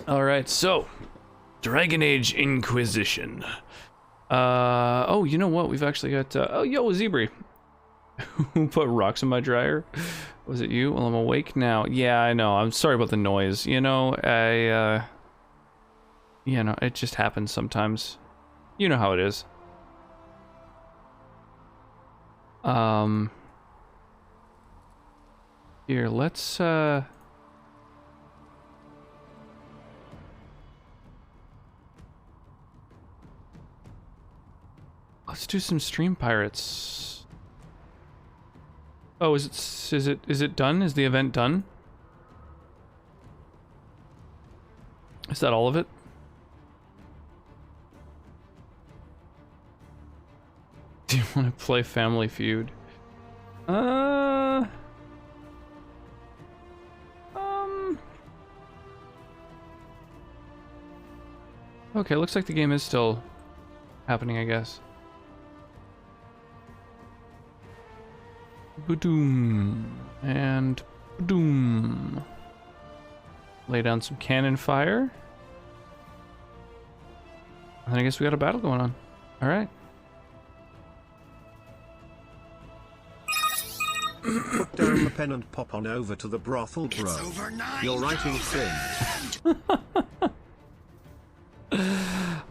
Alright, so Dragon Age Inquisition. Oh, you know what? We've actually got oh, yo, Zebri. Who put rocks in my dryer? Was it you? Well, I'm awake now. Yeah, I know. I'm sorry about the noise. You know, you know, it just happens sometimes. You know how it is. Here, let's do some Stream Pirates. Oh, is it done? Is the event done? Is that all of it? Do you want to play Family Feud? Okay, looks like the game is still happening, I guess. Boom and boom. Lay down some cannon fire. And I guess we got a battle going on. All right. Put down the pen and pop on over to the brothel, bro. You're writing things.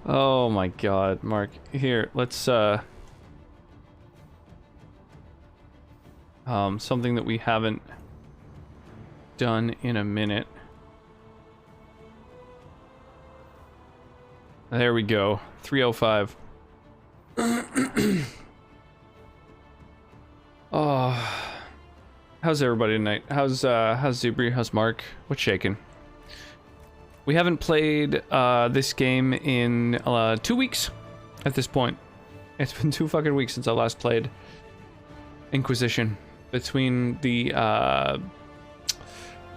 Oh my god, Mark. Here, let's something that we haven't done in a minute. There we go. 305. Oh. How's everybody tonight? How's Zubri? How's Mark? What's shaking? We haven't played this game in 2 weeks at this point. It's been 2 fucking weeks since I last played Inquisition. Between the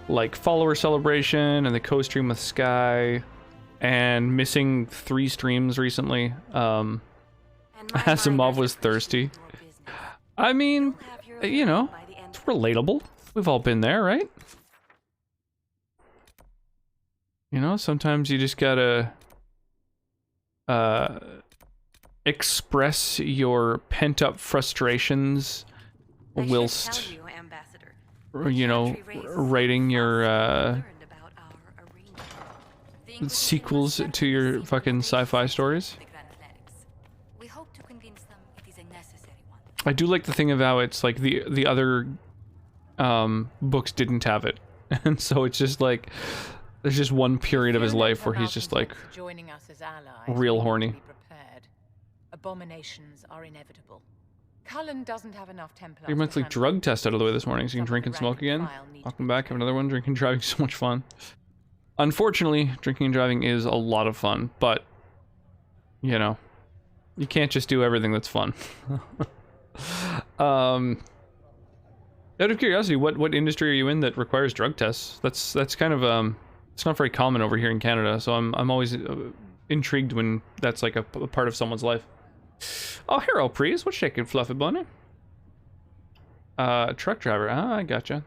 like follower celebration and the co-stream with Sky and missing 3 streams recently. Asimov was thirsty. I mean, you know, it's relatable. We've all been there, right? You know, sometimes you just gotta express your pent-up frustrations whilst, you know, writing your sequels to your fucking sci-fi stories. I do like the thing of how it's like the other books didn't have it, and so it's just like there's just one period of his life where he's just like real horny. Abominations are inevitable. Cullen doesn't have enough Templars. Your monthly drug test out of the way this morning, so you can drink and smoke again. Welcome back, have another one. Drinking and driving, so much fun. Unfortunately, drinking and driving is a lot of fun, but you know, you can't just do everything that's fun. Out of curiosity, what industry are you in that requires drug tests? That's kind of it's not very common over here in Canada, so I'm always intrigued when that's like a part of someone's life. Oh, Hero Priest, what's shaking, Fluffy Bunny? Truck driver. Ah, I gotcha.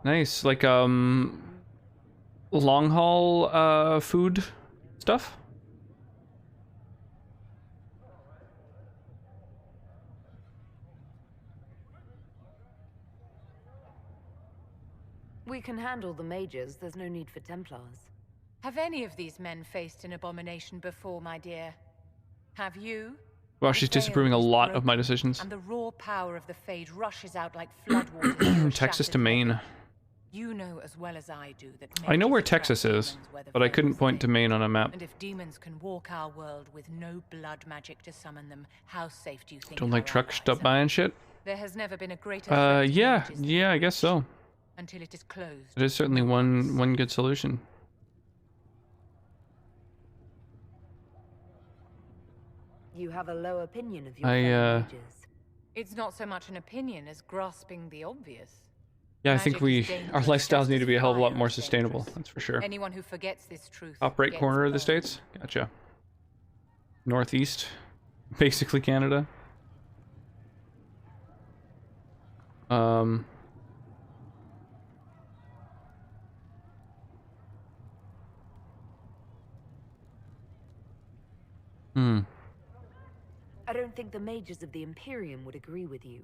Nice, like long haul food stuff. We can handle the mages. There's no need for Templars. Have any of these men faced an abomination before, my dear? Have you? Wow, she's disapproving a lot of my decisions. And the raw power of the Fade rushes out like floodwaters. Texas to Maine. You know as well as I do that I know where Texas is, but I couldn't point to Maine on a map. And if demons can walk our world with no blood magic to summon them, how safe do you think? Don't like trucks stuff buying shit? There has never been a greater yeah, I guess so. Until it is closed. It is certainly one good solution. You have a low opinion of your fellow mages. It's not so much an opinion as grasping the obvious. Yeah, I think our lifestyles need to be a hell of a lot more sustainable. That's for sure. Anyone who forgets this truth. Top right corner of the States? Gotcha. Northeast. Basically Canada. Hmm. I don't think the mages of the Imperium would agree with you.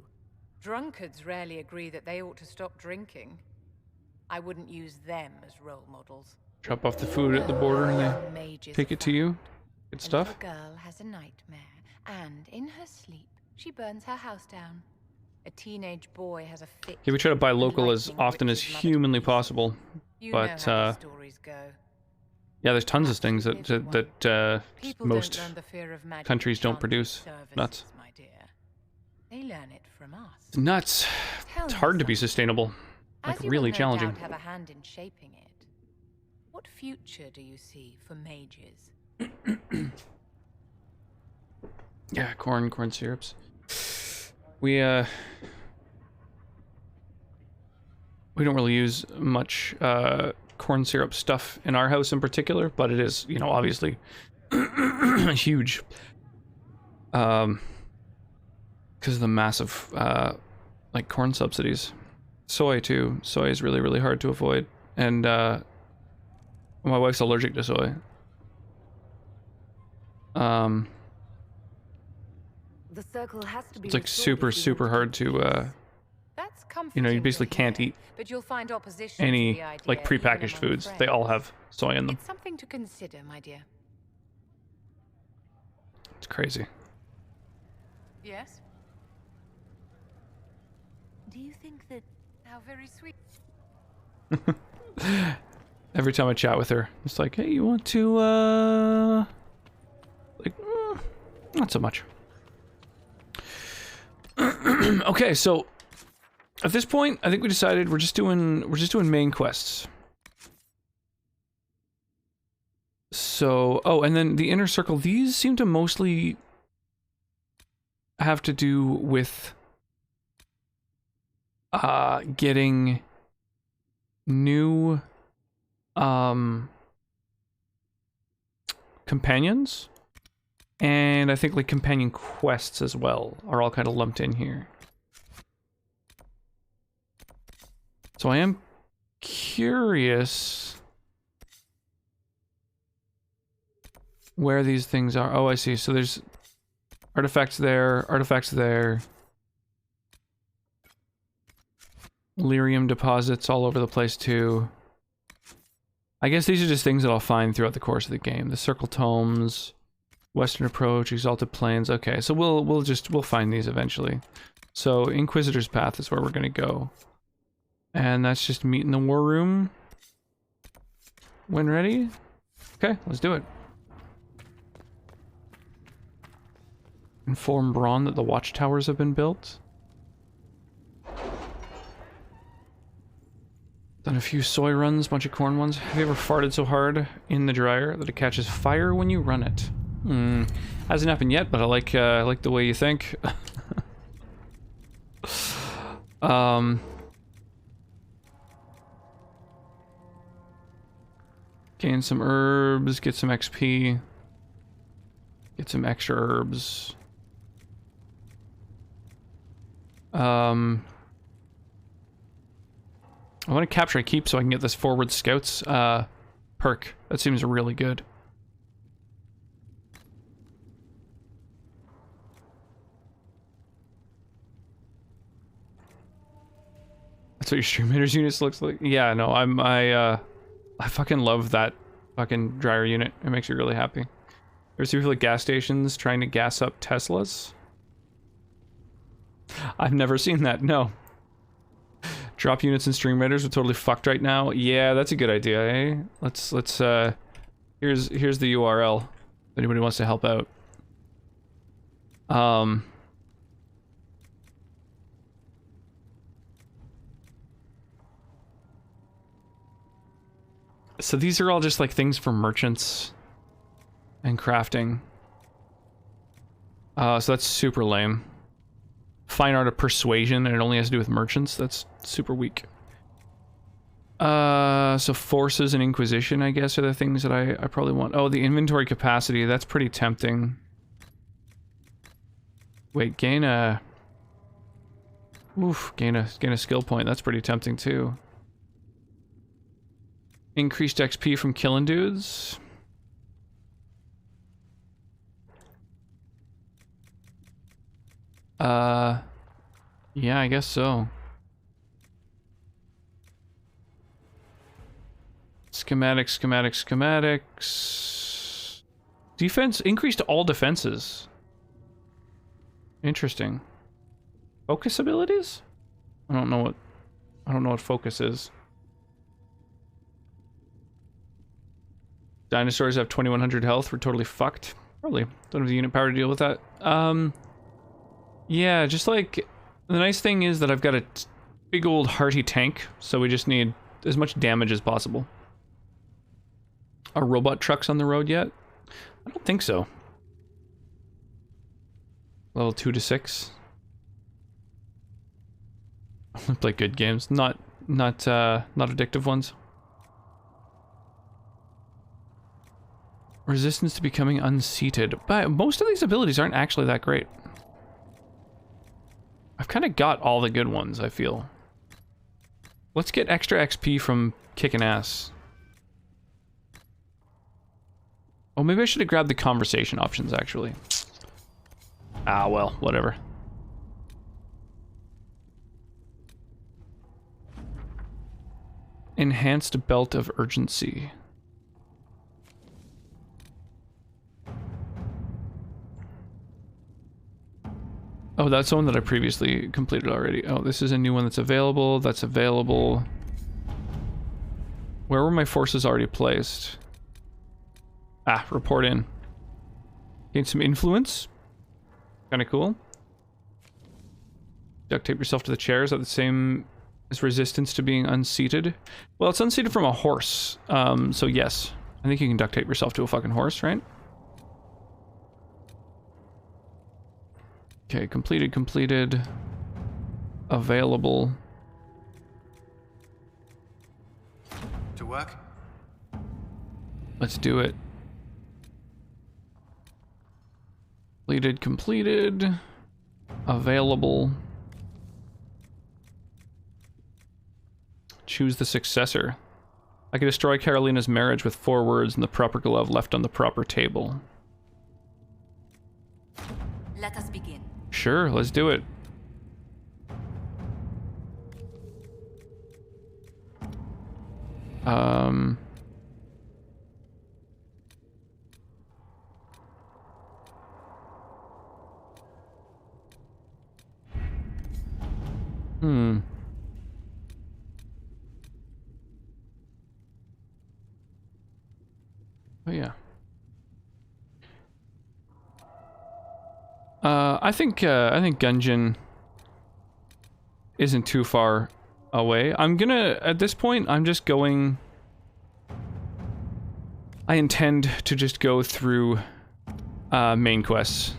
Drunkards rarely agree that they ought to stop drinking. I wouldn't use them as role models. Drop off the food at the border and they Mages take it to you. Good A stuff. little girl has a nightmare, and in her sleep, she burns her house down. A teenage boy has a fit. Yeah, we try to buy and local as lightning often as rips his mother to humanly pieces. possible. You But, know how these stories go. Yeah, there's tons of things that People most don't learn the fear of magic countries don't enchanted produce. services, Nuts. my dear. They learn it from us. Nuts. Tell It's me hard to be something. sustainable. Like, As you really will no challenging. doubt have a hand in shaping it. What future do you see for mages? Yeah, corn syrups. We don't really use much corn syrup stuff in our house in particular, but it is, you know, obviously huge. Because of the massive like corn subsidies. Soy too. Soy is really, really hard to avoid. And my wife's allergic to soy. The circle has to be It's like restored super if we want hard keep to That's you know, you comforting basically to can't hear, eat but you'll find opposition to any the idea, like even prepackaged among foods. They all friends. have soy in them. It's something to consider, my dear. It's crazy. Yes? Do you think that How very sweet. Every time I chat with her, it's like, hey, you want to like not so much. Okay, so at this point, I think we decided we're just doing main quests. So, oh, and then the inner circle, these seem to mostly have to do with getting new companions, and I think like companion quests as well are all kind of lumped in here. So I am curious where these things are. Oh, I see. So there's artifacts there, lyrium deposits all over the place too. I guess these are just things that I'll find throughout the course of the game. The circle tomes, western approach, exalted plains. Okay, so we'll find these eventually. So Inquisitor's Path is where we're gonna go, and that's just meet in the war room when ready. Okay, let's do it. Inform Braun that the watchtowers have been built. Done a few soy runs, bunch of corn ones. Have you ever farted so hard in the dryer that it catches fire when you run it? Hasn't happened yet, but I like the way you think. Gain some herbs, get some XP, get some extra herbs. I want to capture a keep so I can get this forward scouts perk. That seems really good. That's what your stream hitters units looks like. Yeah, no, I fucking love that fucking dryer unit. It makes me really happy. There's people at gas stations trying to gas up Teslas. I've never seen that. No. Drop units and stream raiders are totally fucked right now. Yeah, that's a good idea, eh? Let's here's the URL if anybody wants to help out. So these are all just like things for merchants and crafting. So that's super lame. Fine art of persuasion, and it only has to do with merchants. That's super weak. So forces and Inquisition, I guess, are the things that I probably want. Oh, the inventory capacity, that's pretty tempting. Wait, gain a skill point, that's pretty tempting too. Increased XP from killing dudes. Yeah, I guess so. Schematics. Defense increased all defenses. Interesting. Focus abilities? I don't know what focus is. Dinosaurs have 2100 health. We're totally fucked. Probably. Don't have the unit power to deal with that. Yeah, just like the nice thing is that I've got a big old hearty tank, so we just need as much damage as possible. Are robot trucks on the road yet? I don't think so. Level 2 to 6. I play good games, not addictive ones. Resistance to becoming unseated. But most of these abilities aren't actually that great. I've kind of got all the good ones, I feel. Let's get extra XP from kicking ass. Oh, maybe I should have grabbed the conversation options, actually. Ah, well, whatever. Enhanced belt of urgency. Oh, that's the one that I previously completed already. Oh, this is a new one that's available. That's available. Where were my forces already placed? Ah, report in. Gain some influence. Kind of cool. Duct tape yourself to the chair. Is that the same as resistance to being unseated? Well, it's unseated from a horse. So yes. I think you can duct tape yourself to a fucking horse, right? Okay, completed. Available. To work? Let's do it. Completed. Available. Choose the successor. I can destroy Carolina's marriage with 4 words and the proper glove left on the proper table. Let us begin. Sure, let's do it. Oh yeah. I think Gungeon isn't too far away. I'm gonna, at this point, I'm just going... I intend to just go through main quests.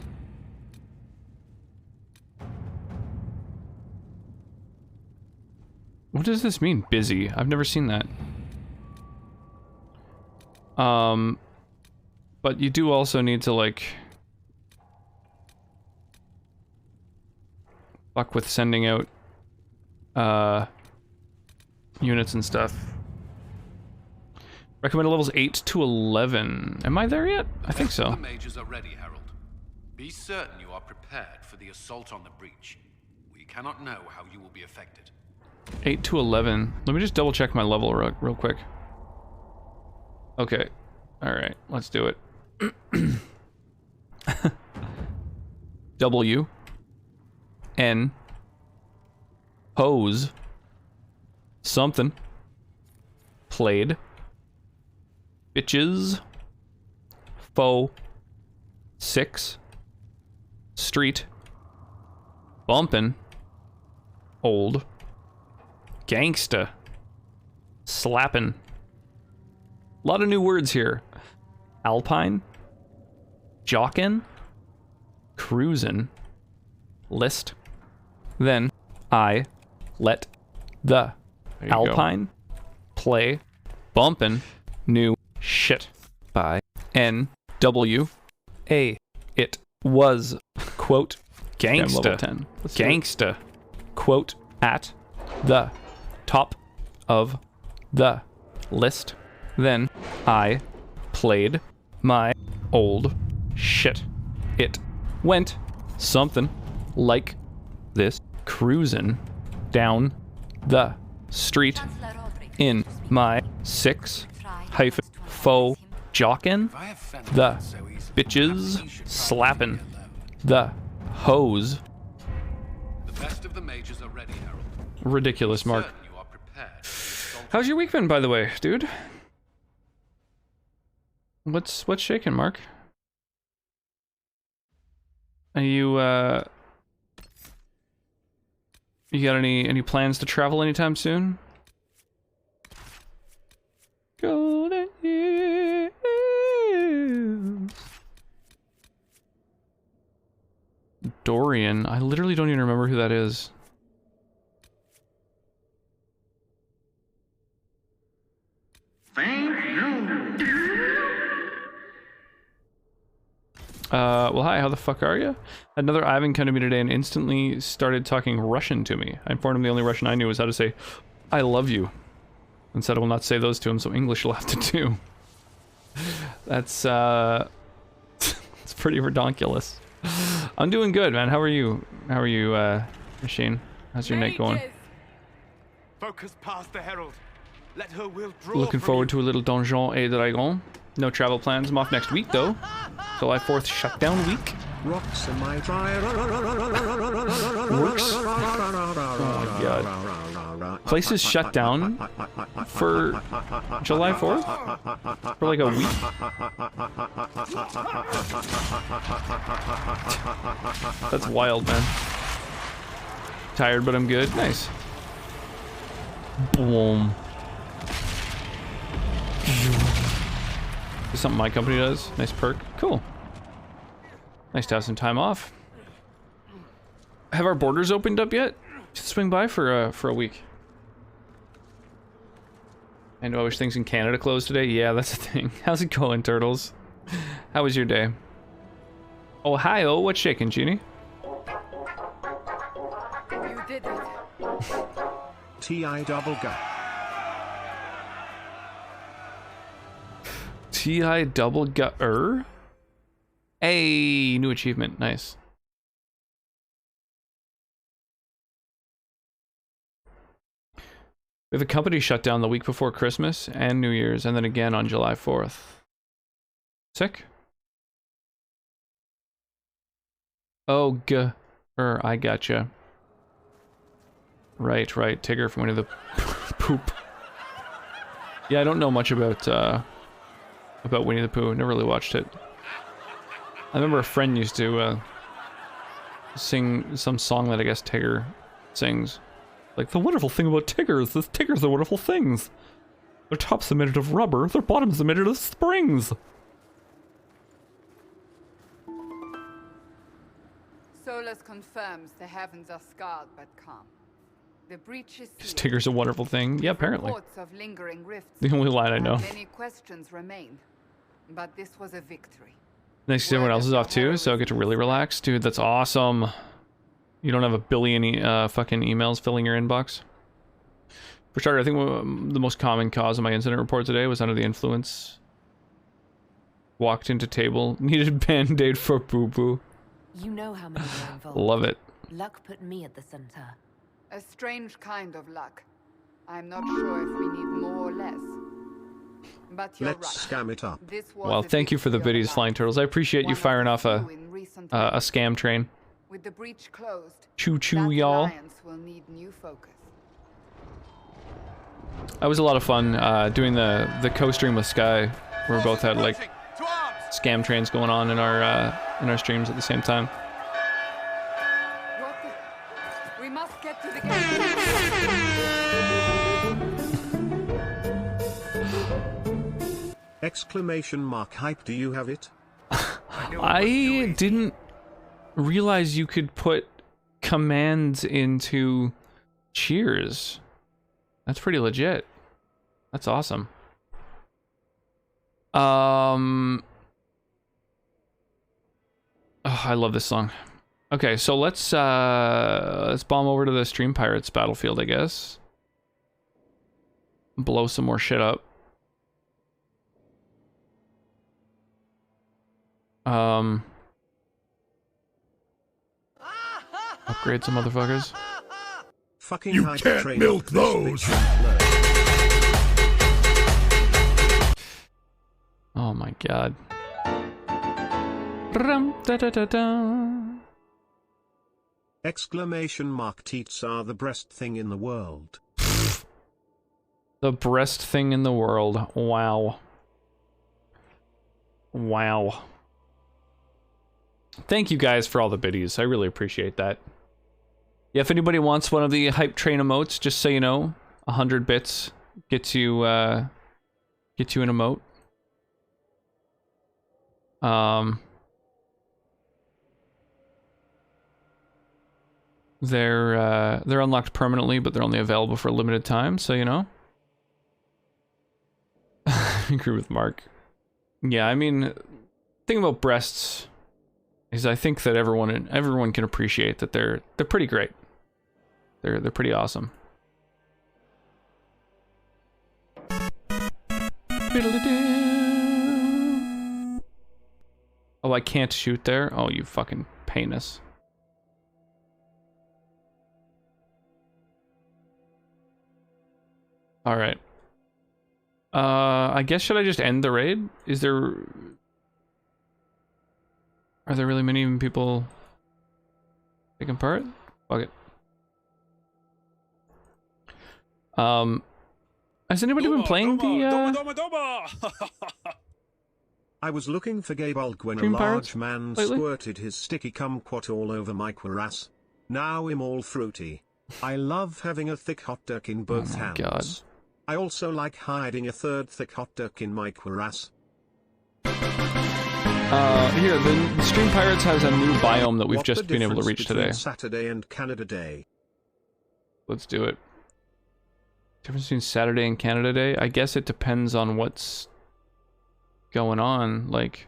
What does this mean, busy? I've never seen that. But you do also need to, like... fuck with sending out, units and stuff. Recommended levels 8 to 11. Am I there yet? I think so. The mages are ready, Harold. Be certain you are prepared for the assault on the breach. We cannot know how you will be affected. 8 to 11. Let me just double check my level real quick. Okay. Alright, let's do it. W. N. Hose. Something. Played. Bitches. Foe. 6. Street. Bumpin'. Old. Gangsta. Slappin'. A lot of new words here. Alpine. Jockin'. Cruisin'. List. Then I let the Alpine play bumpin' new shit by NWA. It was quote gangsta. 10. Gangsta quote at the top of the list. Then I played my old shit. It went something like this, cruising down the street in my 6-4 jockin', the bitches slapping, the hose. The best of the mages are ready, Harold. Ridiculous, Mark. Certain you are prepared for the assault. How's your week been, by the way, dude? What's shaking, Mark? Are you you got any plans to travel anytime soon? Golden years. Dorian, I literally don't even remember who that is. Well, hi, how the fuck are you? Another Ivan came to me today and instantly started talking Russian to me. I informed him the only Russian I knew was how to say, I love you. And said I will not say those to him, so English will have to do. That's, it's pretty redonkulous. I'm doing good, man. How are you? How are you, Machine? How's your night going? Focus past the Herald. Let her will draw. Looking forward to a little Donjon et Dragon. No travel plans. I'm off next week, though. July 4th shutdown week. Rocks in my tire. Works. Oh my god. Place is shut down for July 4th? For like a week? That's wild, man. Tired, but I'm good. Nice. Boom. Is something my company does. Nice perk. Cool. Nice to have some time off. Have our borders opened up yet? Should swing by for a week. I know I wish things in Canada closed today. Yeah, that's the thing. How's it going, Turtles? How was your day? Ohio, what's shaking, Genie? You did it. TI double gut. TI double gutter? Hey, new achievement. Nice. We have a company shut down the week before Christmas and New Year's, and then again on July 4th. Sick? Oh, I gotcha. Right. Tigger from Winnie the Poop. Yeah, I don't know much about Winnie the Pooh. Never really watched it. I remember a friend used to sing some song that I guess Tigger sings. Like, the wonderful thing about Tiggers is Tiggers are wonderful things. Their tops are made out of rubber, their bottoms are made out of springs. Solus confirms the heavens are scarred but calm. The breach is Is sealed. Tigger's a wonderful thing? Yeah, apparently. Reports of lingering rifts. The only line I know. Many questions remain, but this was a victory. Nice to see everyone else is off too, so I get to really relax. Dude, that's awesome. You don't have a billion fucking emails filling your inbox. For starter, I think the most common cause of my incident report today was under the influence. Walked into table, needed band-aid for boo-boo. You know how many were involved. Love it. Luck put me at the center. A strange kind of luck. I'm not sure if we need more or less. But you're Let's right. scam it up. This was Well, a thank you for the victory of biddies, a Flying Turtles. I appreciate you One of firing the off a few in recent scam train. With the breach closed, Choo-choo, that y'all. alliance will need new focus. That was a lot of fun doing the co-stream with Sky. Where we both had like To arms! scam trains going on in our streams at the same time. What the? We must get to the gate. Exclamation mark hype, do you have it? I didn't realize you could put commands into cheers. That's pretty legit. That's awesome. Oh, I love this song. Okay, so let's bomb over to the Stream Pirates battlefield, I guess. Blow some more shit up. Upgrade some motherfuckers. Fucking You hype can't train milk up this those. bitch. Oh my god. Rum-da-da-da-da. Exclamation mark, teats are the best thing in the world. The breast thing in the world. Wow. Wow. Thank you guys for all the biddies. I really appreciate that. Yeah, if anybody wants one of the hype train emotes, just so you know, 100 bits gets you an emote. They're unlocked permanently, but they're only available for a limited time, so you know. I agree with Mark. Yeah, I mean, the thing about breasts is I think that everyone can appreciate that they're pretty great. They're pretty awesome. Oh, I can't shoot there? Oh, you fucking penis. Alright. I guess should I just end the raid? Are there really many people taking part? Fuck it. Has anybody been playing I was looking for gay bulk when a Dream large Pirates man lately? squirted his sticky kumquat all over my cuirass. Now I'm all fruity. I love having a thick hot duck in both hands. God. I also like hiding a third thick hot duck in my cuirass. Here, the Stream Pirates has a new biome that we've What just the been able to difference reach between today. Saturday and Canada Day. Let's do it. Difference between Saturday and Canada Day? I guess it depends on what's going on, like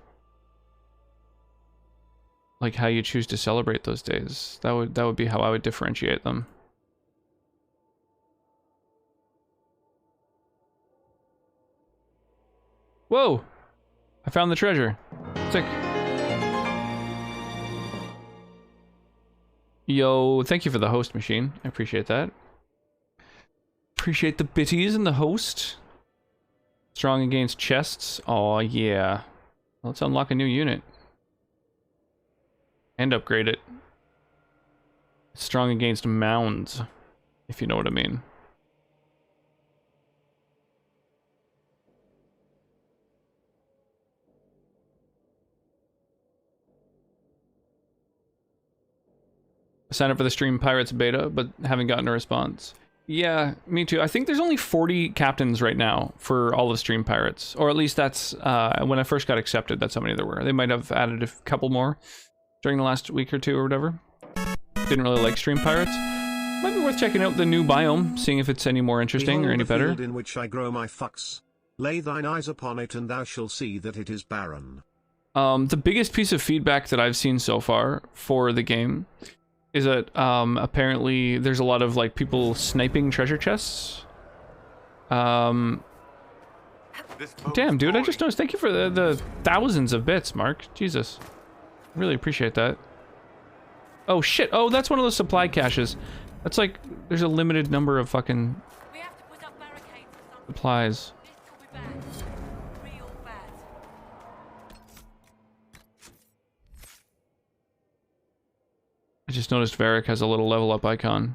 how you choose to celebrate those days. That would be how I would differentiate them. Whoa! I found the treasure. Sick. Yo, thank you for the host machine. I appreciate that. Appreciate the bitties and the host. Strong against chests. Oh yeah. Let's unlock a new unit. And upgrade it. Strong against mounds, if you know what I mean. Sign up for the Stream Pirates beta, but haven't gotten a response. Yeah, me too. I think there's only 40 captains right now for all of Stream Pirates. Or at least that's, when I first got accepted, that's how many there were. They might have added a couple more during the last week or two or whatever. Didn't really like Stream Pirates. Might be worth checking out the new biome, seeing if it's any more interesting Behold or any the field better. in which I grow my fucks. Lay thine eyes upon it and thou shalt see that it is barren. The biggest piece of feedback that I've seen so far for the game is that apparently there's a lot of like people sniping treasure chests. Damn, dude, I just noticed. Thank you for the thousands of bits, Mark. Jesus, really appreciate that. Oh shit! Oh, that's one of those supply caches. That's like there's a limited number of fucking supplies. I just noticed Varric has a little level up icon.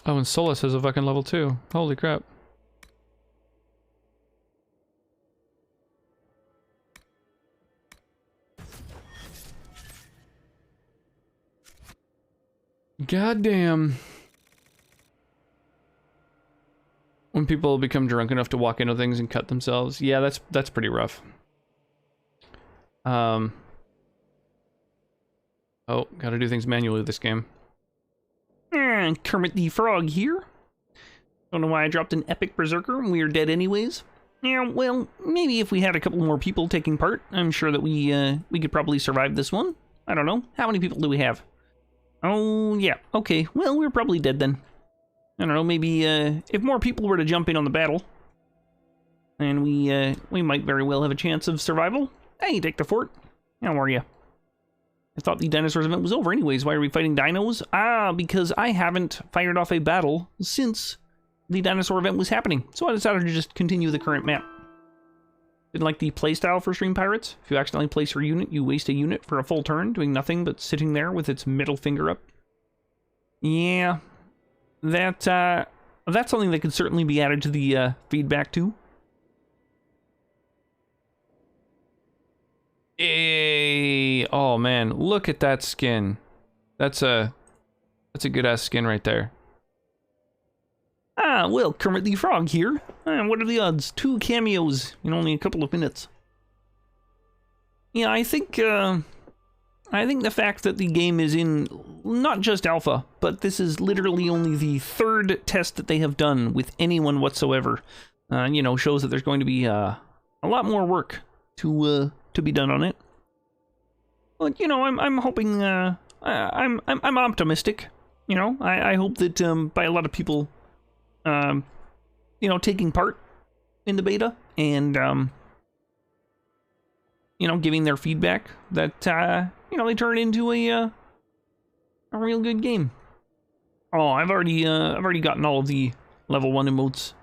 Oh, and Solus has a fucking level 2. Holy crap. Goddamn. When people become drunk enough to walk into things and cut themselves. Yeah, that's pretty rough. Oh, gotta do things manually this game. Kermit the Frog here. Don't know why I dropped an epic berserker. We are dead anyways. Yeah, well, maybe if we had a couple more people taking part, I'm sure that we could probably survive this one. I don't know. How many people do we have? Oh, yeah. Okay. Well, we're probably dead then. I don't know. Maybe if more people were to jump in on the battle, and we might very well have a chance of survival. Hey, take the fort. How are you? I thought the dinosaurs event was over anyways. Why are we fighting dinos? Ah, because I haven't fired off a battle since the dinosaur event was happening. So I decided to just continue the current map. Didn't like the playstyle for Stream Pirates. If you accidentally place your unit, you waste a unit for a full turn, doing nothing but sitting there with its middle finger up. Yeah, that's something that could certainly be added to the feedback too. Hey, oh man, look at that skin. That's a good ass skin right there. Ah, well, Kermit the Frog here. What are the odds? 2 cameos in only a couple of minutes. Yeah, I think the fact that the game is in not just alpha, but this is literally only the 3rd test that they have done with anyone whatsoever, you know, shows that there's going to be a lot more work to be done on it. But you know, I'm hoping I'm optimistic. You know, I hope that by a lot of people, you know, taking part in the beta and you know, giving their feedback, that you know, they turn it into a real good game. Oh, I've already gotten all of the level 1 emotes.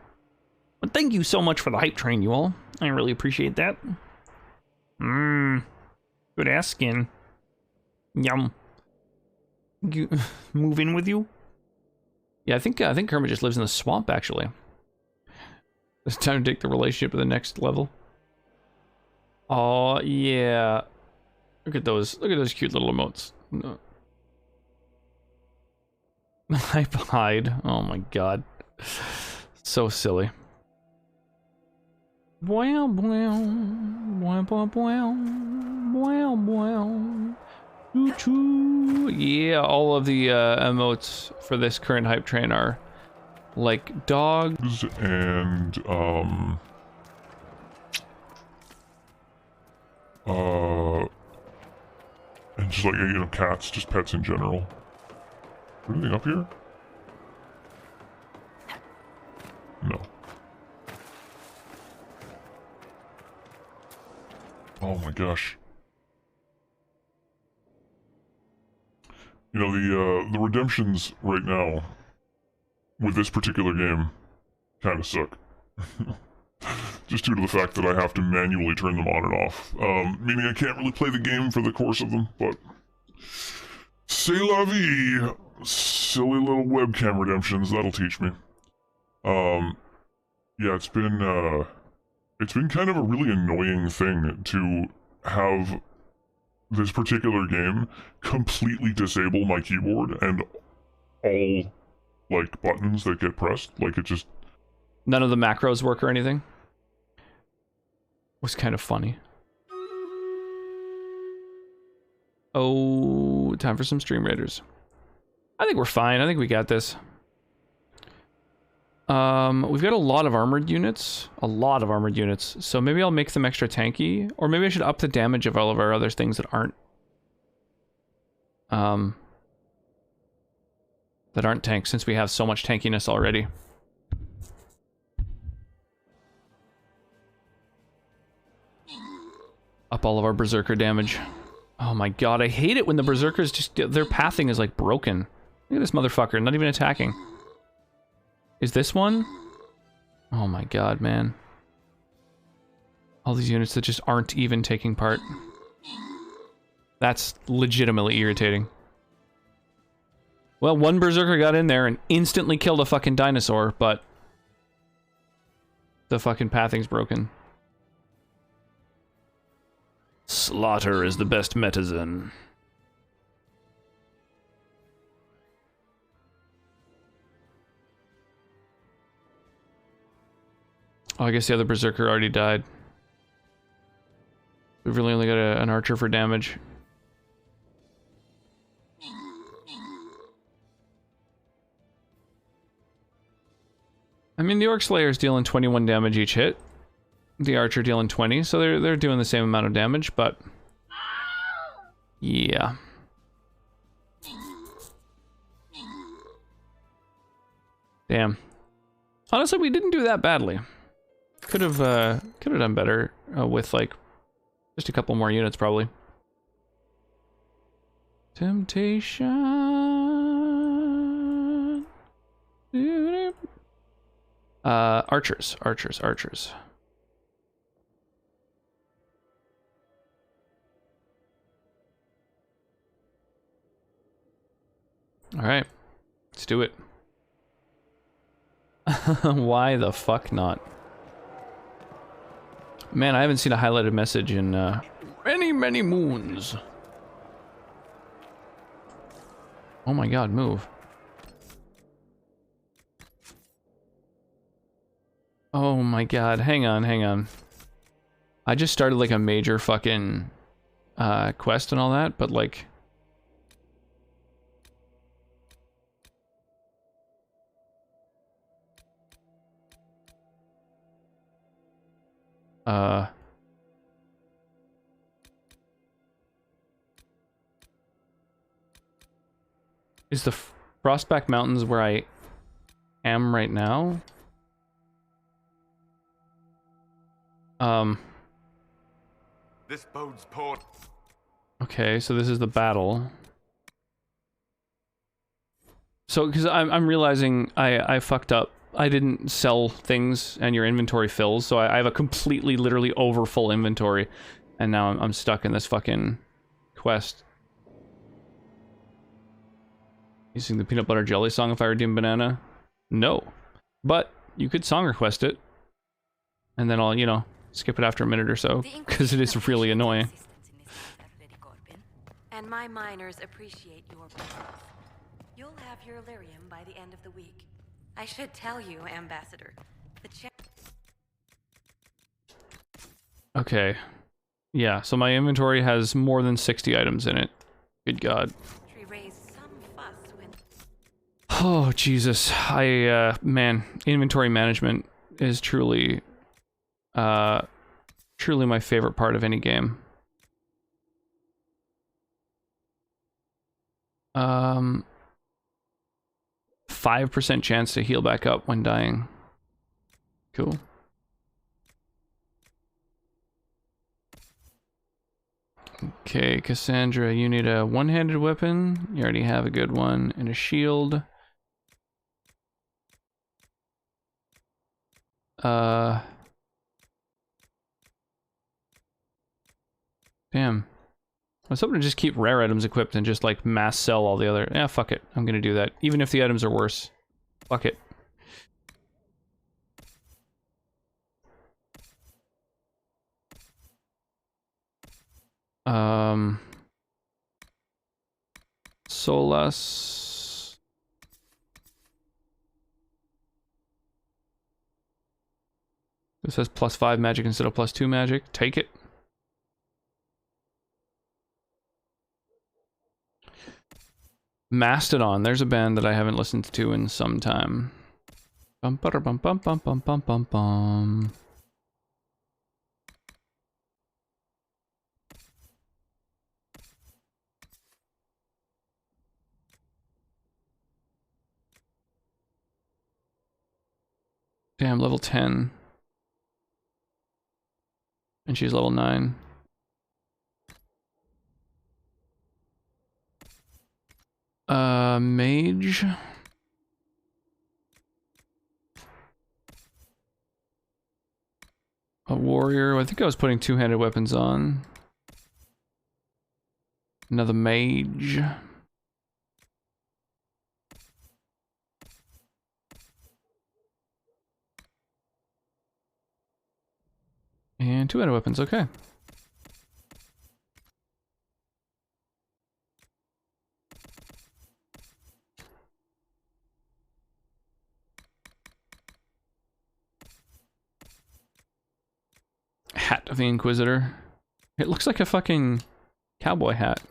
But thank you so much for the hype train, you all. I really appreciate that. Good ass skin. Yum. Move in with you? Yeah, I think Kermit just lives in the swamp, actually. It's time to take the relationship to the next level. Oh, yeah. Look at those cute little emotes. No. Hide. Oh my god. So silly. Wow, wow, wow, wow, wow, wow, wow. Choo-choo. Yeah, all of the emotes for this current hype train are like dogs and just like, you know, cats, just pets in general. Anything up here? No. Oh my gosh. You know, the redemptions right now with this particular game kind of suck. Just due to the fact that I have to manually turn them on and off. Meaning I can't really play the game for the course of them, but c'est la vie. Silly little webcam redemptions, that'll teach me. Yeah, it's been kind of a really annoying thing to have this particular game completely disable my keyboard and all, like, buttons that get pressed. Like, it just... None of the macros work or anything? Was kind of funny. Oh, time for some Stream Raiders. I think we're fine. I think we got this. We've got a lot of armored units. A lot of armored units. So maybe I'll make them extra tanky. Or maybe I should up the damage of all of our other things that aren't... that aren't tanks, since we have so much tankiness already. Up all of our berserker damage. Oh my god, I hate it when the berserkers just... Their pathing is like broken. Look at this motherfucker, not even attacking. Is this one? Oh my god, man. All these units that just aren't even taking part. That's legitimately irritating. Well, one berserker got in there and instantly killed a fucking dinosaur, but... the fucking pathing's broken. Slaughter is the best medicine. Oh, I guess the other berserker already died. We've really only got an archer for damage. I mean, the Orc Slayer's dealing 21 damage each hit. The Archer dealing 20, so they're doing the same amount of damage, but... yeah. Damn. Honestly, we didn't do that badly. Could have done better with, like, just a couple more units, probably. Temptation. Archers. Alright. Let's do it. Why the fuck not? Man, I haven't seen a highlighted message in many moons. Oh my god, move. Oh my god, hang on. I just started like a major fucking quest and all that, but like... Is the Frostback Mountains where I am right now? This bodes poor. Okay, so this is the battle. So, because I'm realizing I fucked up. I didn't sell things and your inventory fills, so I have a completely, literally over full inventory. And now I'm stuck in this fucking quest. You sing the peanut butter jelly song if I redeem banana? No. But you could song request it. And then I'll, you know, skip it after a minute or so, because it is really annoying. And my miners appreciate your presence. You'll have your Illyrium by the end of the week. I should tell you, Ambassador. Okay. Yeah, so my inventory has more than 60 items in it. Good god. Oh, Jesus. Man, inventory management is truly my favorite part of any game. 5% chance to heal back up when dying. Cool. Okay, Cassandra, you need a one-handed weapon. You already have a good one. And a shield. Damn. I was hoping to just keep rare items equipped and just like mass sell all the other... Yeah, fuck it. I'm gonna do that. Even if the items are worse. Fuck it. Solas. This says +5 magic instead of +2 magic. Take it. Mastodon. There's a band that I haven't listened to in some time. Bum bum bum bum bum bum bum bum bum. Damn, level 10. And she's level 9. Mage. A warrior. I think I was putting two-handed weapons on. Another mage. And two-handed weapons, okay. Hat of the Inquisitor. It looks like a fucking cowboy hat.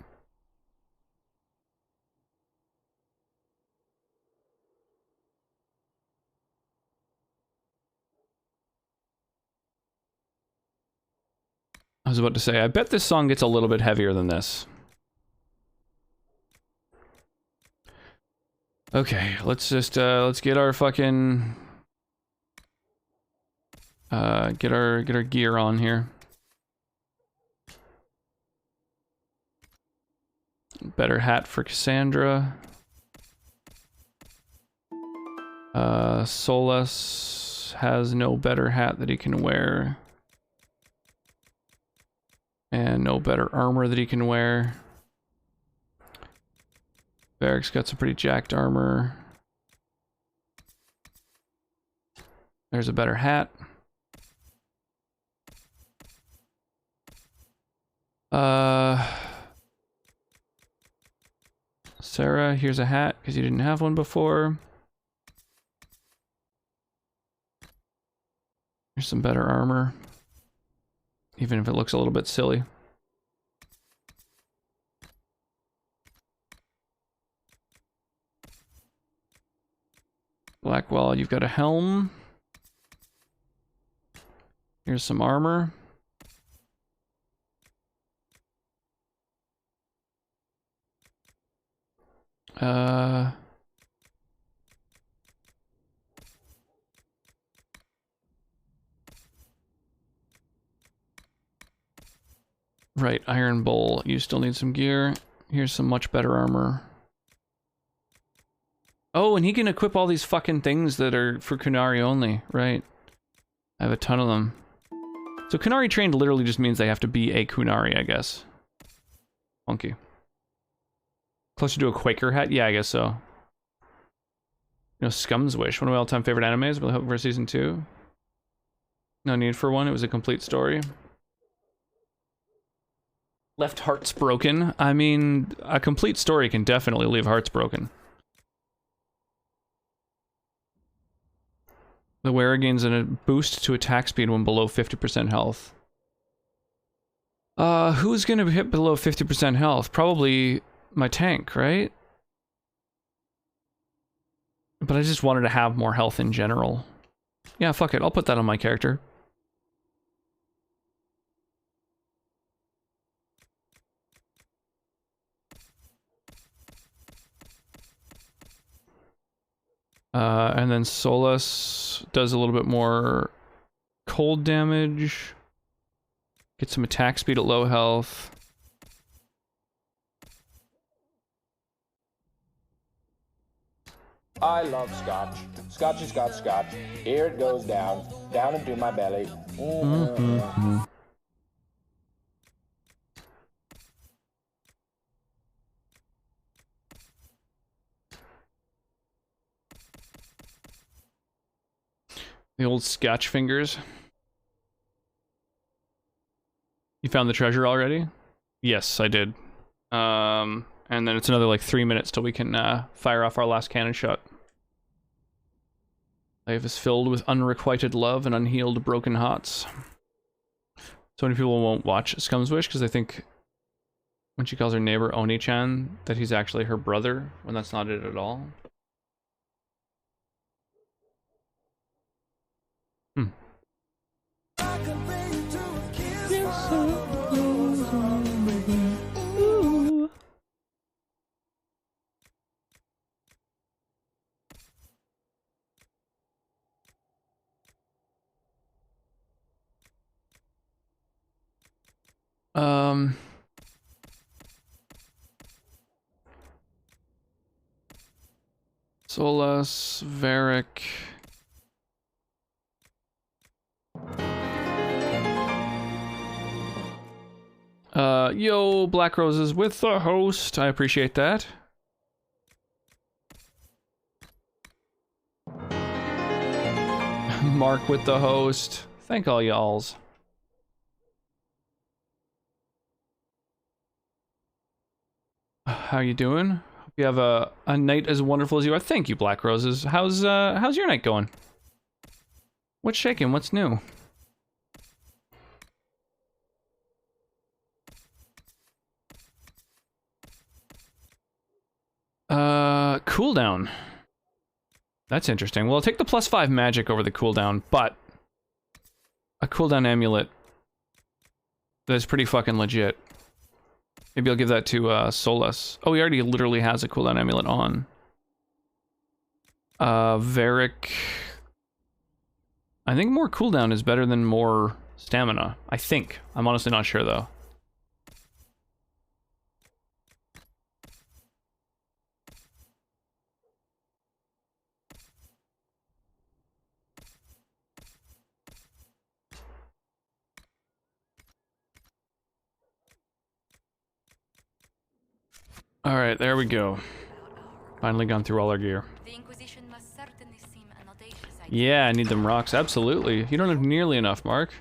I was about to say, I bet this song gets a little bit heavier than this. Okay, let's just, let's get our fucking... get our gear on here. Better hat for Cassandra. Solus has no better hat that he can wear. And no better armor that he can wear. Varric's got some pretty jacked armor. There's a better hat. Sarah, here's a hat, because you didn't have one before. Here's some better armor. Even if it looks a little bit silly. Blackwell, you've got a helm. Here's some armor. Right, Iron Bowl. You still need some gear. Here's some much better armor. Oh, and he can equip all these fucking things that are for Kunari only. Right. I have a ton of them. So Kunari trained literally just means they have to be a Kunari, I guess. Funky. Closer to a Quaker hat? Yeah, I guess so. You know, Scum's Wish, one of my all-time favorite animes. Really hoping for season 2. No need for one, it was a complete story. Left hearts broken. I mean, a complete story can definitely leave hearts broken. The wearer gains a boost to attack speed when below 50% health. Who's gonna hit below 50% health? Probably my tank, right? But I just wanted to have more health in general. Yeah, fuck it, I'll put that on my character. And then Solus does a little bit more cold damage. Get some attack speed at low health. I love scotch. Scotchy scotch scotch. Here it goes down. Down into my belly. The old scotch fingers. You found the treasure already? Yes, I did. And then it's another like 3 minutes till we can fire off our last cannon shot. Life is filled with unrequited love and unhealed broken hearts. So many people won't watch Scum's Wish because they think when she calls her neighbor Oni-chan that he's actually her brother, when that's not it at all. Solus, Varric. Yo, Black Roses with the host. I appreciate that. Mark with the host. Thank all y'alls. How you doing? Hope you have a night as wonderful as you are. Thank you, Black Roses. How's your night going? What's shaking? What's new? Cooldown. That's interesting. Well, I'll take the +5 magic over the cooldown, but a cooldown amulet That's pretty fucking legit. Maybe I'll give that to Solus. Oh, he already literally has a cooldown amulet on. Varric. I think more cooldown is better than more stamina. I think. I'm honestly not sure though. Alright, there we go. Finally gone through all our gear. The Inquisition must certainly seem an audacious idea. Yeah, I need them rocks. Absolutely. You don't have nearly enough, Mark.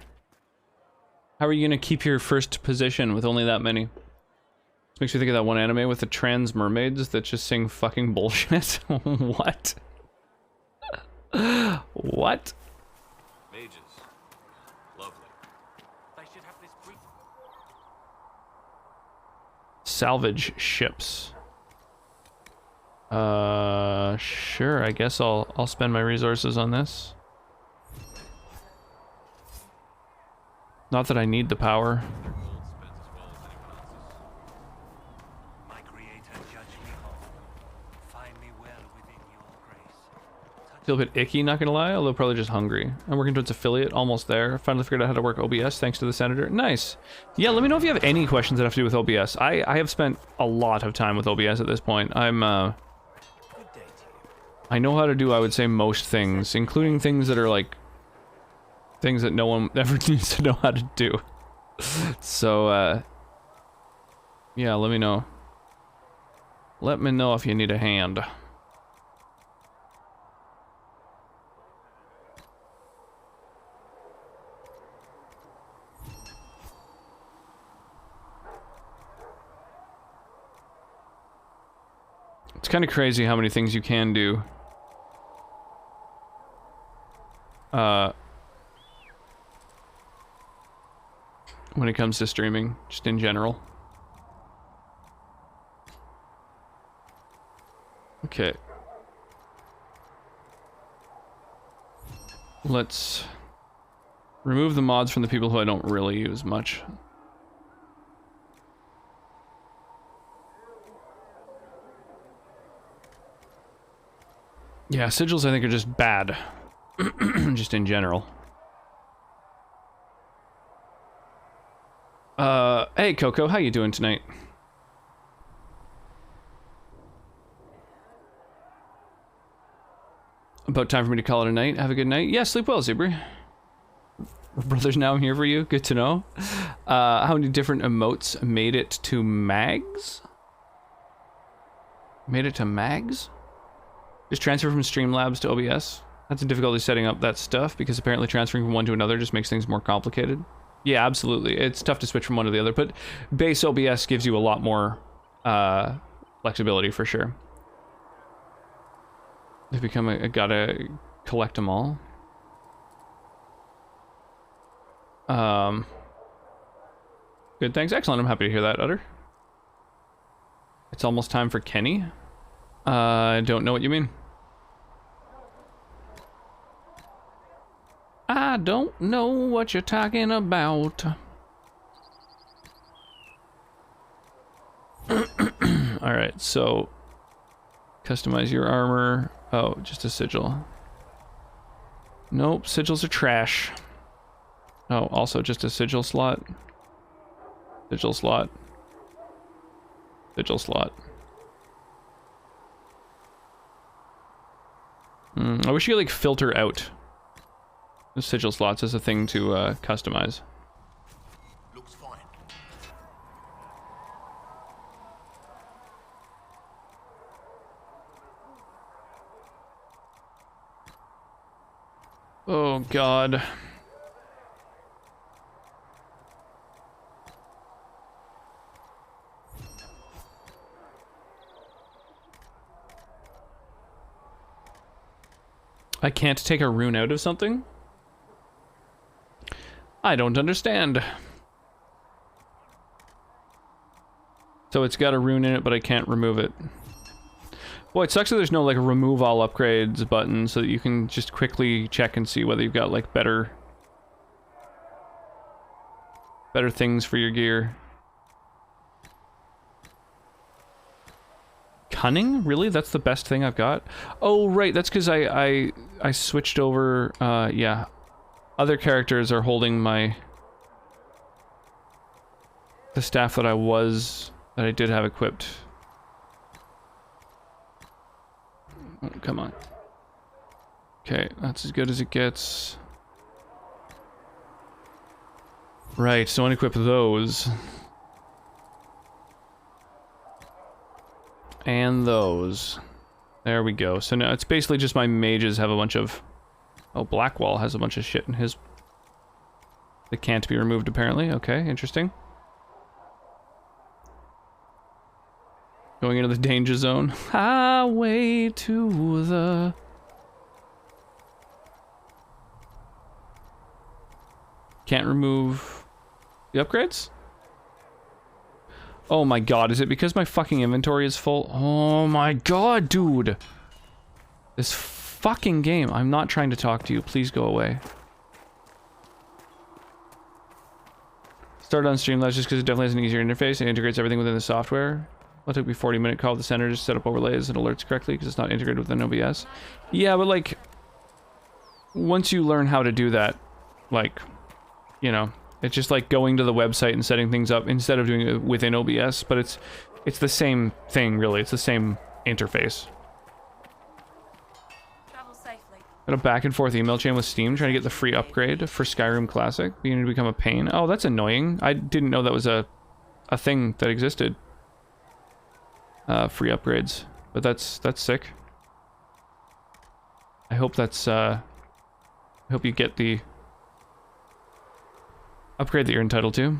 How are you gonna keep your first position with only that many? This makes me think of that one anime with the trans mermaids that just sing fucking bullshit. What? What? Mages. Lovely. They should have this brief. Salvage ships. Sure, I guess I'll spend my resources on this. Not that I need the power. My creator judge me whole. Find me well within your grace. Feel a bit icky, not gonna lie, although probably just hungry. I'm working towards affiliate, almost there. Finally figured out how to work OBS thanks to the senator. Nice. Yeah, let me know if you have any questions that have to do with OBS. I have spent a lot of time with OBS at this point. I know how to do, I would say, most things, including things that are like things that no one ever needs to know how to do. So, yeah, let me know. Let me know if you need a hand. It's kind of crazy how many things you can do. When it comes to streaming, just in general. Okay. Let's remove the mods from the people who I don't really use much. Yeah, sigils I think are just bad. Just in general. Hey Coco, how you doing tonight? About time for me to call it a night. Have a good night. Yeah, sleep well, Zebra. Brothers, now I'm here for you. Good to know. How many different emotes made it to mags? Made it to mags? Just transfer from Streamlabs to OBS? That's a difficulty setting up that stuff, because apparently transferring from one to another just makes things more complicated. Yeah, absolutely. It's tough to switch from one to the other, but base OBS gives you a lot more flexibility for sure. They become I gotta collect them all. Good, thanks. Excellent. I'm happy to hear that, Utter. It's almost time for Kenny. I don't know what you mean. I don't know what you're talking about. Alright, so customize your armor. Oh, just a sigil. Nope, sigils are trash. Oh, also just a sigil slot. Sigil slot. Sigil slot. I wish you could like filter out the sigil slots as a thing to customize. Looks fine. Oh god. I can't take a rune out of something? I don't understand. So it's got a rune in it, but I can't remove it. Boy, it sucks that there's no like remove all upgrades button so that you can just quickly check and see whether you've got like better better things for your gear. Cunning? Really? That's the best thing I've got? Oh, right. That's because I switched over. Yeah. Other characters are holding the staff that I did have equipped. Oh, come on. Okay, that's as good as it gets. Right, so unequip those. And those. There we go. So now it's basically just my mages have a bunch of... Oh, Blackwall has a bunch of shit in his... that can't be removed, apparently. Okay, interesting. Going into the danger zone. Highway to the... Can't remove the upgrades? Oh my god, is it because my fucking inventory is full? Oh my god, dude! This fucking game. I'm not trying to talk to you. Please go away. Started on Streamlabs just because it definitely has an easier interface and integrates everything within the software. Well, it took me 40-minute call to the center to set up overlays and alerts correctly because it's not integrated within OBS. Yeah, but like, once you learn how to do that, like, you know, it's just like going to the website and setting things up instead of doing it within OBS, but it's the same thing, really. It's the same interface. Travel safely. Got a back and forth email chain with Steam trying to get the free upgrade for Skyrim Classic, beginning to become a pain. Oh, that's annoying. I didn't know that was a thing that existed. Free upgrades, but that's sick. I hope that's I hope you get the upgrade that you're entitled to.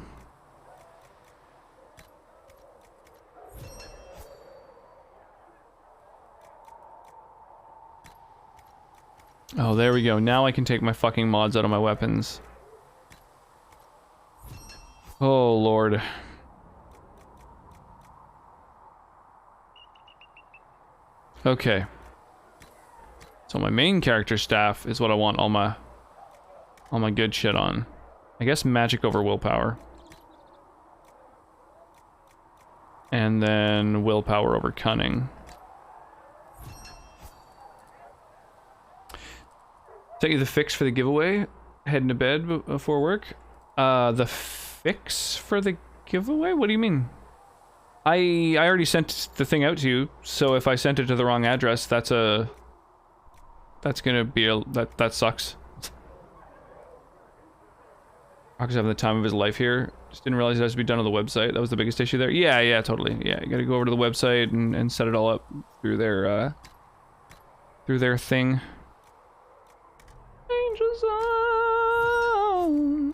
Oh, there we go. Now I can take my fucking mods out of my weapons. Oh, Lord. Okay. So my main character staff is what I want all my good shit on. I guess magic over willpower. And then willpower over cunning. Sent you the fix for the giveaway. Heading to bed before work. The fix for the giveaway? What do you mean? I already sent the thing out to you, so if I sent it to the wrong address, that sucks. Rock's having the time of his life here. Just didn't realize it has to be done on the website. That was the biggest issue there. Yeah, totally. Yeah, you gotta go over to the website and set it all up through their thing. Danger zone.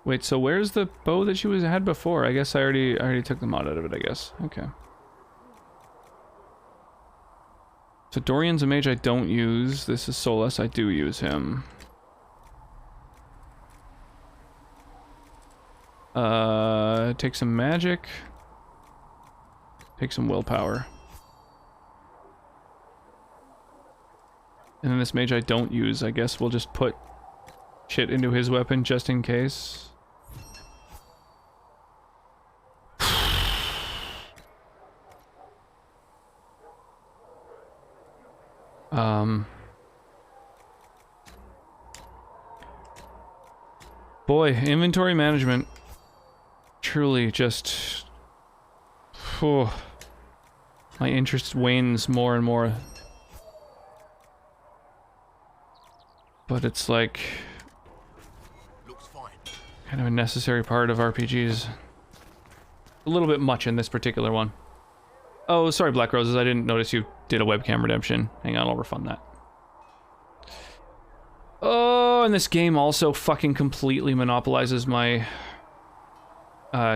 Wait, so where's the bow that she had before? I guess I already took the mod out of it, I guess. Okay. So Dorian's a mage I don't use. This is Solus. I do use him. Take some magic. Take some willpower. And then this mage I don't use, I guess we'll just put shit into his weapon just in case. Boy, inventory management truly just... Oh, my interest wanes more and more. But it's like... kind of a necessary part of RPGs. A little bit much in this particular one. Oh, sorry, Black Roses, I didn't notice you did a webcam redemption. Hang on, I'll refund that. Oh, and this game also fucking completely monopolizes my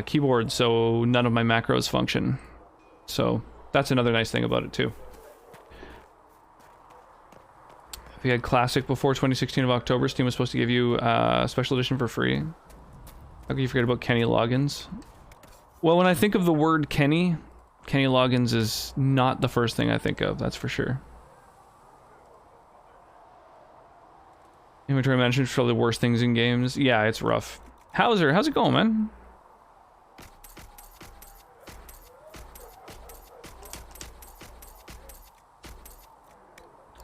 keyboard, so none of my macros function. So that's another nice thing about it too. If you had Classic before 2016 of October, Steam was supposed to give you a special edition for free. How could you forget about Kenny Loggins? Well, when I think of the word Kenny Loggins is not the first thing I think of, that's for sure. Inventory management is probably the worst things in games. Yeah, it's rough. Hauser, how's it going, man?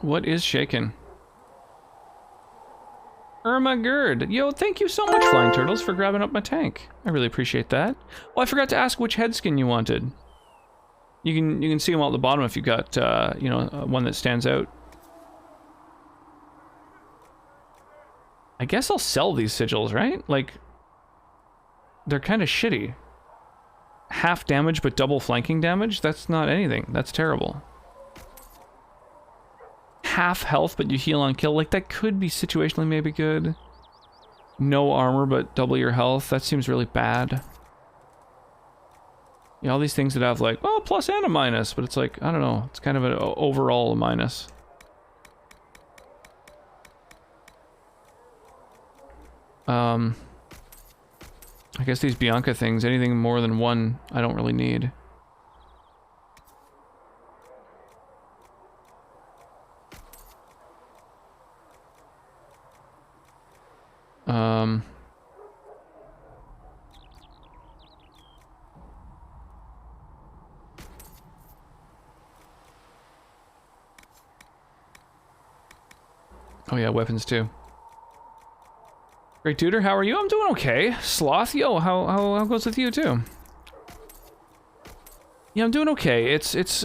What is shaking? Irma Gerd. Yo, thank you so much, Flying Turtles, for grabbing up my tank. I really appreciate that. Oh, I forgot to ask which head skin you wanted. You can see them all at the bottom if you got, you know, one that stands out. I guess I'll sell these sigils, right? Like, they're kind of shitty. Half damage but double flanking damage? That's not anything. That's terrible. Half health but you heal on kill. Like, that could be situationally maybe good. No armor but double your health. That seems really bad. Yeah, all these things that have like, oh, plus and a minus, but it's like, I don't know. It's kind of an overall minus. I guess these Bianca things, anything more than one, I don't really need. Oh yeah, weapons too. Great Tutor, how are you? I'm doing okay. Sloth, yo, how goes with you too? Yeah, I'm doing okay.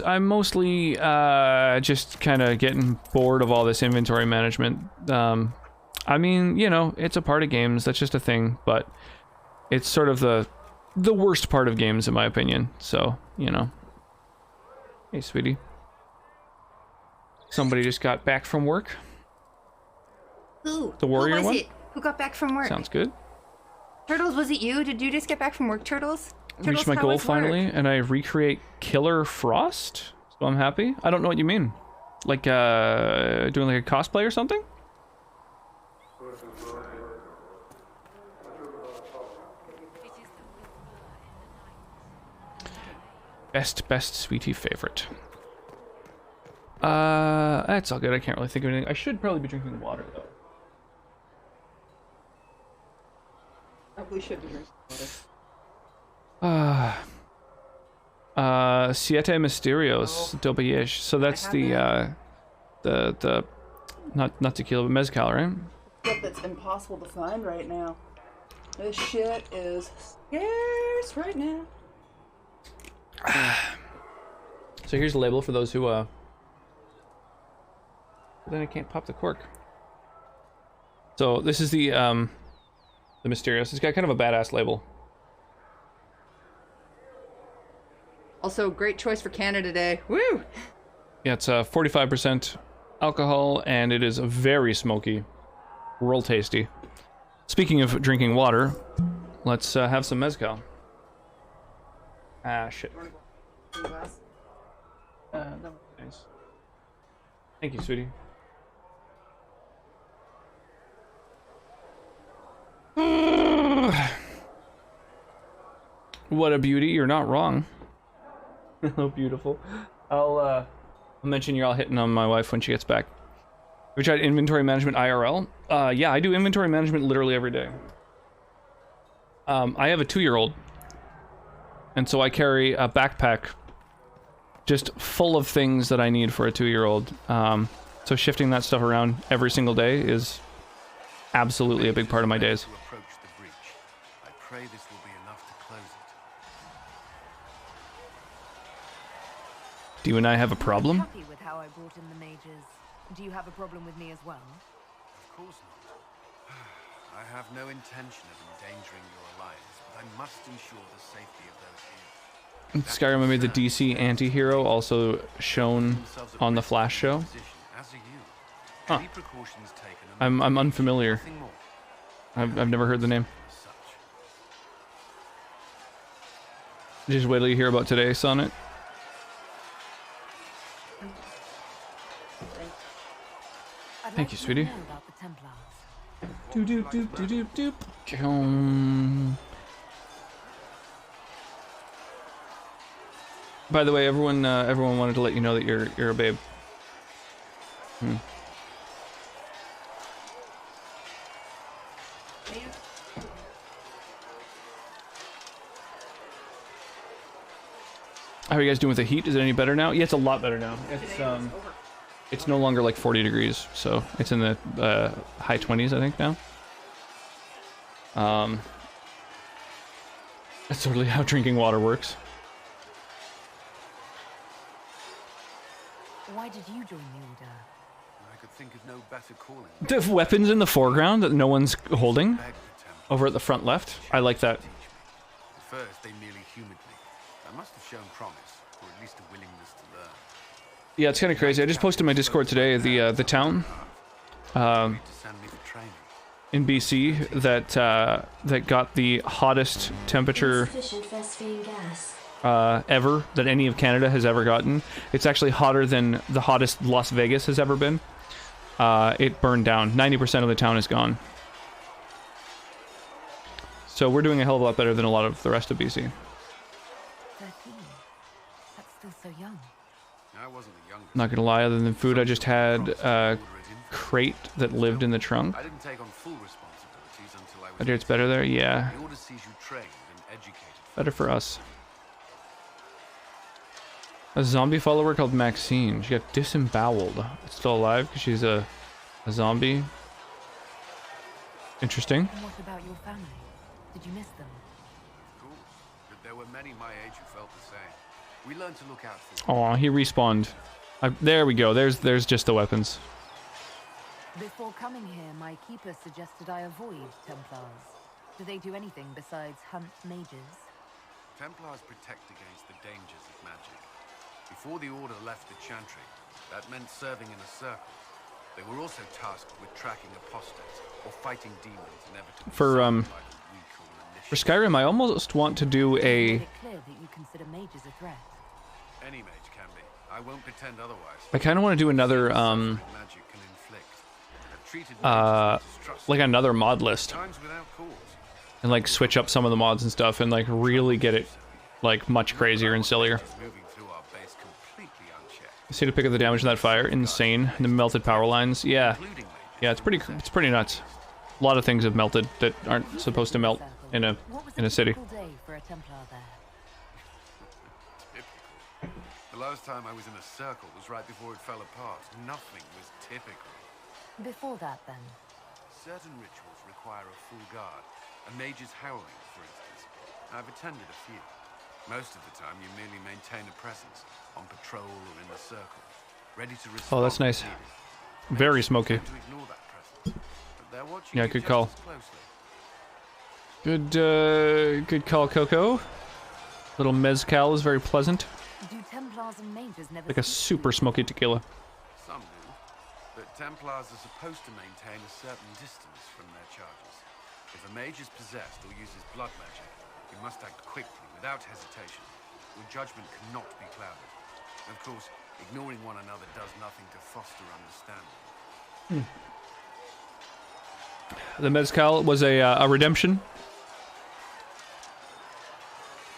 I'm mostly just kind of getting bored of all this inventory management. I mean, you know, it's a part of games. That's just a thing, but it's sort of the worst part of games in my opinion. So, you know. Hey, sweetie. Somebody just got back from work. Who? The warrior Who was one? it? Who got back from work? Sounds good. Turtles, was it you? Did you just get back from work, Turtles? Reached my goal finally, and I recreate Killer Frost, so I'm happy. I don't know what you mean. Like, doing like a cosplay or something? Best sweetie favorite. That's all good. I can't really think of anything. I should probably be drinking water though. Probably should be drinking water. Siete Mysterios, Dope-ish. So that's the not tequila, but mezcal, right? Stuff that's impossible to find right now. This shit is scarce right now. So here's the label for those who but then I can't pop the cork. So this is the Mysterious. It's got kind of a badass label. Also, great choice for Canada Day. Woo! Yeah, it's 45% alcohol, and it is very smoky. Real tasty. Speaking of drinking water, let's have some mezcal. Ah, shit. Nice. Thank you, sweetie. What a beauty. You're not wrong. Hello, beautiful. I'll mention you're all hitting on my wife when she gets back. We tried inventory management IRL. Yeah, I do inventory management literally every day. I have a 2-year-old. And so I carry a backpack just full of things that I need for a 2-year-old. So shifting that stuff around every single day is absolutely a big part of my days. I pray this will be enough to close it. Do you and I have a problem? I'm happy with how I brought in the mages. Do you have a problem with me as well? Of course not. I have no intention of endangering your lives, but I must ensure the safety of those here. Skyrim made the DC anti-hero also shown on the Flash show. Huh. I'm unfamiliar. I've never heard the name. Just wait till you hear about today, Sonnet. Thank you, sweetie. Doop doop doop doop doop doop. By the way, everyone wanted to let you know that you're a babe. How are you guys doing with the heat? Is it any better now? Yeah, it's a lot better now. It's no longer like 40 degrees, so it's in the high 20s, I think, now. That's totally how drinking water works. Why did you join the Order? I could think of no better calling. The weapons in the foreground that no one's holding over at the front left. I like that. At first, they merely humored me. I must have shown promise, or at least a willingness to learn. Yeah, it's kind of crazy. I just posted my Discord today. The town in BC that got the hottest temperature ever that any of Canada has ever gotten. It's actually hotter than the hottest Las Vegas has ever been. It burned down. 90% of the town is gone. So we're doing a hell of a lot better than a lot of the rest of BC. 13. That's still so young. I wasn't the youngest. Not gonna lie, other than food, I just had a crate that lived in the trunk. I didn't take on full responsibilities until I was. I hear it's better there? Yeah. The Order sees you trained and educated. Better for us. A zombie follower called Maxine. She got disemboweled. Still alive because she's a zombie. Interesting. And what about your family? Did you miss them? Of course, but there were many my age who felt the same. We learned to look out for. Aw, he respawned. There we go. There's just the weapons. Before coming here, my keeper suggested I avoid Templars. Do they do anything besides hunt mages? Templars protect against the dangers of magic. Before the Order left the Chantry, that meant serving in a circle. They were also tasked with tracking apostates or fighting demons inevitably. For Skyrim, I almost want to do a. Make it clear that you consider mages a threat. Any mage can be. I won't pretend otherwise. I kind of want to do another Magic can inflict. I've treated mages with distrust. like another mod list, Times without cause. and like switch up some of the mods and stuff, and like really get it like much crazier and sillier. Moving through our base completely unchecked. See to pick up the damage of that fire. Insane. The melted power lines. Yeah, yeah. It's pretty nuts. A lot of things have melted that aren't supposed to melt in a city. Day for a Templar there. The last time I was in a circle was right before it fell apart. Nothing was typical. Before that, then. Certain rituals require a full guard. A mage's howling, for instance. I've attended a few. Most of the time, you merely maintain a presence, on patrol or in the circle, ready to respond. Oh, that's nice. Very smoky. To ignore that presence, but they're watching Yeah, you good just call. as closely. Good call, Coco. Little mezcal is very pleasant. Do Templars and mages never Like a super smoky tequila. Some do, but Templars are supposed to maintain a certain distance from their charges. If a mage is possessed or uses blood magic, you must act quickly, without hesitation. Your judgment cannot be clouded. Of course, ignoring one another does nothing to foster understanding. The mezcal was a redemption.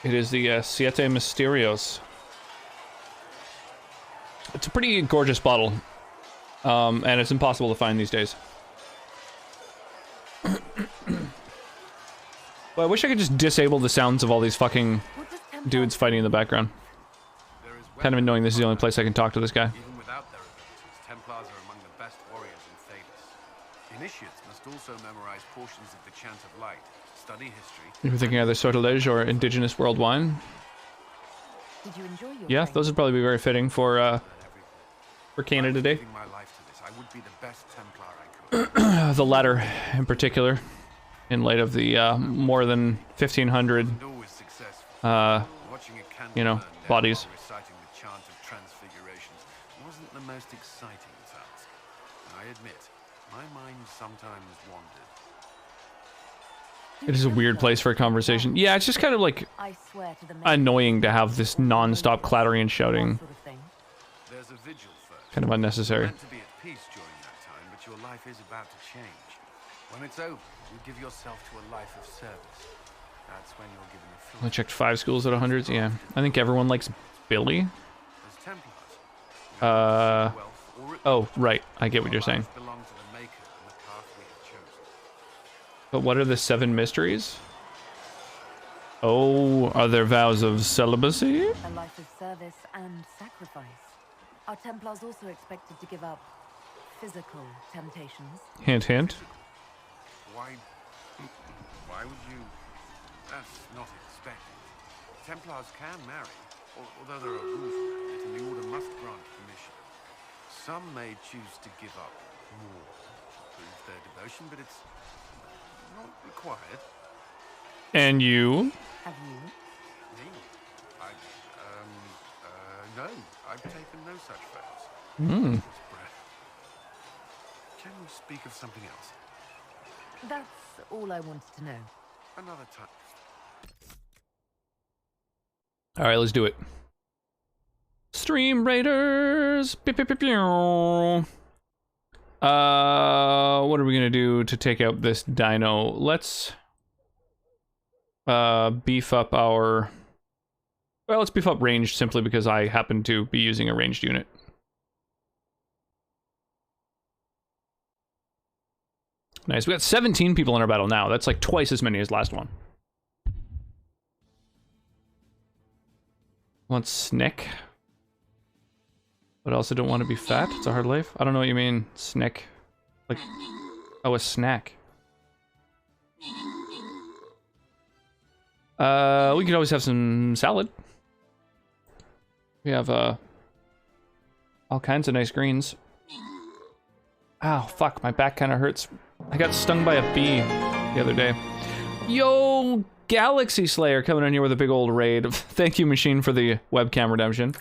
It is the Siete Misterios. It's a pretty gorgeous bottle, and it's impossible to find these days. Well, I wish I could just disable the sounds of all these fucking dudes fighting in the background. Kind of annoying. This is the only place I can talk to this guy. Even without their abilities, Templars are among the best warriors in Thales. Initiates must also memorize portions of the Chant of Light, study history. You're thinking either Sortilege or Indigenous World Wine. Did you enjoy your Yeah, training? those would probably be very fitting for Canada Day. Giving my life to this, I would be the best Templar I could. The latter, in particular, in light of the more than 1,500, Always successful. Watching a candle you know, burn down bodies. while reciting the Chant of Transfigurations wasn't the most exciting task. I admit, my mind sometimes wandered. It is a weird place for a conversation. Yeah, it's just kind of like I swear to the annoying to have this non-stop clattering and shouting. sort of thing. There's a vigil first. Kind of unnecessary. You're meant to be at peace during that time, but your life is about to change. When it's over, you give yourself to a life of service. That's when you're given a full. I checked 5 schools out of hundreds. Yeah, I think everyone likes Billy. As Templars, Oh, right. I get what you're saying. belong to the Maker and the path we have chosen. But what are the 7 mysteries? Oh, are there vows of celibacy? A life of service and sacrifice. Are Templars also expected to give up physical temptations? Hint, hint. Why would you? That's not expected. Templars can marry, although there are rules around it, and the Order must grant permission. Some may choose to give up more to prove their devotion, but it's not required. And you? Have you? Me? No, I've taken no such vows. Hmm. Can we speak of something else? That's all I wanted to know. Another time. All right, let's do it. Stream Raiders. Pew, pew, pew, pew. What are we gonna do to take out this dino? Let's beef up our. Well, let's beef up ranged simply because I happen to be using a ranged unit. Nice. We got 17 people in our battle now. That's like twice as many as last one. Want snack? But I also don't want to be fat. It's a hard life. I don't know what you mean. Snack. Like, oh, a snack. We could always have some salad. We have all kinds of nice greens. Ow, fuck, my back kind of hurts. I got stung by a bee the other day. Yo, Galaxy Slayer coming in here with a big old raid. Thank you, Machine, for the webcam redemption.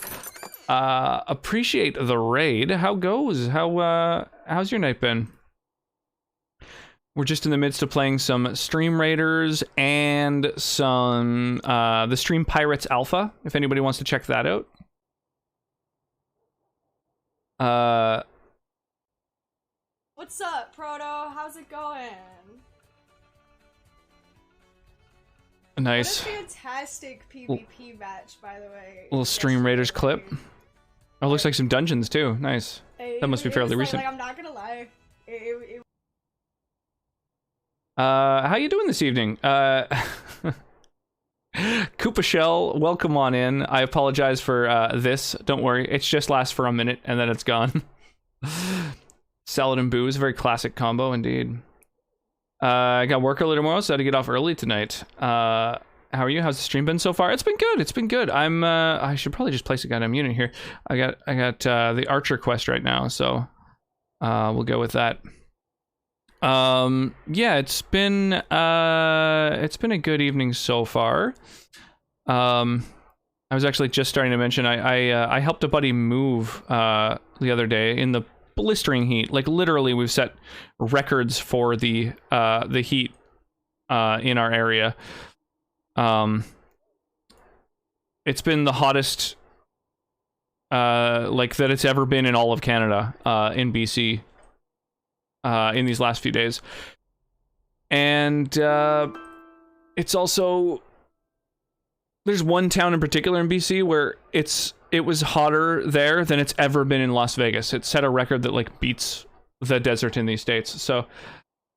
Appreciate the raid. How goes? How's your night been? We're just in the midst of playing some Stream Raiders and some the Stream Pirates Alpha, if anybody wants to check that out. What's up, Proto? How's it going? Nice. What a fantastic PvP match, by the way. Little Stream Raiders clip. Oh, looks like some dungeons too. Nice. That must be fairly recent. Like, I'm not gonna lie. How you doing this evening? Koopa Shell, welcome on in. I apologize for this. Don't worry, it just lasts for a minute and then it's gone. Salad and booze, very classic combo indeed. I got work early tomorrow, so I had to get off early tonight. How are you? How's the stream been so far? It's been good. It's been good. I should probably just place a goddamn unit here. I got the Archer quest right now, so we'll go with that. Yeah, it's been a good evening so far. I was actually just starting to mention I helped a buddy move the other day in the blistering heat. Like literally, we've set records for the heat in our area. It's been the hottest like that it's ever been in all of Canada in BC. In these last few days. And it's also, there's one town in particular in BC where it was hotter there than it's ever been in Las Vegas. It set a record that like beats the desert in these states. So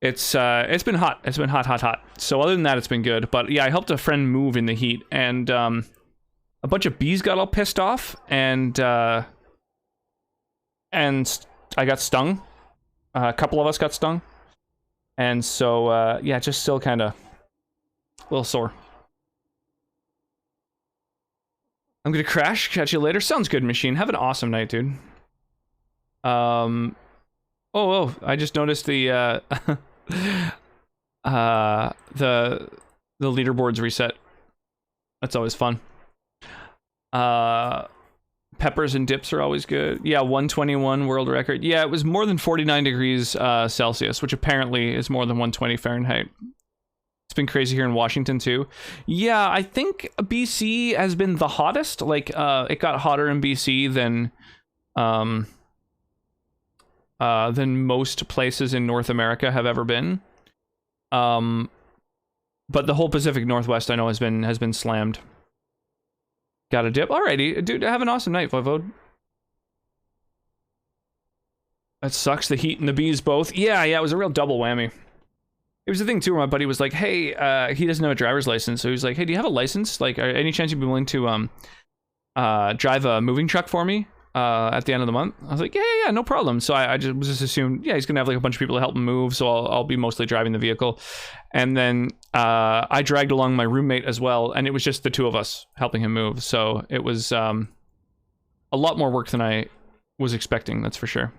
it's been hot. It's been hot. So other than that, it's been good. But yeah, I helped a friend move in the heat, and a bunch of bees got all pissed off, and I got stung. A couple of us got stung. And so, yeah, just still kind of a little sore. I'm gonna crash. Catch you later. Sounds good, Machine. Have an awesome night, dude. Oh, I just noticed the, the leaderboards reset. That's always fun. Peppers and dips are always good. Yeah, 121 world record. Yeah, it was more than 49 degrees Celsius, which apparently is more than 120 Fahrenheit. It's been crazy here in Washington too. Yeah, I think BC has been the hottest. Like, it got hotter in BC than most places in North America have ever been. But the whole Pacific Northwest, I know, has been slammed. Got a dip. Alrighty, dude, have an awesome night, Voivode. That sucks, the heat and the bees both. Yeah, it was a real double whammy. It was the thing too where my buddy was like, hey, he doesn't have a driver's license, so he was like, hey, do you have a license? Like, any chance you'd be willing to drive a moving truck for me at the end of the month? I was like, yeah, no problem. So I just assumed, yeah, he's gonna have like a bunch of people to help him move, so I'll be mostly driving the vehicle. And then I dragged along my roommate as well, and it was just the two of us helping him move. So it was a lot more work than I was expecting, that's for sure.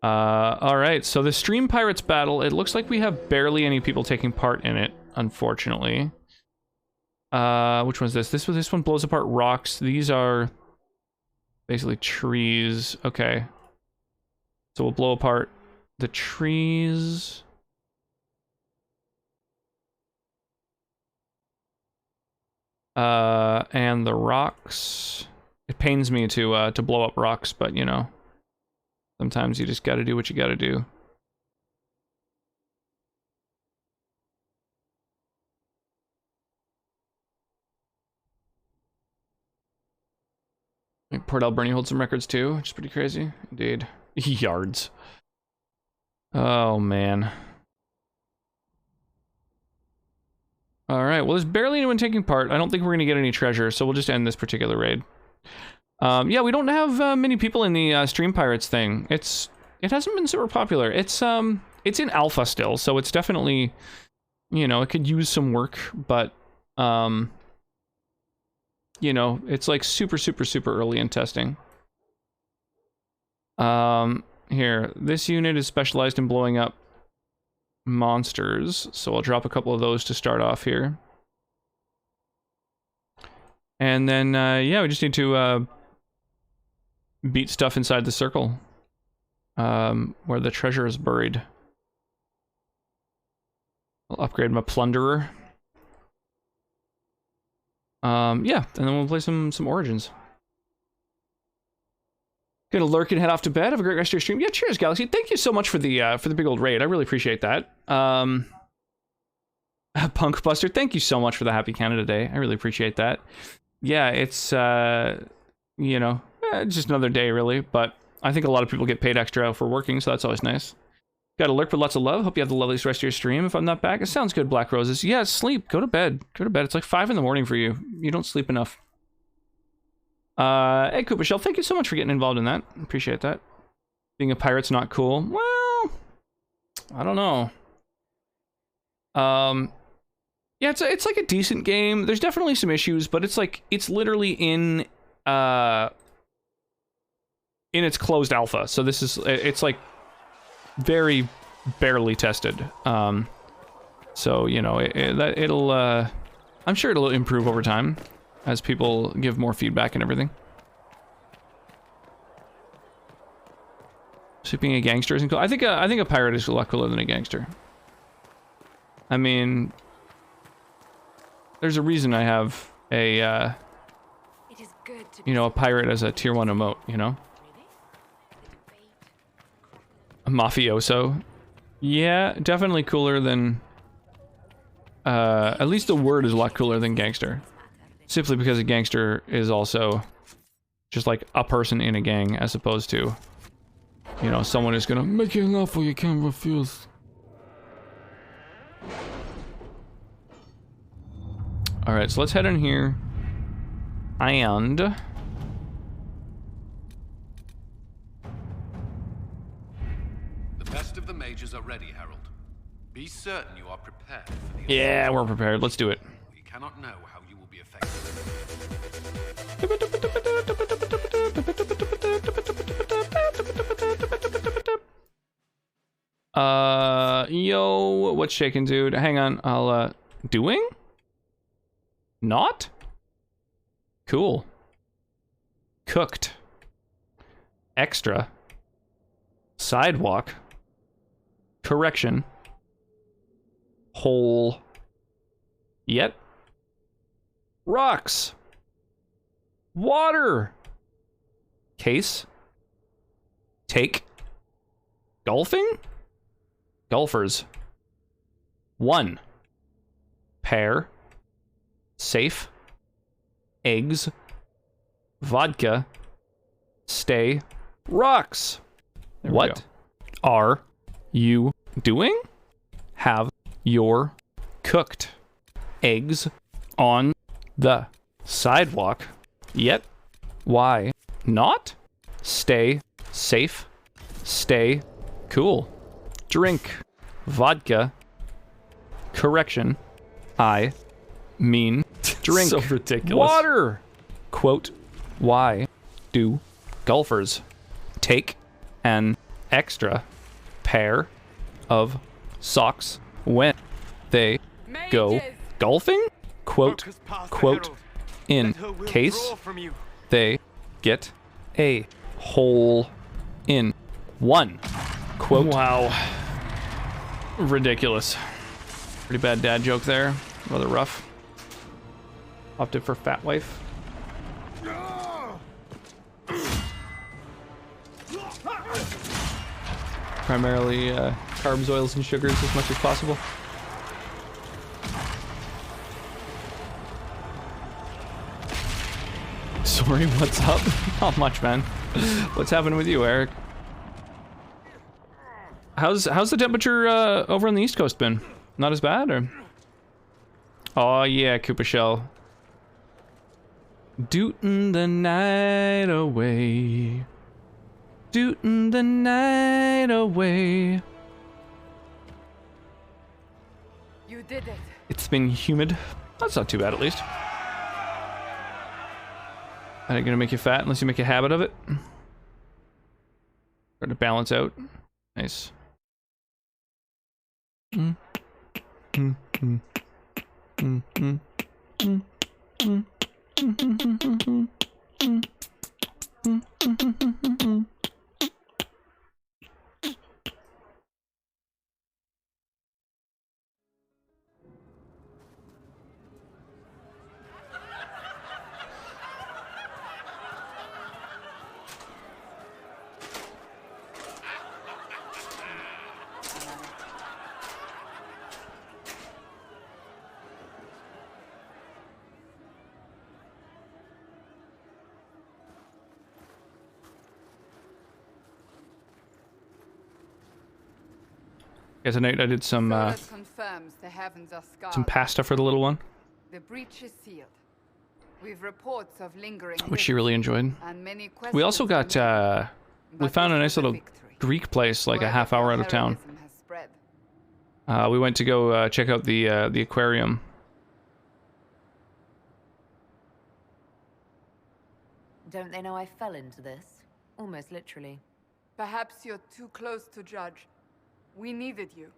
All right, so the Stream Pirates battle, it looks like we have barely any people taking part in it, unfortunately. Which one's this? This one blows apart rocks. These are basically trees. Okay. So we'll blow apart the trees. And the rocks. It pains me to blow up rocks, but you know, sometimes you just gotta do what you gotta do. Port Alberni holds some records too, which is pretty crazy. Indeed. Yards. Oh, man. Alright, well, there's barely anyone taking part. I don't think we're going to get any treasure, so we'll just end this particular raid. Yeah, we don't have many people in the Stream Pirates thing. It hasn't been super popular. It's in alpha still, so it's definitely, you know, it could use some work, but, you know, it's like super early in testing. Here, this unit is specialized in blowing up monsters, so I'll drop a couple of those to start off here. And then, yeah, we just need to beat stuff inside the circle, where the treasure is buried. I'll upgrade my plunderer. Yeah, and then we'll play some Origins. Gonna lurk and head off to bed. Have a great rest of your stream. Yeah, cheers, Galaxy. Thank you so much for the big old raid. I really appreciate that. Punk Buster, thank you so much for the Happy Canada Day. I really appreciate that. Yeah, it's you know, just another day really, but I think a lot of people get paid extra for working, so that's always nice. Got a lurk with lots of love. Hope you have the loveliest rest of your stream. If I'm not back, it sounds good, Black Roses. Yeah, sleep. Go to bed. Go to bed. It's like 5 in the morning for you. You don't sleep enough. Hey, Koopa Shell, thank you so much for getting involved in that. Appreciate that. Being a pirate's not cool. Well, I don't know. Yeah, it's like a decent game. There's definitely some issues, but it's like, it's literally in its closed alpha. So this is, it's like very barely tested. So, you know, it'll, I'm sure it'll improve over time as people give more feedback and everything. So being a gangster isn't cool. I think a pirate is a lot cooler than a gangster. I mean, there's a reason I have a, you know, a pirate as a tier 1 emote, you know? A mafioso. Yeah, definitely cooler than, at least the word is a lot cooler than gangster. Simply because a gangster is also just like a person in a gang, as opposed to, you know, someone who's gonna make you an offer you can't refuse. Alright, so let's head in here. And the best of the mages are ready, Harold. Be certain you are prepared for the yeah, we're prepared. Let's do it. We cannot know how you will be affected. Yo, what's shaking, dude? Hang on, I'll, doing? Not? Cool. Cooked. Extra. Sidewalk. Correction. Hole. Yet. Rocks. Water. Case. Take. Golfing? Golfers. 1. Pair. Safe. Eggs. Vodka. Stay. Rocks. What are you doing? have your cooked eggs on the sidewalk yet? Why not? Stay safe. Stay cool. Drink vodka. Correction. I mean drink So ridiculous. water. Quote, why do golfers take an extra pair of socks when they go golfing? Quote, in case they get a hole in one. Quote. Wow. Ridiculous. Pretty bad dad joke there. Rather rough. Opted for fat wife. Primarily carbs, oils, and sugars as much as possible. Sorry, what's up? Not much, man. What's happening with you, Eric? How's the temperature over on the East Coast been? Not as bad, or? Oh yeah, Koopa Shell. Dootin' the night away. Dootin' the night away. You did it. It's been humid. That's not too bad, at least. That ain't gonna make you fat unless you make a habit of it. Trying to balance out. Nice. Yeah, tonight I did some confirms the heavens are scarred. some pasta for the little one, The breach is sealed. We've reports of lingering which she really enjoyed. and many We also questions got we but found a this nice is a little victory. Greek place like a Word half of hour our out of town. heroism has spread. We went to go check out the aquarium. Don't they know I fell into this? Almost literally. Perhaps you're too close to judge. We needed you.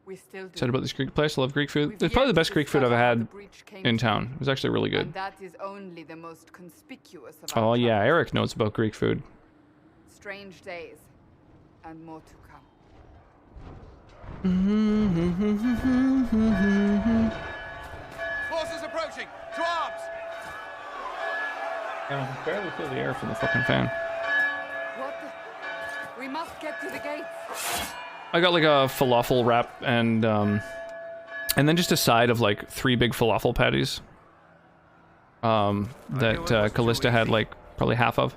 We still do. Said about this Greek place. I love Greek food. We've It's probably yet the best to Greek food I've discover how the had breach came in to town. be. It was actually really good. And that is only the most conspicuous of Oh our yeah, troubles. Eric knows about Greek food. Strange days, and more to come. Forces approaching! To arms! I can barely feel the air from the fucking fan. What the? We must get to the gates. I got like a falafel wrap and then just a side of like 3 big falafel patties. That Callista had like probably half of.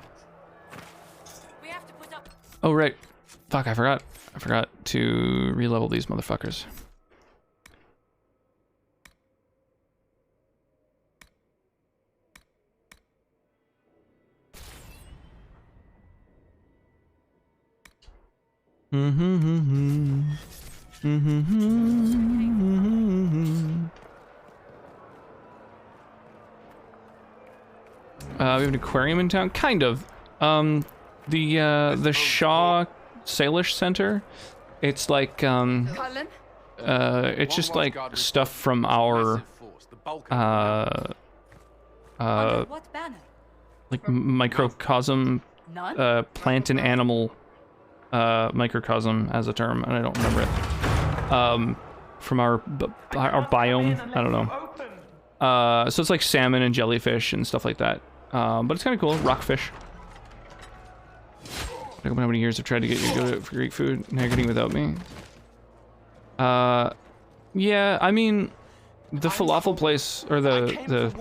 Oh right, fuck! I forgot to re-level these motherfuckers. We have an aquarium in town, kind of. The Shaw Salish Center. It's like Cullen? it's just like stuff from our What banner? like microcosm, None? plant and animal microcosm as a term, and I don't remember it. From our biome, I don't know. So it's like salmon and jellyfish and stuff like that. But it's kind of cool. Rockfish. I don't know how many years I've tried to get you to go to for Greek food. Now you're getting without me. Yeah, I mean, the falafel place or the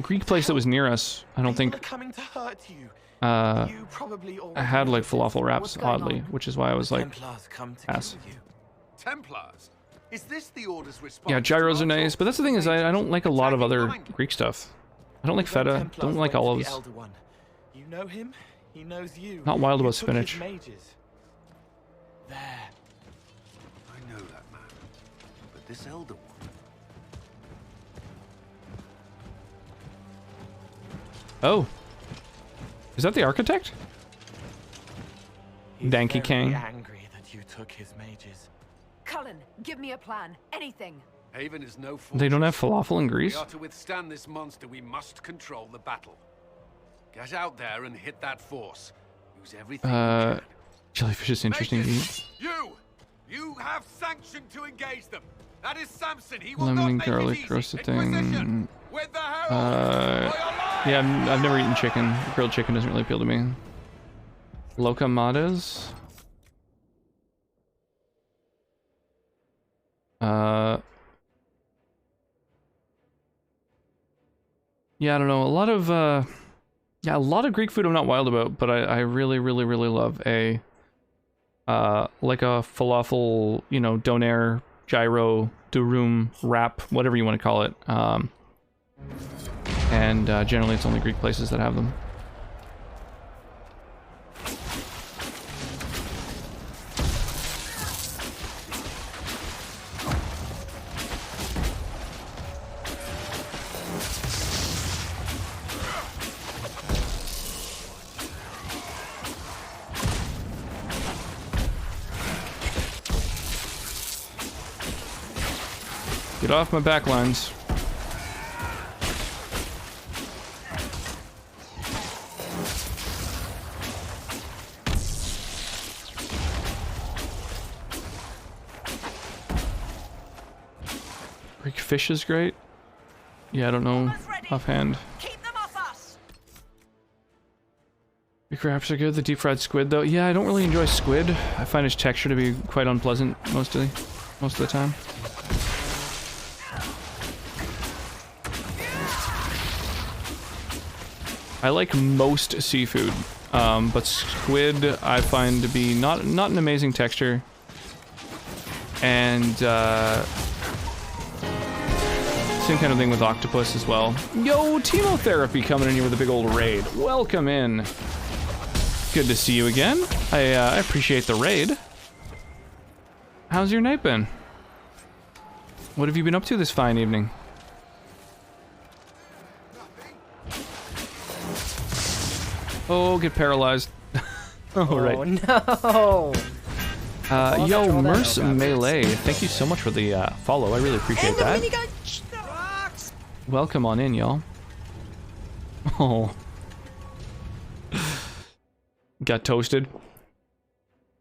Greek place that was near us, I don't think I had like falafel wraps, oddly, which is why I was like, pass. Templars? Is this the order's response? Yeah, gyros are nice, but that's the thing is I don't like a lot of other Greek stuff. I don't like feta, don't like olives. You know him, he knows you. Not wild about spinach. There. I know that man, but this elder one. Oh. Is that the architect? Danky King. Angry that you took his mages. Cullen, give me a plan. Anything. Haven is no They don't have falafel in Greece? We are to withstand this monster, we must control the battle. Get out there and hit that force. Use everything you can. Jellyfish is interesting to eat. You have sanction to engage them. That is Samson. He will Lemon not and make garlic it easy. roasted thing. With the herald. Yeah, I've never eaten chicken. Grilled chicken doesn't really appeal to me. Locamadas. Yeah, I don't know. A lot of Greek food I'm not wild about, but I really love a like a falafel, you know, doner, gyro, durum, wrap, whatever you want to call it. And generally it's only Greek places that have them. Get off my backlines. Greek fish is great. Yeah, I don't know offhand. Greek wraps are good. The deep fried squid, though. Yeah, I don't really enjoy squid. I find its texture to be quite unpleasant most of the time. I like most seafood, but squid I find to be not an amazing texture, and same kind of thing with octopus as well. Yo, Timo Therapy coming in here with a big old raid. Welcome in. Good to see you again. I appreciate the raid. How's your night been? What have you been up to this fine evening? Oh, get paralyzed. Oh, right. No. Yo, Merce Melee, thank you so much for the follow. I really appreciate that. Welcome on in, y'all. Oh. Got toasted.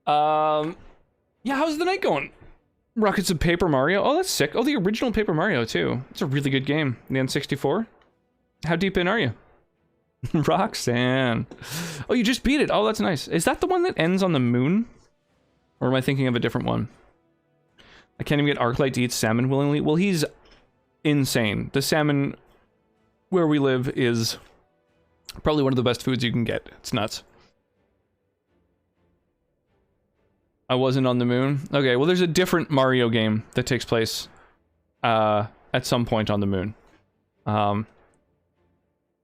Yeah, how's the night going? Rockets of Paper Mario. Oh, that's sick. Oh, the original Paper Mario, too. It's a really good game. The N64. How deep in are you? Roxanne. Oh, you just beat it. Oh, that's nice. Is that the one that ends on the moon? Or am I thinking of a different one? I can't even get Arclight to eat salmon willingly. Well, he's insane. The salmon where we live is probably one of the best foods you can get. It's nuts. I wasn't on the moon. Okay, well, there's a different Mario game that takes place at some point on the moon.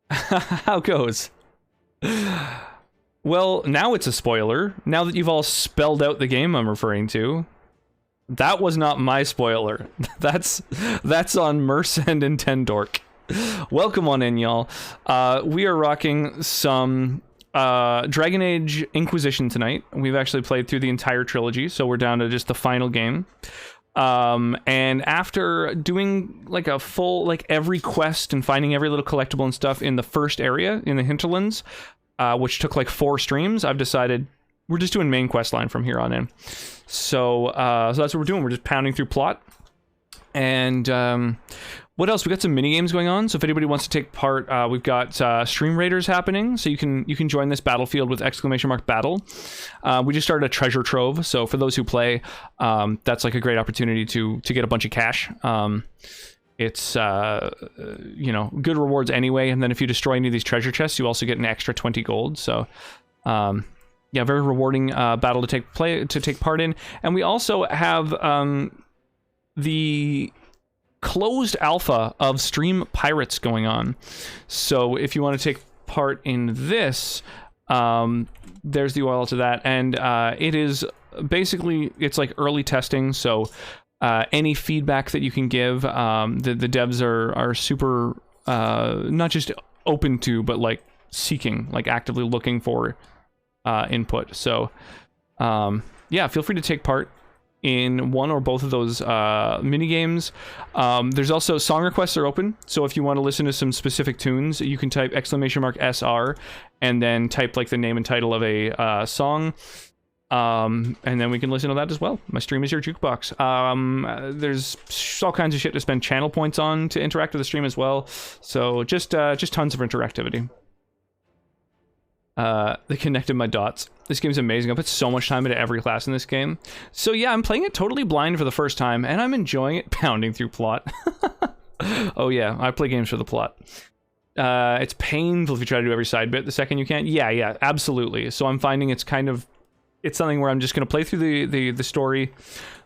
How goes? Well, now it's a spoiler. Now that you've all spelled out the game I'm referring to. That was not my spoiler. That's on Merce and Nintendork. Welcome on in, y'all. We are rocking some Dragon Age Inquisition tonight. We've actually played through the entire trilogy, so we're down to just the final game. And after doing like a full, like every quest and finding every little collectible and stuff in the first area, in the hinterlands, which took like 4 streams, I've decided we're just doing main quest line from here on in. So that's what we're doing. We're just pounding through plot. And what else? We got some mini games going on. So if anybody wants to take part, we've got Stream Raiders happening. So you can join this battlefield with !battle. We just started a treasure trove. So for those who play, that's like a great opportunity to get a bunch of cash. It's you know, good rewards anyway. And then if you destroy any of these treasure chests, you also get an extra 20 gold. So yeah, very rewarding battle to take part in. And we also have the closed alpha of Stream Pirates going on. So if you want to take part in this, there's the URL to that, and it is basically, it's like early testing, so any feedback that you can give, the devs are super not just open to, but like seeking, like actively looking for input. So yeah, feel free to take part in one or both of those mini games. There's also song requests are open, so if you want to listen to some specific tunes, you can type !SR and then type like the name and title of a song, and then we can listen to that as well. My stream is your jukebox. There's all kinds of shit to spend channel points on to interact with the stream as well, so just tons of interactivity. They connected my dots. This game's amazing. I put so much time into every class in this game. So yeah, I'm playing it totally blind for the first time, and I'm enjoying it, pounding through plot. Oh yeah, I play games for the plot. It's painful if you try to do every side bit the second you can. Yeah, absolutely. So I'm finding it's something where I'm just going to play through the story,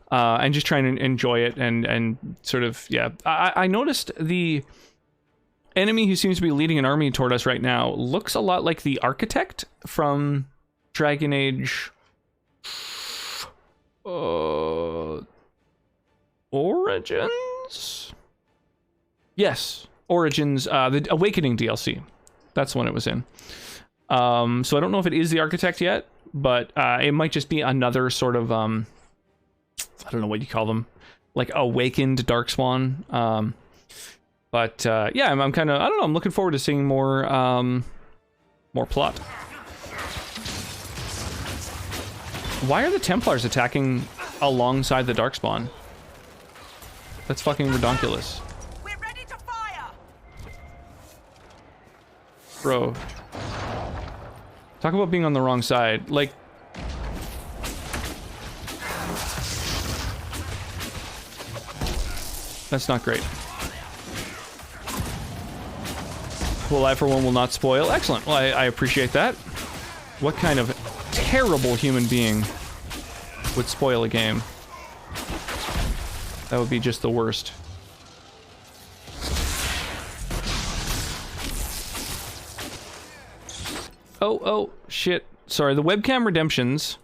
and just trying to enjoy it, and sort of, yeah. I noticed the enemy who seems to be leading an army toward us right now looks a lot like the architect from Dragon Age Origins? Yes, Origins, the Awakening DLC. That's when it was in. So I don't know if it is the architect yet, but it might just be another sort of, I don't know what you call them, like awakened Darkspawn. But yeah, I'm kind of, I don't know, I'm looking forward to seeing more plot. Why are the Templars attacking alongside the Darkspawn? That's fucking redonkulous. We're ready to fire! Bro. Talk about being on the wrong side. Like, that's not great. Well, I for one will not spoil. Excellent. Well, I appreciate that. What kind of terrible human being would spoil a game? That would be just the worst. Oh, shit. Sorry, the webcam redemptions.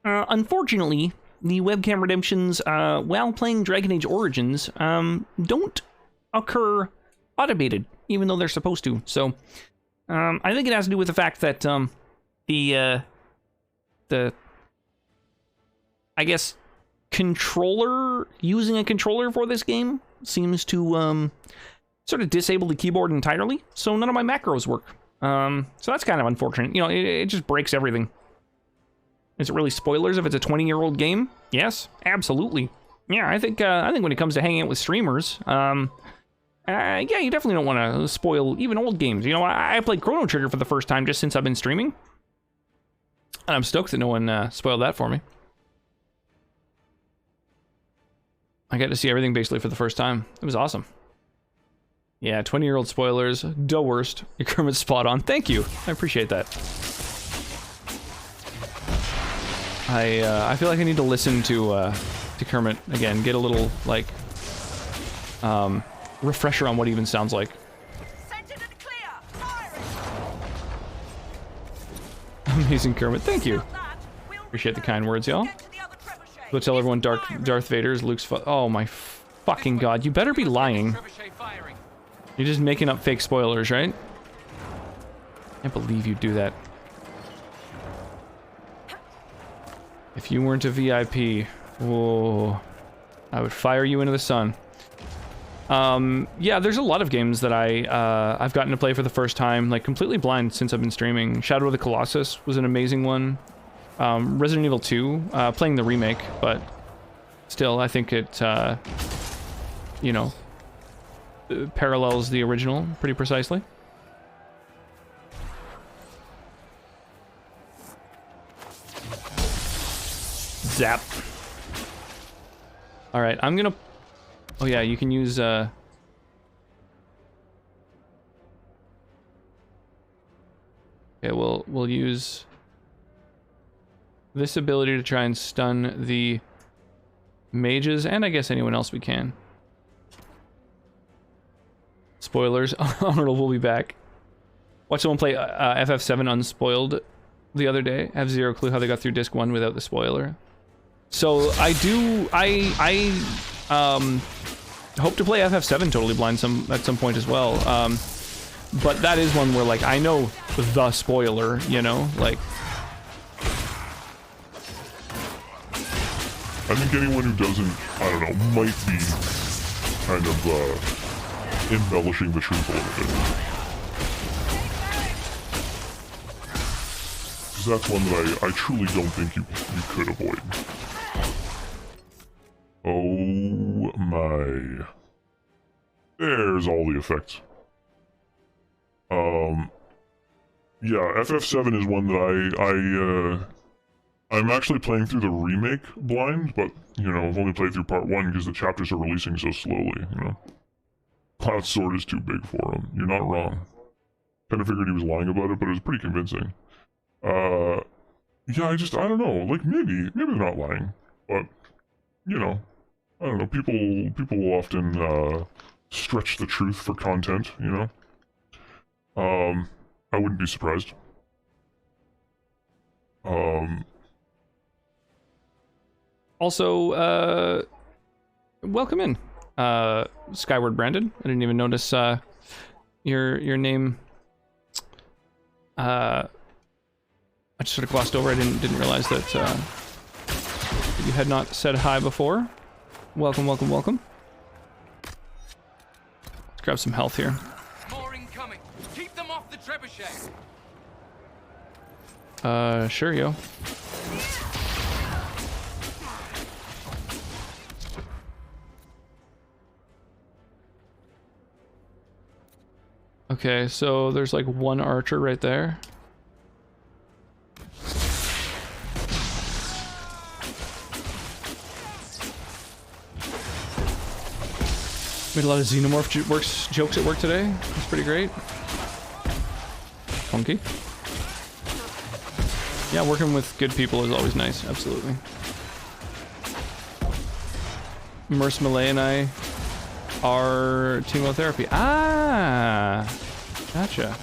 Unfortunately, the webcam redemptions, while playing Dragon Age Origins, don't occur automated, even though they're supposed to. So, I think it has to do with the fact that, I guess, using a controller for this game seems to, sort of disable the keyboard entirely, so none of my macros work. So that's kind of unfortunate. You know, it just breaks everything. Is it really spoilers if it's a 20-year-old game? Yes, absolutely. Yeah, I think when it comes to hanging out with streamers, yeah, you definitely don't want to spoil even old games. You know, I played Chrono Trigger for the first time just since I've been streaming, and I'm stoked that no one spoiled that for me. I got to see everything basically for the first time. It was awesome. Yeah, 20-year-old spoilers, the worst. Your Kermit's spot on. Thank you. I appreciate that. I feel like I need to listen to Kermit again. Get a little, like, refresher on what he even sounds like. Amazing, Kermit. Thank you. Appreciate the kind words, y'all. Go tell everyone Darth Vader is Luke's oh my fucking god. You better be lying. You're just making up fake spoilers, right? I can't believe you do that. If you weren't a VIP, whoa, I would fire you into the sun. Yeah, there's a lot of games that I've gotten to play for the first time, like completely blind since I've been streaming. Shadow of the Colossus was an amazing one. Resident Evil 2, playing the remake, but still, I think it, you know, parallels the original pretty precisely. Zap. All right, I'm gonna. Oh yeah, you can use. Okay, we'll use this ability to try and stun the mages, and I guess anyone else we can. Spoilers, Honorable will be back. Watch someone play FF7 unspoiled the other day. I have zero clue how they got through disc 1 without the spoiler. So I hope to play FF7 totally blind at some point as well. But that is one where, like, I know the spoiler, you know, like. I think anyone who doesn't, I don't know, might be kind of embellishing the truth a little bit. Because that's one that I truly don't think you could avoid. Oh my. There's all the effects. Yeah, FF7 is one that I'm actually playing through the remake blind, but, you know, I've only played through part 1 because the chapters are releasing so slowly, you know. Cloud Sword is too big for him. You're not wrong. Kinda figured he was lying about it, but it was pretty convincing. Yeah, I don't know, like, maybe they're not lying, but, you know, I don't know, people will often, stretch the truth for content, you know? I wouldn't be surprised. Also, welcome in, Skyward Brandon. I didn't even notice, your name. I just sort of glossed over. I didn't realize that, you had not said hi before. Welcome, welcome, welcome. Let's grab some health here. More incoming. Keep them off the trebuchet. Sure, yo. Okay, so there's like one archer right there. Made a lot of xenomorph jokes at work today. That's pretty great. Funky. Yeah, working with good people is always nice. Absolutely. Merce Malay and I are chemotherapy. Ah, gotcha.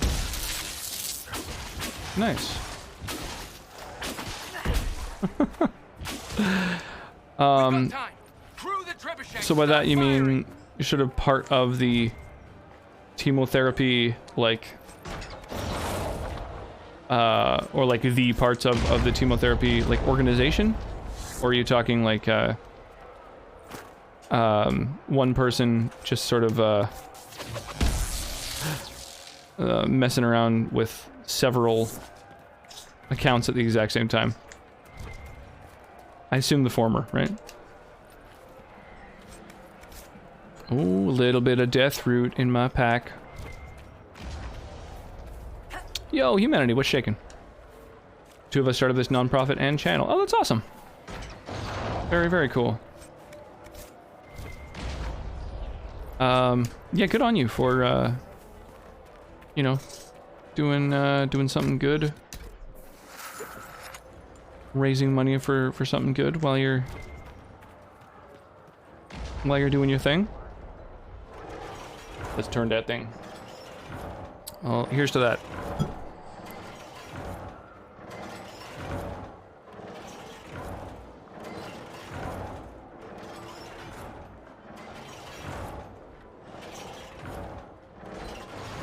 Nice. So by that you mean you're sort of part of the chemotherapy, like, or like the parts of the chemotherapy, like, organization? Or are you talking like, one person just sort of, messing around with several accounts at the exact same time? I assume the former, right? Oh, a little bit of death root in my pack. Yo, humanity, what's shaking? Two of us started this non-profit and channel. Oh, that's awesome. Very, very cool. Yeah, good on you for, you know, doing something good. Raising money for something good while you're doing your thing. Let's turn that thing. Well, here's to that.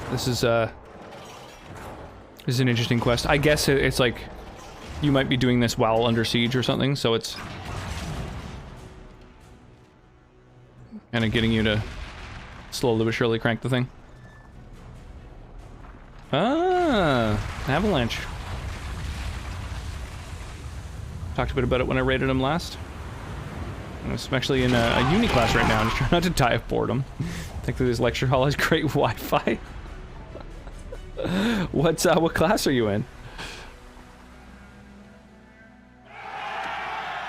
This is an interesting quest. I guess it's like you might be doing this while under siege or something, so it's kind of getting you to slowly but surely crank the thing. Ah, Avalanche. Talked a bit about it when I raided him last. I'm actually in a uni class right now. I'm just trying not to die of boredom. Thankfully this lecture hall has great Wi-Fi. What class are you in?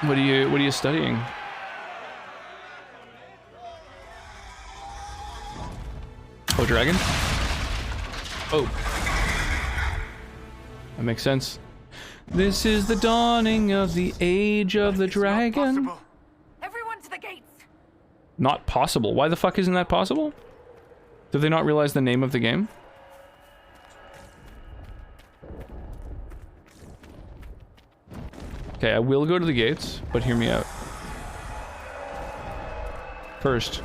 What are you studying? Oh, dragon? Oh. That makes sense. This is the dawning of the age of the dragon. Everyone to Not possible. Why the fuck isn't that possible? Did they not realize the name of the game? Okay, I will go to the gates, but hear me out. First.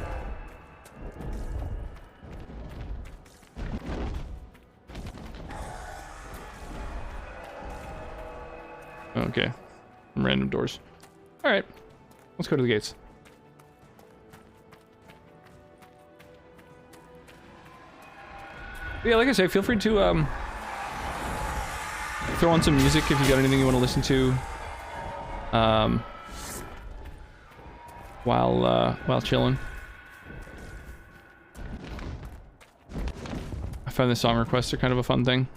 Okay. Random doors. Alright. Let's go to the gates. Yeah, like I say, feel free to throw on some music if you got anything you want to listen to. While chilling. I find the song requests are kind of a fun thing.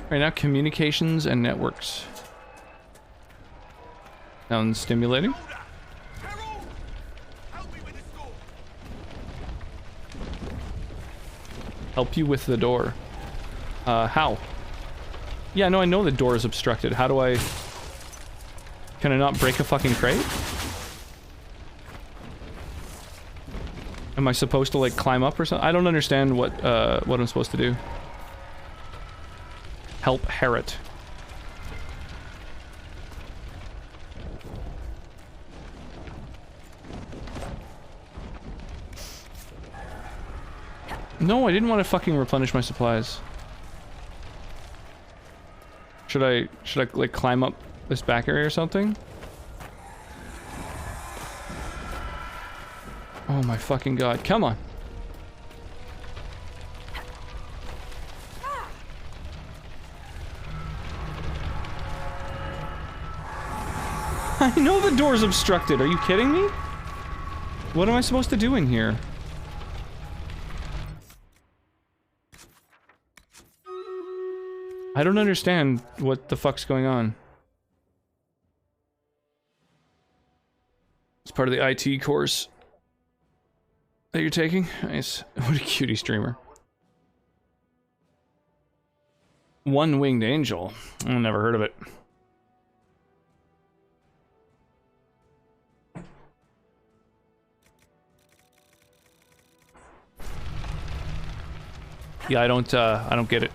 Right now, communications and networks. Sounds stimulating. Help you with the door. How? Yeah, no, I know the door is obstructed. How do I... Can I not break a fucking crate? Am I supposed to, like, climb up or something? I don't understand what I'm supposed to do. Help Harriet. No, I didn't want to fucking replenish my supplies. Should I like climb up this back area or something? Oh my fucking god, come on. I know the door's obstructed, are you kidding me? What am I supposed to do in here? I don't understand what the fuck's going on. It's part of the IT course that you're taking. Nice. What a cutie streamer. One-winged angel. I've never heard of it. Yeah, I don't get it.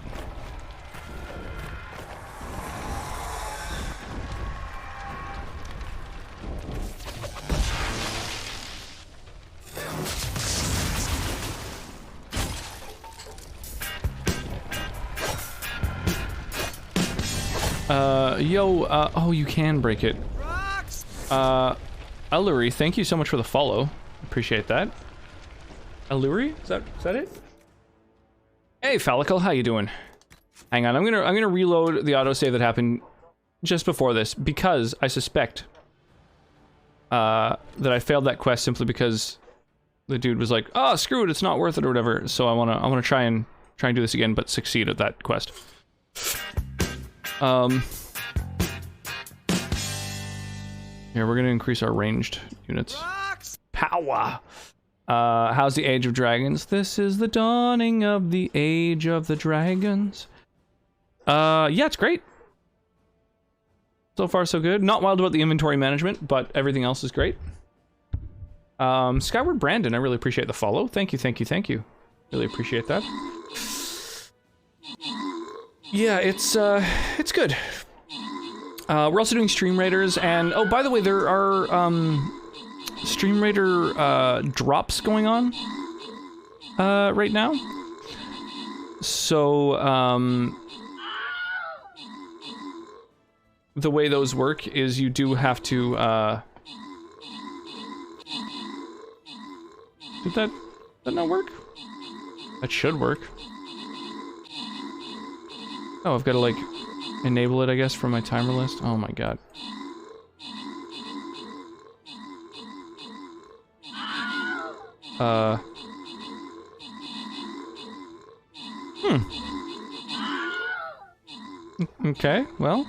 Oh, you can break it. Alluri, thank you so much for the follow. Appreciate that. Alluri? Is that it? Hey, Fallicle, how you doing? Hang on, I'm gonna reload the autosave that happened just before this, because I suspect that I failed that quest simply because the dude was like, oh, screw it, it's not worth it or whatever. So I wanna try and do this again, but succeed at that quest. Here, we're gonna increase our ranged units. Power! How's the Age of Dragons? This is the dawning of the Age of the Dragons. Yeah, it's great. So far, so good. Not wild about the inventory management, but everything else is great. Skyward Brandon, I really appreciate the follow. Thank you, thank you, thank you. Really appreciate that. Yeah, it's good. We're also doing Stream Raiders, and oh, by the way, there are Stream Raider drops going on right now. So the way those work is you do have to did that not work? That should work. Oh, I've got to like enable it, I guess, from my timer list. Oh my god. Okay, well,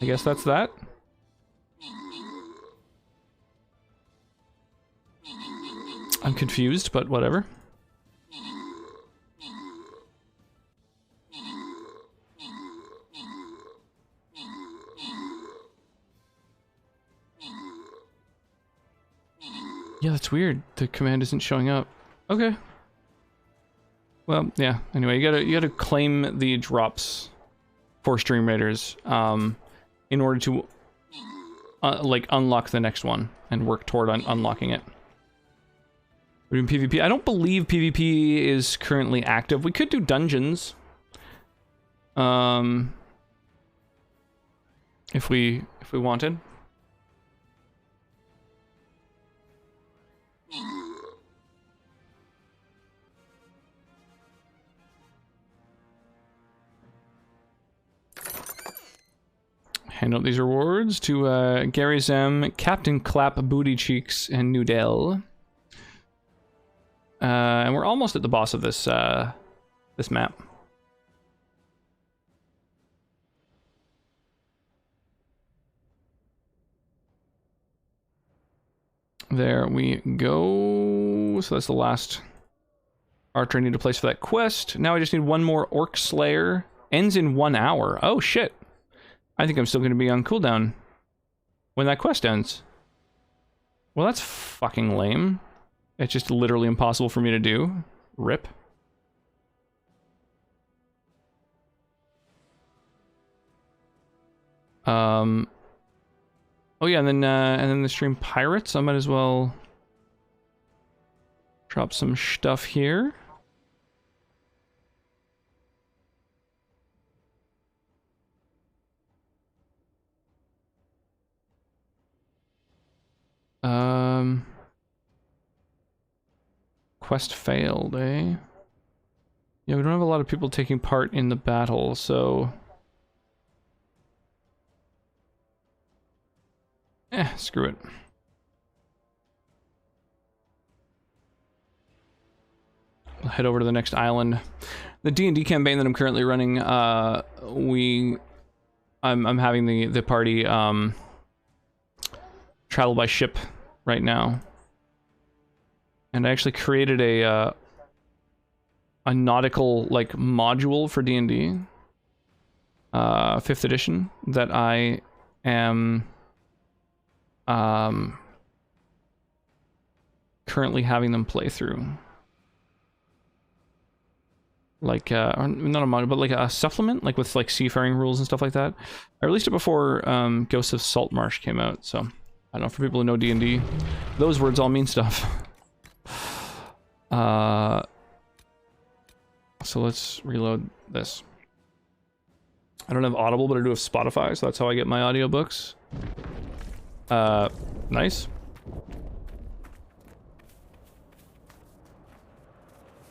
I guess that's that. I'm confused, but whatever. Yeah, that's weird. The command isn't showing up. Okay. Well, yeah. Anyway, you gotta claim the drops for Stream Raiders in order to like unlock the next one and work toward unlocking it. We're doing PvP. I don't believe PvP is currently active. We could do dungeons. If we wanted. Hand out these rewards to Gary Zem, Captain Clap Booty Cheeks, and Noodle. And we're almost at the boss of this this map. There we go. So that's the last archer I need to place for that quest. Now I just need one more Orc Slayer. Ends in 1 hour. Oh shit. I think I'm still going to be on cooldown when that quest ends. Well, that's fucking lame. It's just literally impossible for me to do. Rip. Oh yeah, and then the stream pirates. I might as well drop some stuff here. Quest failed, eh? Yeah, we don't have a lot of people taking part in the battle, so... screw it. I'll head over to the next island. The D&D campaign that I'm currently running, I'm having the party, travel by ship right now. And I actually created a nautical, like, module for D&D. 5th edition, that I am... currently having them play through. Like, not a module, but like a supplement, like with like seafaring rules and stuff like that. I released it before Ghosts of Saltmarsh came out, so I don't know, for people who know D&D, those words all mean stuff. So let's reload this. I don't have Audible, but I do have Spotify, so that's how I get my audiobooks. Nice.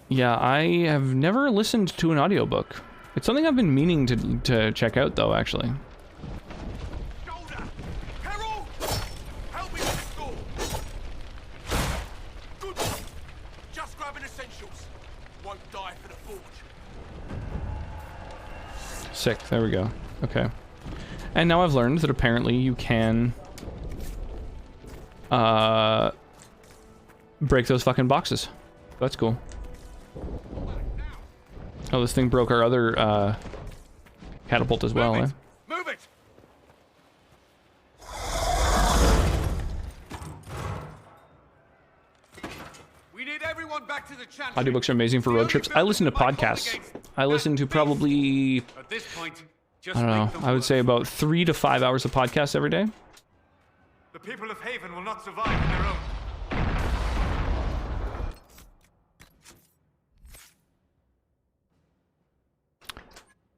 Yeah, I have never listened to an audiobook. It's something I've been meaning to check out, though, actually. Just grabbing essentials. Won't die for the forge. Sick, there we go. Okay. And now I've learned that apparently you can break those fucking boxes. That's cool. Oh, this thing broke our other catapult as well, eh? Move it. We need everyone back to the channel. Audiobooks are amazing for road trips. I listen to podcasts. I listen to probably, At this point, I don't know, I would say about 3 to 5 hours of podcasts every day. the people of Haven will not survive on their own.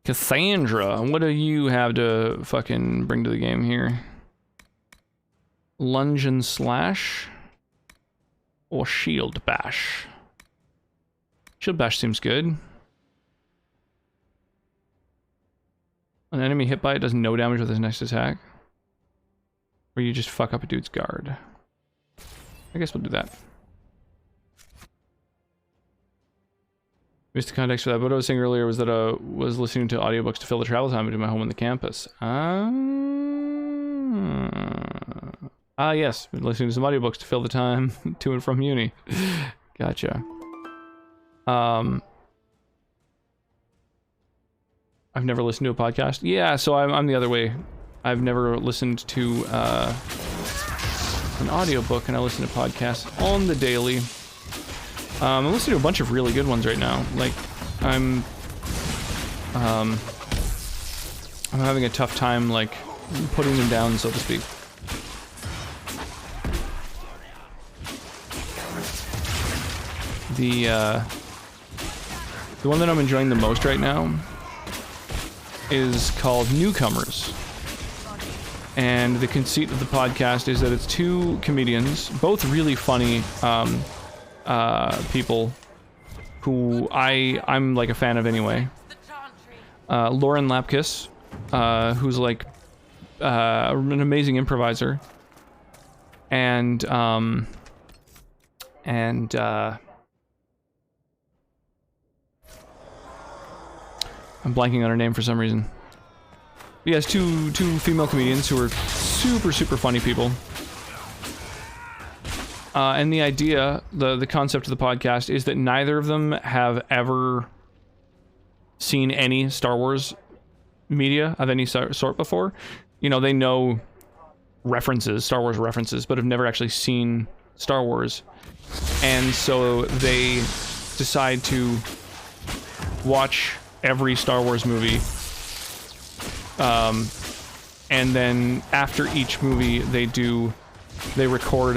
Cassandra, what do you have to fucking bring to the game here? Lunge and slash? Or shield bash? Shield bash seems good. An enemy hit by it does no damage with his next attack. Or you just fuck up a dude's guard. I guess we'll do that. Missed the context for that. What I was saying earlier was that I was listening to audiobooks to fill the travel time between my home and the campus. Yes. Been listening to some audiobooks to fill the time to and from uni. Gotcha. I've never listened to a podcast. Yeah, so I'm the other way. I've never listened to an audiobook, and I listen to podcasts on the daily. I'm listening to a bunch of really good ones right now. Like, I'm having a tough time, like, putting them down, so to speak. The one that I'm enjoying the most right now is called Newcomers. And the conceit of the podcast is that it's two comedians, both really funny people who I'm like a fan of anyway. Lauren Lapkus, who's like an amazing improviser, and I'm blanking on her name for some reason. But yes, two female comedians who are super funny people. And the idea, the concept of the podcast is that neither of them have ever seen any Star Wars media of any sort before. You know, they know references, Star Wars references, but have never actually seen Star Wars. And so they decide to watch every Star Wars movie. And then after each movie, they record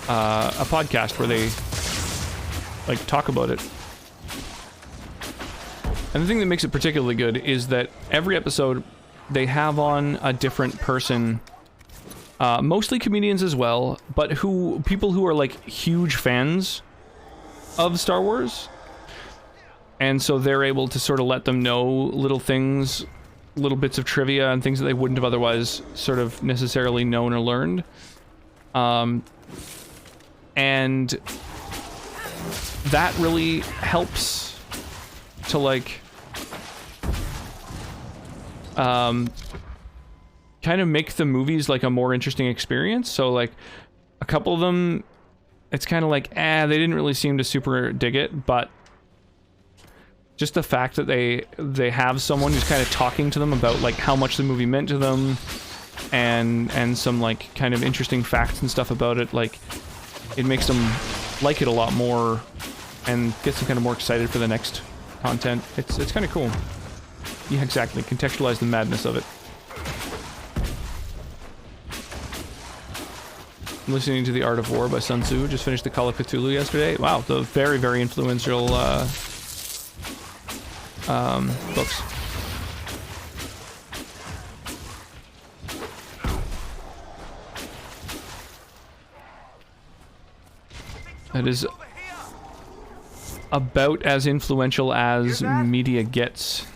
a podcast where they like talk about it. And the thing that makes it particularly good is that every episode they have on a different person, mostly comedians as well, but people who are like huge fans of Star Wars. And so they're able to sort of let them know little things, little bits of trivia and things that they wouldn't have otherwise sort of necessarily known or learned. And that really helps to like kind of make the movies like a more interesting experience. So like a couple of them, it's kind of like, they didn't really seem to super dig it, but just the fact that they have someone who's kind of talking to them about like how much the movie meant to them, and some like kind of interesting facts and stuff about it, like it makes them like it a lot more and gets them kind of more excited for the next content. It's kind of cool. Yeah, exactly. Contextualize the madness of it. I'm listening to The Art of War by Sun Tzu. Just finished the Call of Cthulhu yesterday. Wow, the very influential books. That is about as influential as media gets.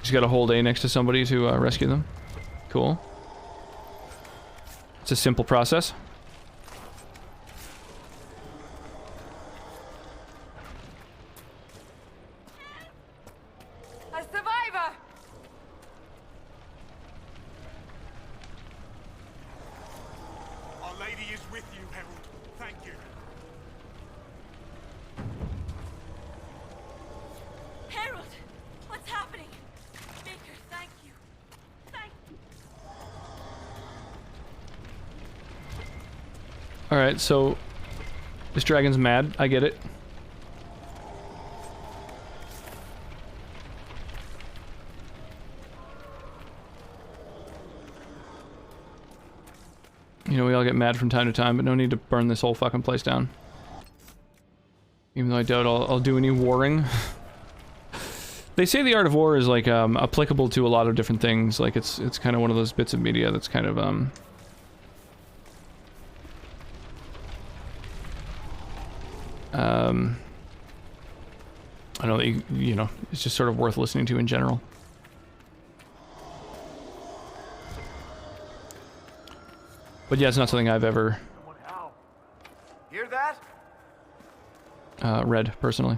Just gotta hold A next to somebody to rescue them. Cool. It's a simple process. A survivor! Our Lady is with you, Herald. Thank you. Harold! What's happening? Baker, thank you. Thank you. Alright, so this dragon's mad. I get it. You know, we all get mad from time to time, but no need to burn this whole fucking place down. Even though I doubt I'll do any warring. They say the Art of War is like applicable to a lot of different things. Like it's kind of one of those bits of media that's kind of I know that you know, it's just sort of worth listening to in general. But yeah, it's not something I've ever Hear that? read personally.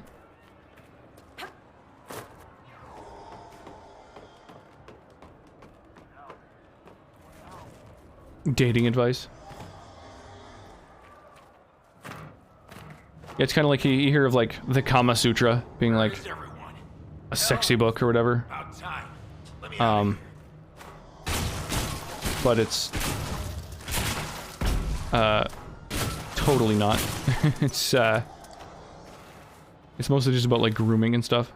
dating advice. Yeah, it's kind of like you hear of like the Kama Sutra being like a sexy book or whatever. But it's totally not. It's mostly just about like grooming and stuff.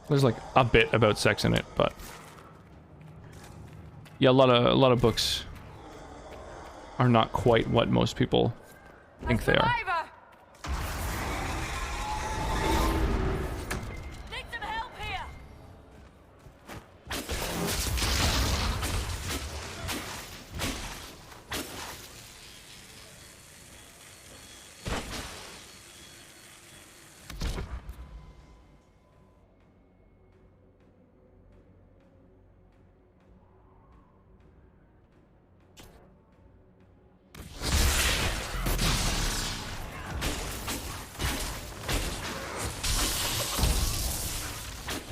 There's like a bit about sex in it, but yeah, a lot of books are not quite what most people think they are.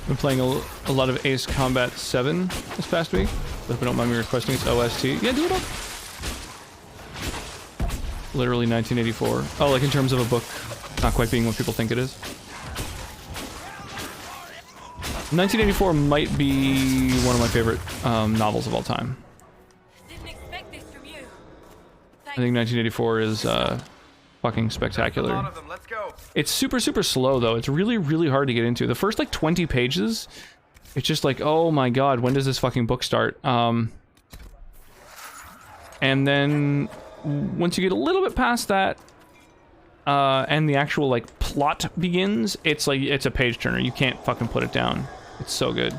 Been playing a lot of Ace Combat 7 this past week. If you don't mind me requesting its OST. Yeah, do it up. Literally 1984. Oh, like in terms of a book not quite being what people think it is. 1984 might be one of my favorite novels of all time. I think 1984 is fucking spectacular. It's super slow though. It's really hard to get into. The first like 20 pages, it's just like, oh my god, when does this fucking book start? And then once you get a little bit past that, and the actual like plot begins, it's like it's a page turner. You can't fucking put it down. It's so good.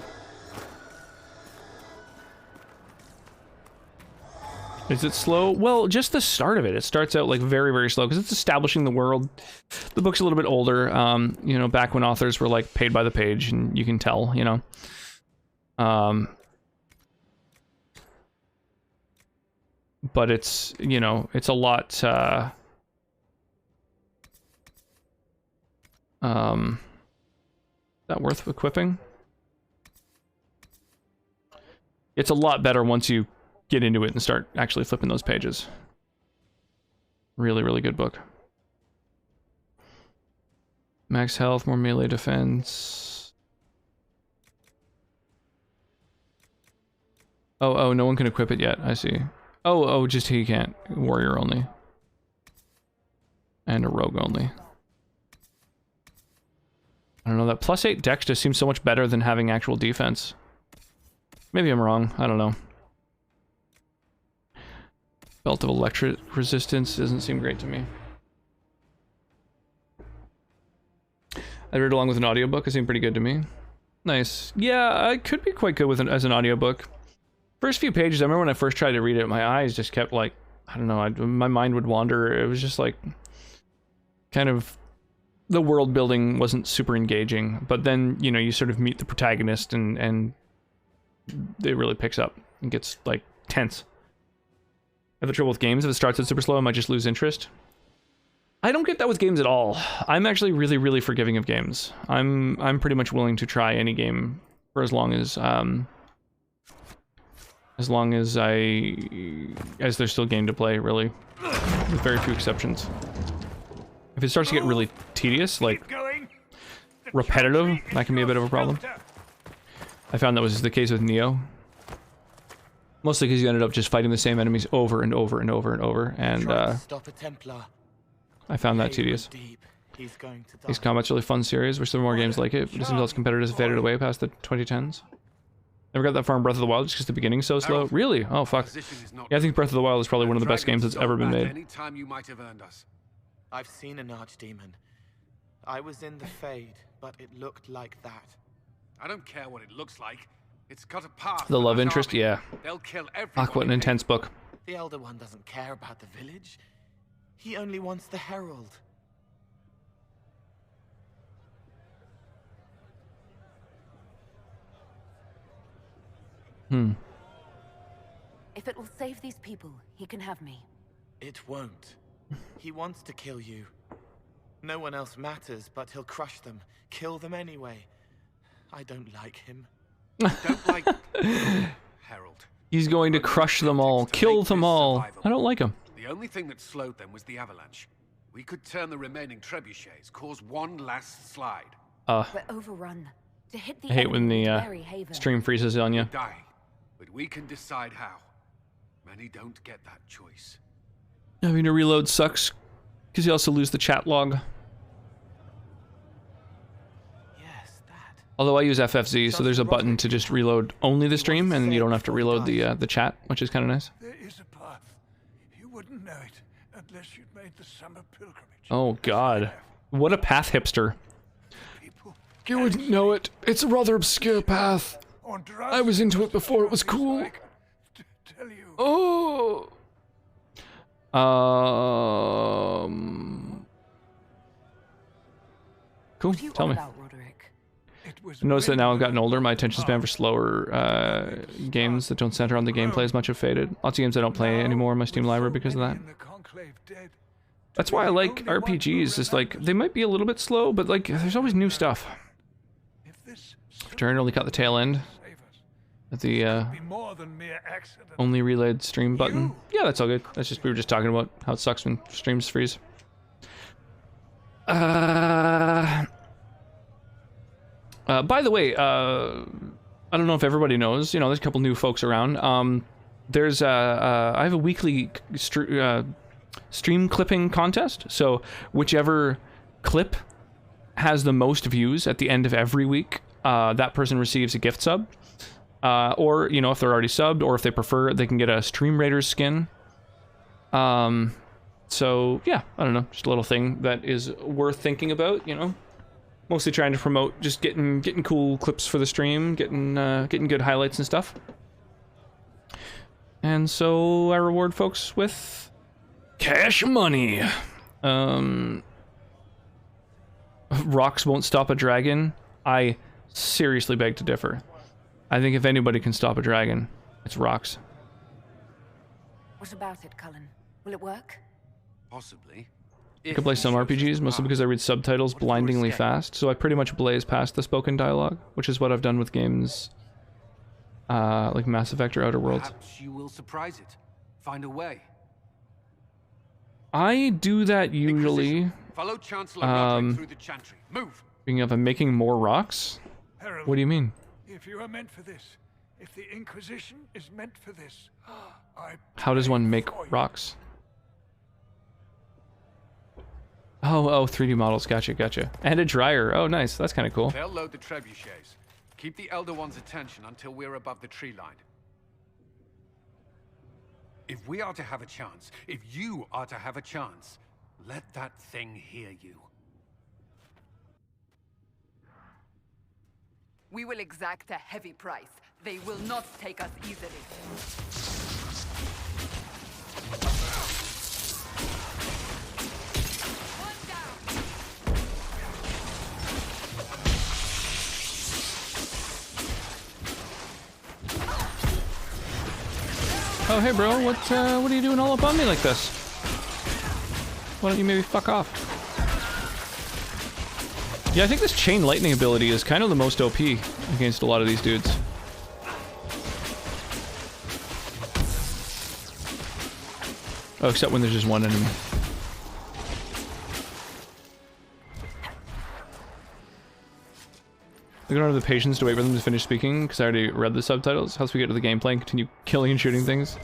Is it slow? Well, just the start of it. It starts out like very slow because it's establishing the world. The book's a little bit older, you know, back when authors were like paid by the page, and you can tell, you know. But it's, you know, it's a lot, that worth equipping? It's a lot better once you get into it and start actually flipping those pages. Really good book. Max health, more melee defense. Oh, no one can equip it yet. I see. Oh, just he can't. Warrior only. And a rogue only. I don't know, that +8 dex just seems so much better than having actual defense. Maybe I'm wrong, I don't know. Belt of electric resistance doesn't seem great to me. I read along with an audiobook, it seemed pretty good to me. Nice. Yeah, it could be quite good with as an audiobook. First few pages, I remember when I first tried to read it, my eyes just kept like, I don't know, my mind would wander. It was just like, kind of, the world building wasn't super engaging. But then, you know, you sort of meet the protagonist and it really picks up and gets like tense. I have the trouble with games. If it starts out super slow, I might just lose interest. I don't get that with games at all. I'm actually really forgiving of games. I'm pretty much willing to try any game for as long as there's still game to play, really, with very few exceptions. If it starts to get really tedious, like repetitive, that can be a bit of a problem. I found that was the case with Neo. Mostly because you ended up just fighting the same enemies over and over, and I found that tedious. Ace Combat's a really fun series. Wish there were more games like it, but it seems all its competitors have faded away past the 2010s. Never got that far in Breath of the Wild just because the beginning's so slow. Really? Oh, fuck. Yeah, I think Breath of the Wild is probably one of the best games that's ever been made. I've seen an archdemon. I was in the Fade, but it looked like that. I don't care what it looks like. It's got a path. The love interest, yeah. They'll kill Fuck, what an intense book. The Elder One doesn't care about the village. He only wants the Herald. If it will save these people, he can have me. It won't. He wants to kill you. No one else matters, but he'll crush them, kill them anyway. I don't like him. Don't like Herald. He's going to crush them all, kill them all. I don't like him. The only thing that slowed them was the avalanche. We could turn the remaining trebuchets, cause one last slide. We're overrun. To hit the I hate when the Berry Haven. stream freezes on you. We're dying, but we can decide how. Many don't get that choice. Having to reload sucks, because you also lose the chat log. Although I use FFZ, so there's a button to just reload only the stream, and then you don't have to reload the chat, which is kind of nice. There is a path. You wouldn't know it unless you'd made the summer pilgrimage. Oh god. What a path hipster. You wouldn't know it. It's a rather obscure path. I was into it before it was cool. Oh. Cool, tell me. I noticed that now I've gotten older, my attention span for slower games that don't center on the gameplay as much have faded. Lots of games I don't play anymore in my Steam library because of that. That's why I like RPGs, is like, they might be a little bit slow, but like, there's always new stuff. Turn only caught the tail end at the only relayed stream button. Yeah, that's all good. That's just, we were just talking about how it sucks when streams freeze. By the way, I don't know if everybody knows, you know, there's a couple new folks around. I have a weekly stream clipping contest, so whichever clip has the most views at the end of every week, that person receives a gift sub. Or, you know, if they're already subbed, or if they prefer, they can get a Stream Raiders skin. So, yeah, I don't know, just a little thing that is worth thinking about, you know? Mostly trying to promote just getting cool clips for the stream, getting good highlights and stuff. And so I reward folks with cash money. Rocks won't stop a dragon. I seriously beg to differ. I think if anybody can stop a dragon, it's rocks. What about it, Cullen? Will it work? Possibly. I could play some RPGs, mostly because I read subtitles blindingly fast, so I pretty much blaze past the spoken dialogue, which is what I've done with games like Mass Effect or Outer Worlds. Perhaps you will surprise it. Find a way. I do that usually. Follow Chancellor Roderick through the chantry. Move. Speaking of, I'm making more rocks? Herald, what do you mean? If you are meant for this, if the Inquisition is meant for this, How does one make rocks? Oh, 3D models, gotcha. And a dryer, oh nice, that's kind of cool. They'll load the trebuchets. Keep the Elder One's attention until we're above the tree line. If we are to have a chance, if you are to have a chance, let that thing hear you. We will exact a heavy price. They will not take us easily. Oh hey bro, what are you doing all up on me like this? Why don't you maybe fuck off? Yeah, I think this chain lightning ability is kind of the most OP against a lot of these dudes. Oh, except when there's just one enemy. I don't have the patience to wait for them to finish speaking, because I already read the subtitles. How do we get to the gameplay and continue killing and shooting things?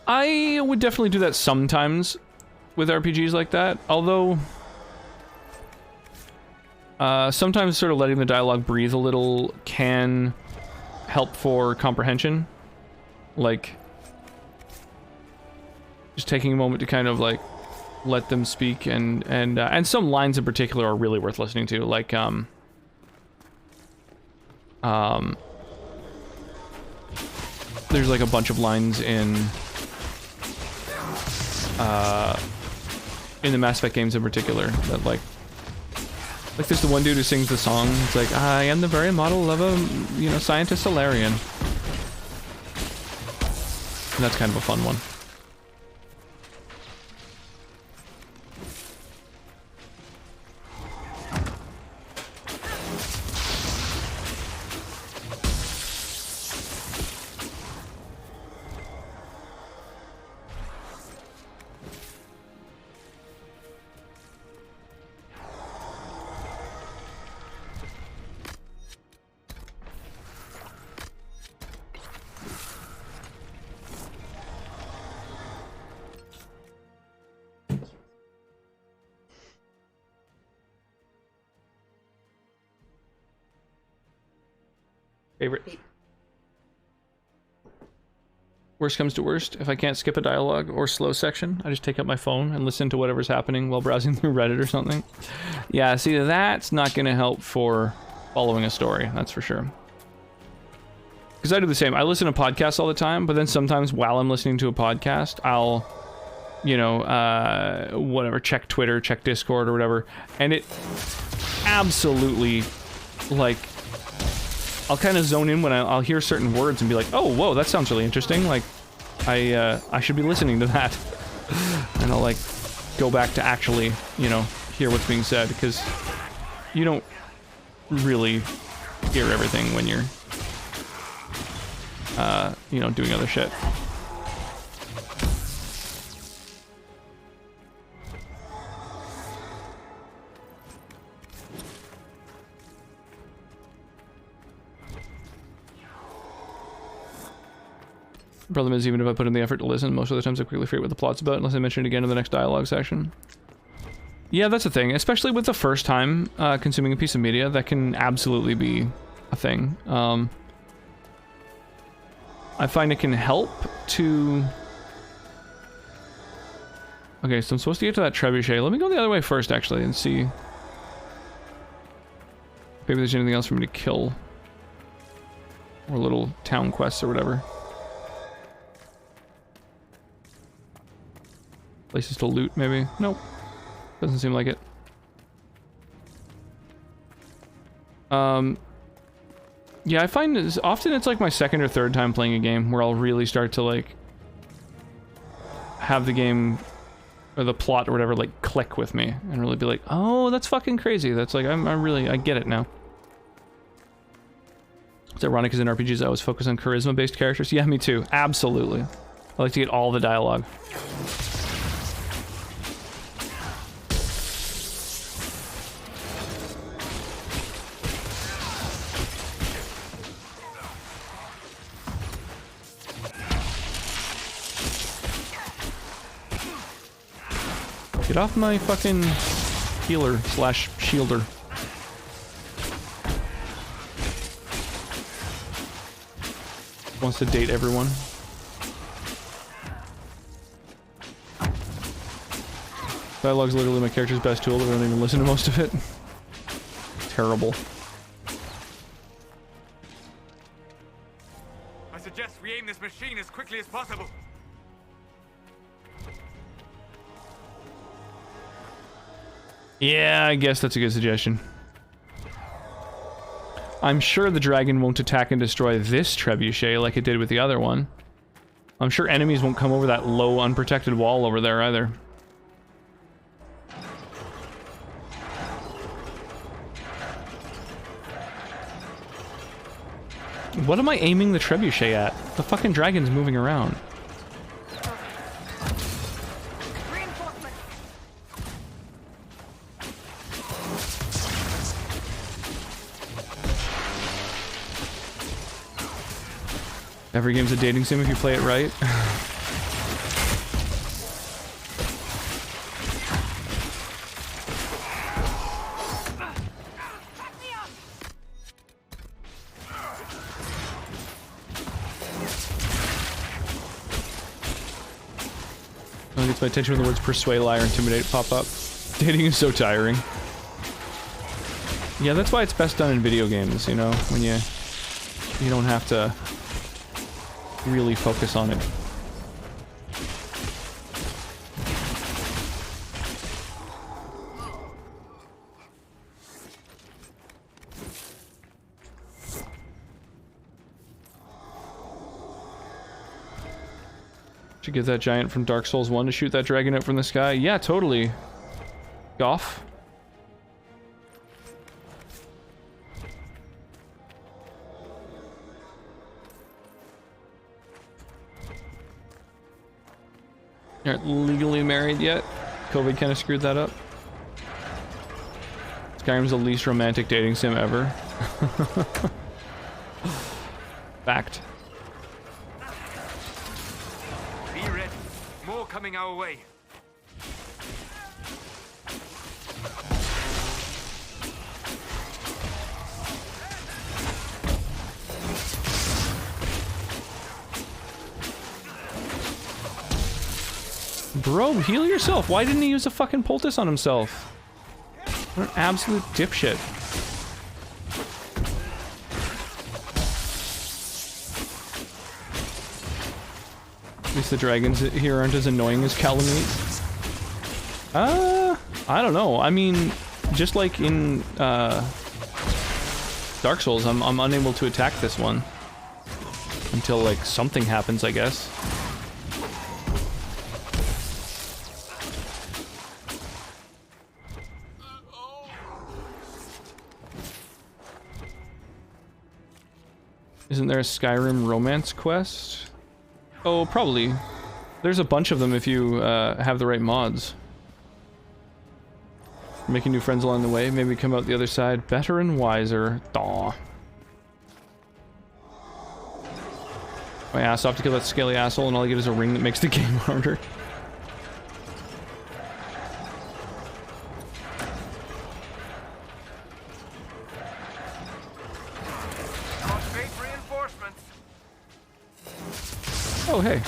I would definitely do that sometimes with RPGs like that, although sometimes sort of letting the dialogue breathe a little can help for comprehension. Like, just taking a moment to kind of like let them speak, and some lines in particular are really worth listening to, like there's like a bunch of lines in the Mass Effect games in particular that like there's the one dude who sings the song. It's like, I am the very model of a, you know, scientist Solarian. And that's kind of a fun one. Favorite. Worst comes to worst, if I can't skip a dialogue or slow section, I just take out my phone and listen to whatever's happening while browsing through Reddit or something. Yeah, see, that's not going to help for following a story, that's for sure. Because I do the same. I listen to podcasts all the time, but then sometimes while I'm listening to a podcast, I'll, you know, whatever, check Twitter, check Discord or whatever, and it absolutely, like, I'll kind of zone in when I'll hear certain words and be like, oh, whoa, that sounds really interesting. Like, I should be listening to that. And I'll, like, go back to actually, you know, hear what's being said, because you don't really hear everything when you're, you know, doing other shit. Problem is, even if I put in the effort to listen, most of the times I quickly forget what the plot's about unless I mention it again in the next dialogue section. Yeah, that's a thing. Especially with the first time consuming a piece of media, that can absolutely be a thing. I find it can help to... Okay, so I'm supposed to get to that trebuchet. Let me go the other way first, actually, and see... Maybe there's anything else for me to kill. Or little town quests or whatever. Places to loot, maybe? Nope. Doesn't seem like it. Yeah, I find often it's like my second or third time playing a game where I'll really start to, like, have the game or the plot or whatever, like, click with me and really be like, oh, that's fucking crazy. That's like, I get it now. It's ironic because in RPGs I always focus on charisma-based characters. Yeah, me too. Absolutely. I like to get all the dialogue. Get off my fucking healer slash shielder. Wants to date everyone. Dialogue's literally my character's best tool, but I don't even listen to most of it. Terrible. I suggest we aim this machine as quickly as possible. Yeah, I guess that's a good suggestion. I'm sure the dragon won't attack and destroy this trebuchet like it did with the other one. I'm sure enemies won't come over that low, unprotected wall over there either. What am I aiming the trebuchet at? The fucking dragon's moving around. Every game's a dating sim if you play it right. It gets my attention when the words persuade, lie, or intimidate pop up. Dating is so tiring. Yeah, that's why it's best done in video games, you know, when you don't have to really focus on it. Should get that giant from Dark Souls 1 to shoot that dragon out from the sky. Yeah, totally. Goff. Aren't legally married yet. COVID kind of screwed that up. Skyrim's the least romantic dating sim ever. Fact. Be ready. More coming our way. Bro, heal yourself. Why didn't he use a fucking poultice on himself? What an absolute dipshit. At least the dragons here aren't as annoying as Calamite. I don't know. I mean, just like in Dark Souls, I'm unable to attack this one until like something happens, I guess. Isn't there a Skyrim romance quest? Oh, probably. There's a bunch of them if you have the right mods. Making new friends along the way, maybe come out the other side better and wiser. Daw. My ass off to kill that scaly asshole, and all I get is a ring that makes the game harder. Oh, hey.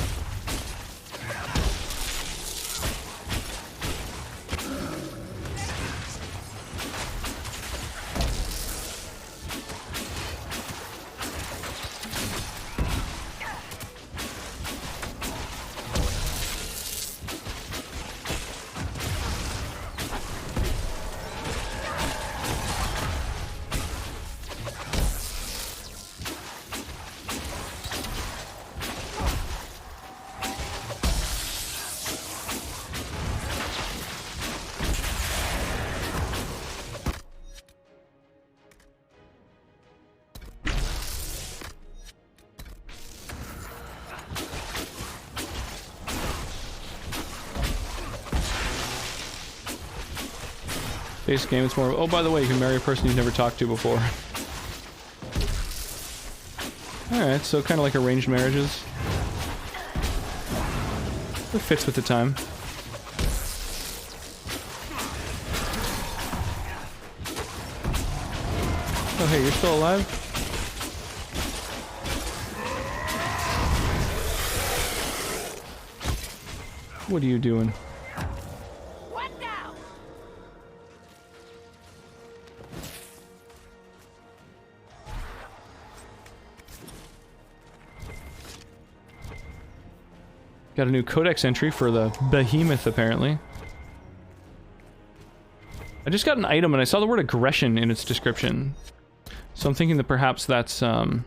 Base game, it's more, oh, by the way, you can marry a person you've never talked to before. Alright, so kind of like arranged marriages. It fits with the time. Oh, hey, you're still alive? What are you doing? Got a new codex entry for the behemoth, apparently. I just got an item and I saw the word aggression in its description. So I'm thinking that perhaps that's going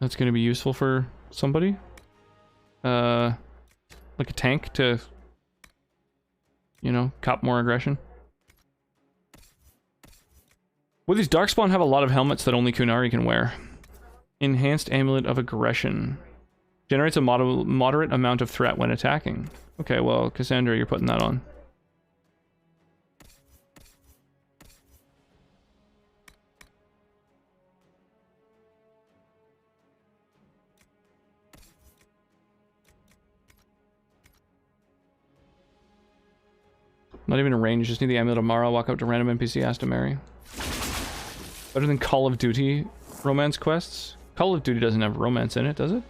to be useful for somebody. Like a tank to, you know, cop more aggression. Will these Darkspawn have a lot of helmets that only Kunari can wear? Enhanced Amulet of Aggression. Generates a moderate amount of threat when attacking. Okay, well, Cassandra, you're putting that on. Not even a range, just need the Amulet of Mara, walk up to random NPC, ask to marry. Better than Call of Duty romance quests? Call of Duty doesn't have romance in it, does it?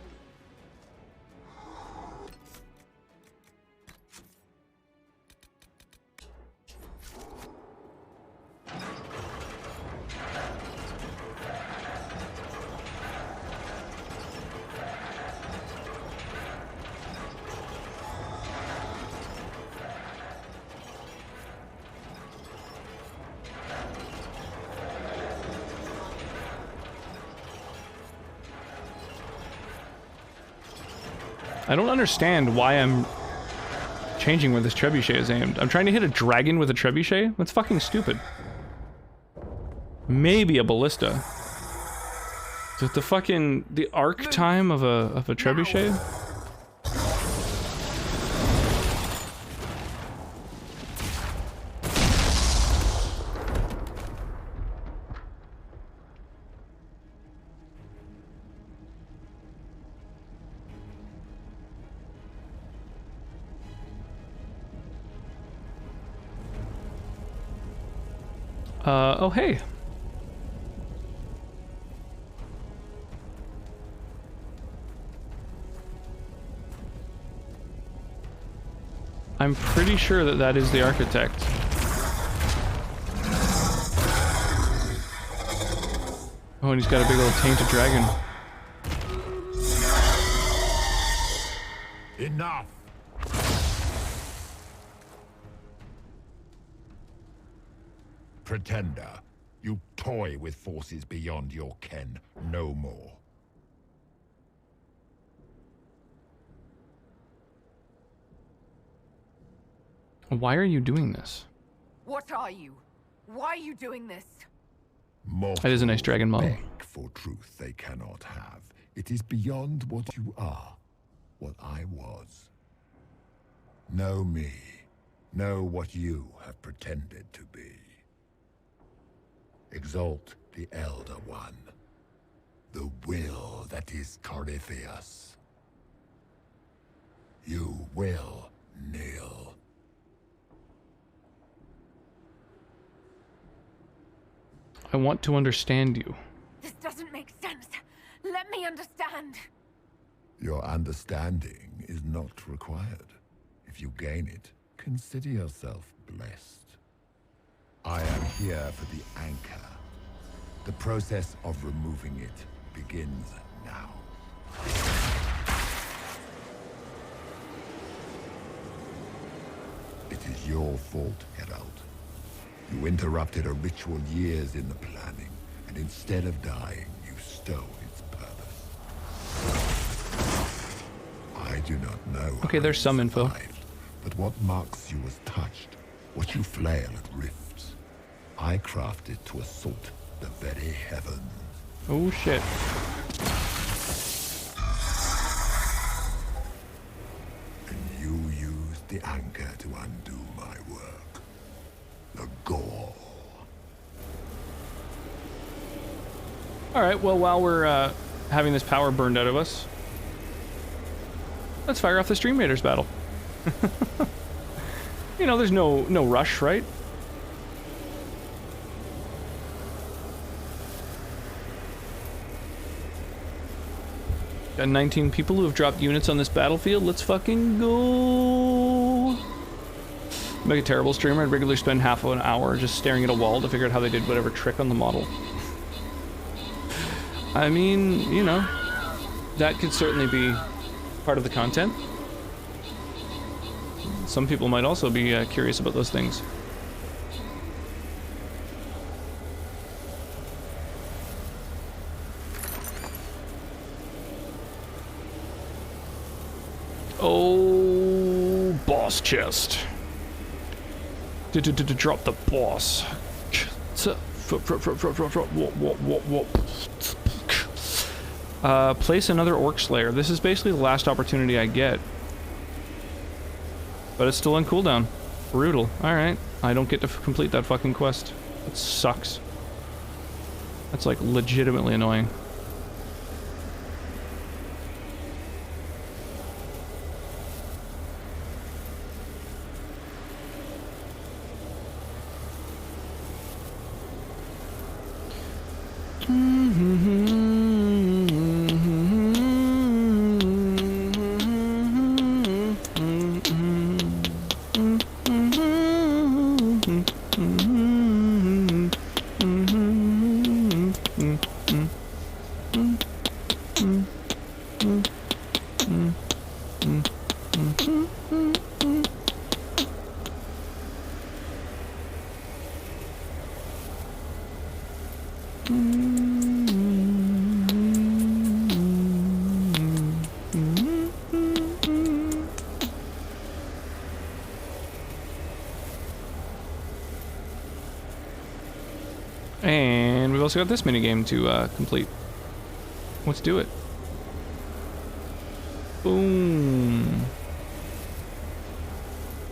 I don't understand why I'm changing where this trebuchet is aimed. I'm trying to hit a dragon with a trebuchet? That's fucking stupid. Maybe a ballista. Is it the arc time of a trebuchet? Oh hey. I'm pretty sure that that is the architect. Oh, and he's got a big old tainted dragon. Enough! Pretender, you toy with forces beyond your ken. No more. Why are you doing this? What are you? Why are you doing this? That is a nice dragon model. Beg for truth they cannot have. It is beyond what you are, what I was. Know me. Know what you have pretended to be. Exalt the Elder One. The will that is Corypheus. You will kneel. I want to understand you. This doesn't make sense. Let me understand. Your understanding is not required. If you gain it, consider yourself blessed. I am here for the anchor. The process of removing it begins now. It is your fault, Herald. You interrupted a ritual years in the planning, and instead of dying, you stole its purpose. I do not know. Okay, there's some info. But what marks you as touched, what you flail at rifts, I crafted to assault the very heavens. Oh shit. And you used the anchor to undo my work. The gore. Alright, well, while we're having this power burned out of us, let's fire off the Stream Raiders battle. You know, there's no rush, right? Got 19 people who have dropped units on this battlefield. Let's fucking go. Make a terrible streamer. I'd regularly spend half of an hour just staring at a wall to figure out how they did whatever trick on the model. I mean, you know, that could certainly be part of the content. Some people might also be curious about those things. Oh, boss chest. Drop the boss. Place another Orc Slayer. This is basically the last opportunity I get. But it's still on cooldown. Brutal. Alright. I don't get to complete that fucking quest. It sucks. That's like legitimately annoying. And we've also got this minigame to complete. Let's do it. Boom.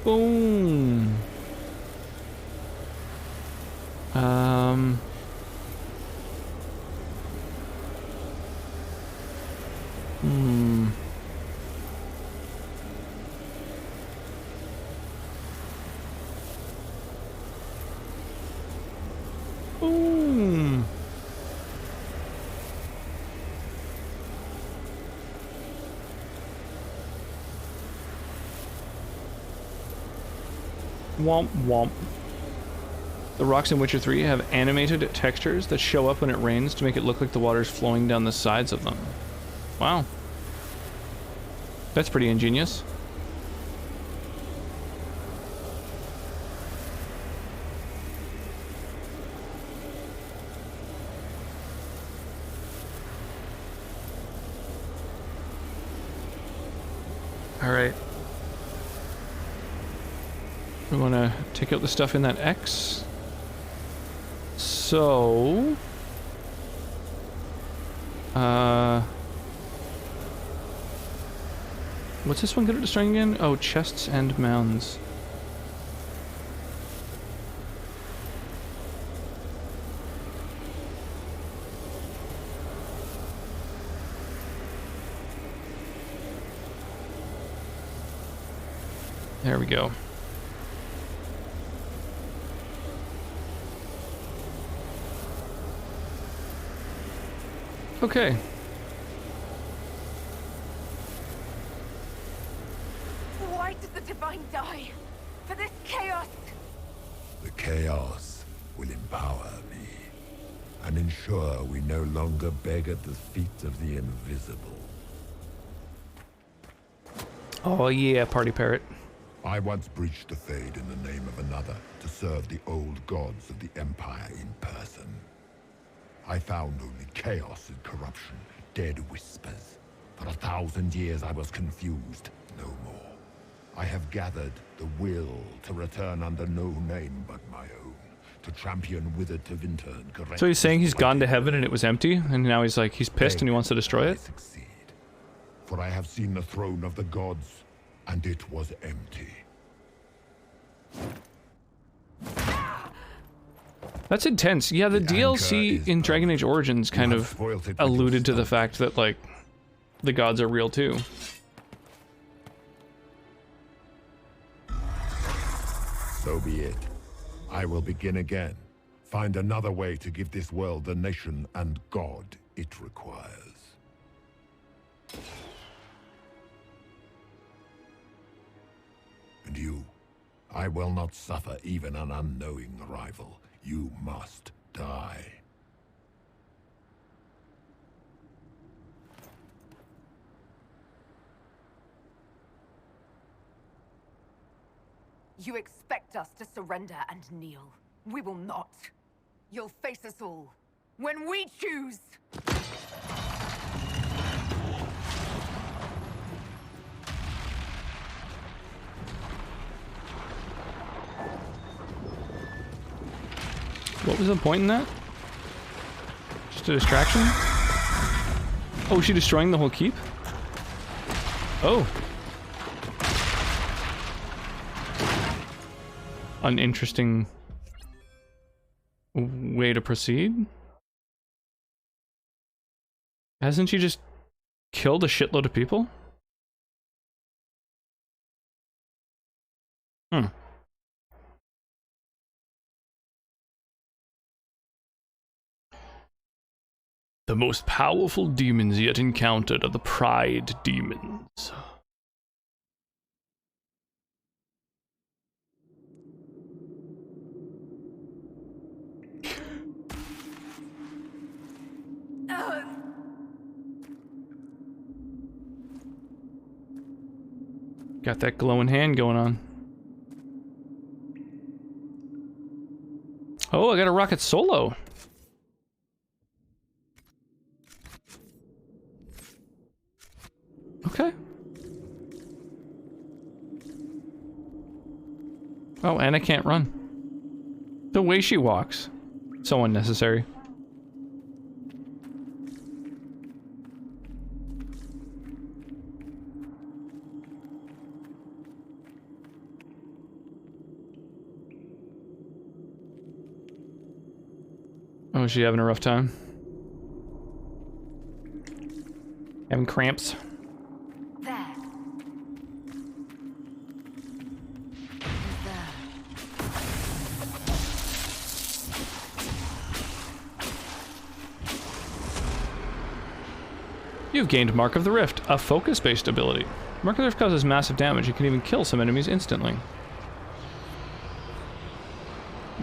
Boom. Boom. Womp womp. The rocks in Witcher 3 have animated textures that show up when it rains to make it look like the water's flowing down the sides of them. Wow. That's pretty ingenious. Alright. We want to take out the stuff in that X. So... what's this one good at destroying again? Oh, chests and mounds. There we go. Okay. Why did the Divine die? For this chaos? The chaos will empower me and ensure we no longer beg at the feet of the invisible. Oh yeah, party parrot. I once breached the Fade in the name of another to serve the old gods of the Empire in person. I found only chaos and corruption, dead whispers. For 1,000 years I was confused, no more. I have gathered the will to return under no name but my own, to champion Wither to Winter and correct... So he's saying he's gone to heaven and it was empty, and now he's like, he's pissed and he wants to destroy it? For I have seen the throne of the gods, and it was empty. That's intense. Yeah, the DLC in Dragon Age Origins kind of alluded to the fact that, like, the gods are real too. So be it. I will begin again. Find another way to give this world the nation and God it requires. And you, I will not suffer even an unknowing rival. You must die. You expect us to surrender and kneel. We will not. You'll face us all. When we choose! What was the point in that? Just a distraction? Oh, is she destroying the whole keep? Oh. An interesting way to proceed. Hasn't she just killed a shitload of people? Hmm. The most powerful demons yet encountered are the Pride demons. Got that glowing hand going on. Oh, I got a rocket solo. Okay. Oh, and I can't run. The way she walks. So unnecessary. Oh, is she having a rough time? Having cramps? There. You've gained Mark of the Rift, a focus-based ability. Mark of the Rift causes massive damage and can even kill some enemies instantly.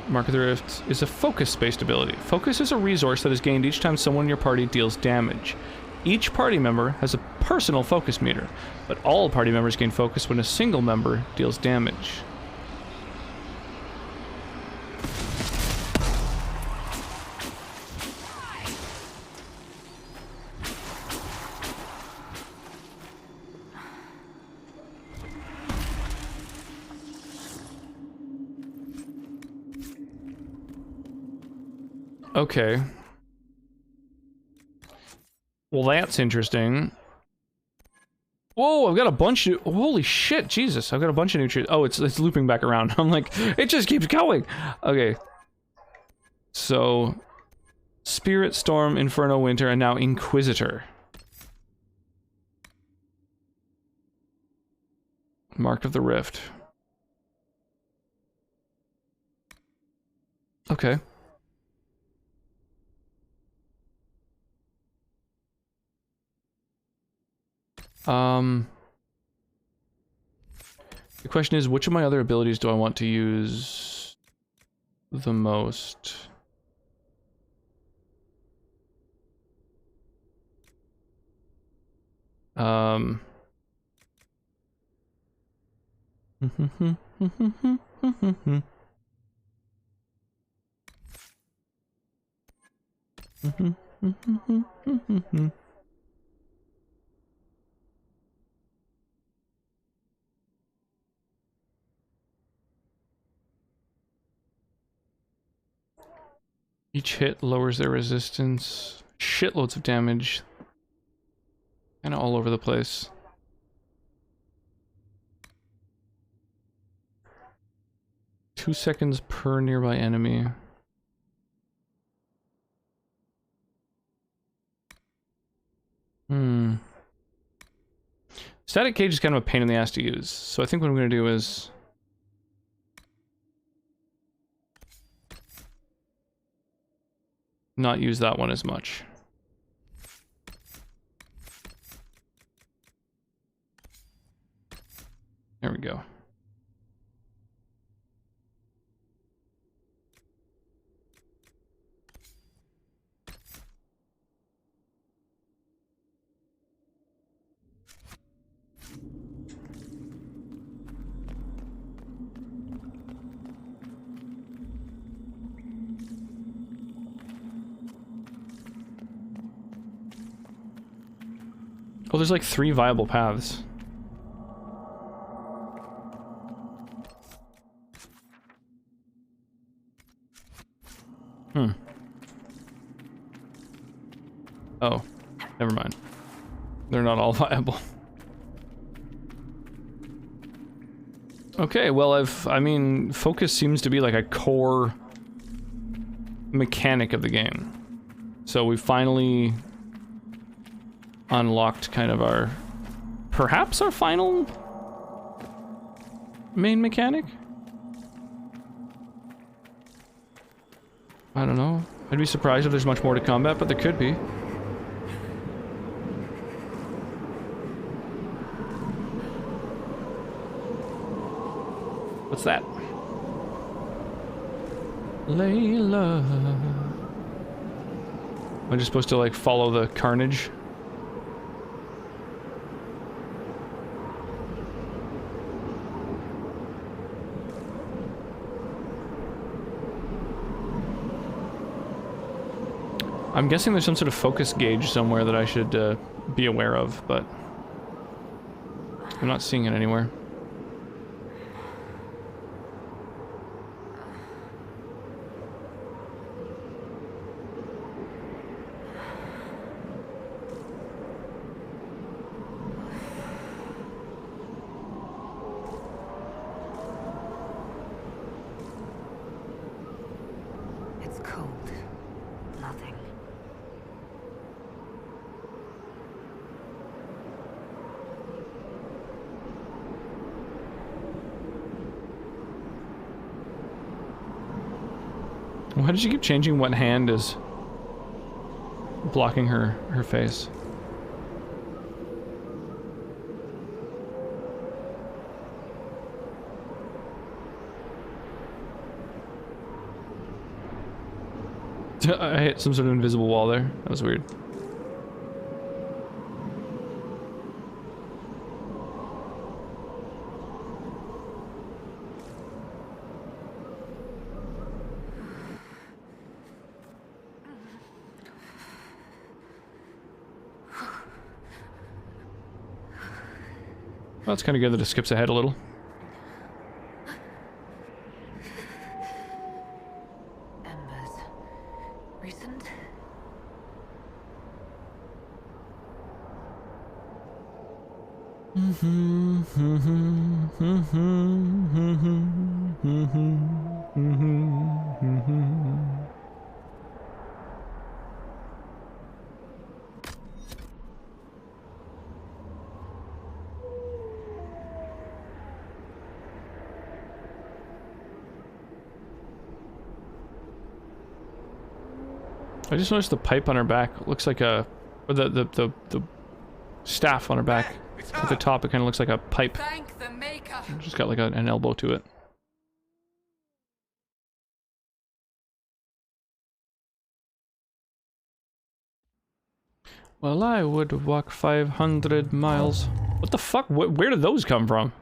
Mark of the Rift is a focus-based ability. Focus is a resource that is gained each time someone in your party deals damage. Each party member has a personal focus meter, but all party members gain focus when a single member deals damage. Okay. Well, that's interesting. Whoa, I've got a bunch of... Holy shit, Jesus. I've got a bunch of new trees. Oh, it's looping back around. I'm like, it just keeps going. Okay. So... Spirit, Storm, Inferno, Winter, and now Inquisitor. Mark of the Rift. Okay. The question is, which of my other abilities do I want to use the most? Each hit lowers their resistance. Shitloads of damage. Kind of all over the place. Two seconds per nearby enemy. Static Cage is kind of a pain in the ass to use, so I think what I'm going to do is... not use that one as much. There we go. Oh, there's like 3 viable paths. Oh, never mind. They're not all viable. Okay, well, I mean, focus seems to be like a core mechanic of the game. So we finally unlocked kind of our, perhaps our final main mechanic? I don't know. I'd be surprised if there's much more to combat, but there could be. What's that? Layla. Am I just supposed to like follow the carnage? I'm guessing there's some sort of focus gauge somewhere that I should be aware of, but I'm not seeing it anywhere. It's cold. Nothing. Why did she keep changing what hand is blocking her face? I hit some sort of invisible wall there. That was weird. Well, it's kind of good that it skips ahead a little. Embers. Recent? I just noticed the pipe on her back looks like a, or the staff on her back. At the top, it kind of looks like a pipe. Thank the Maker. Just got like an elbow to it. Well, I would walk 500 miles. What the fuck? Where did those come from?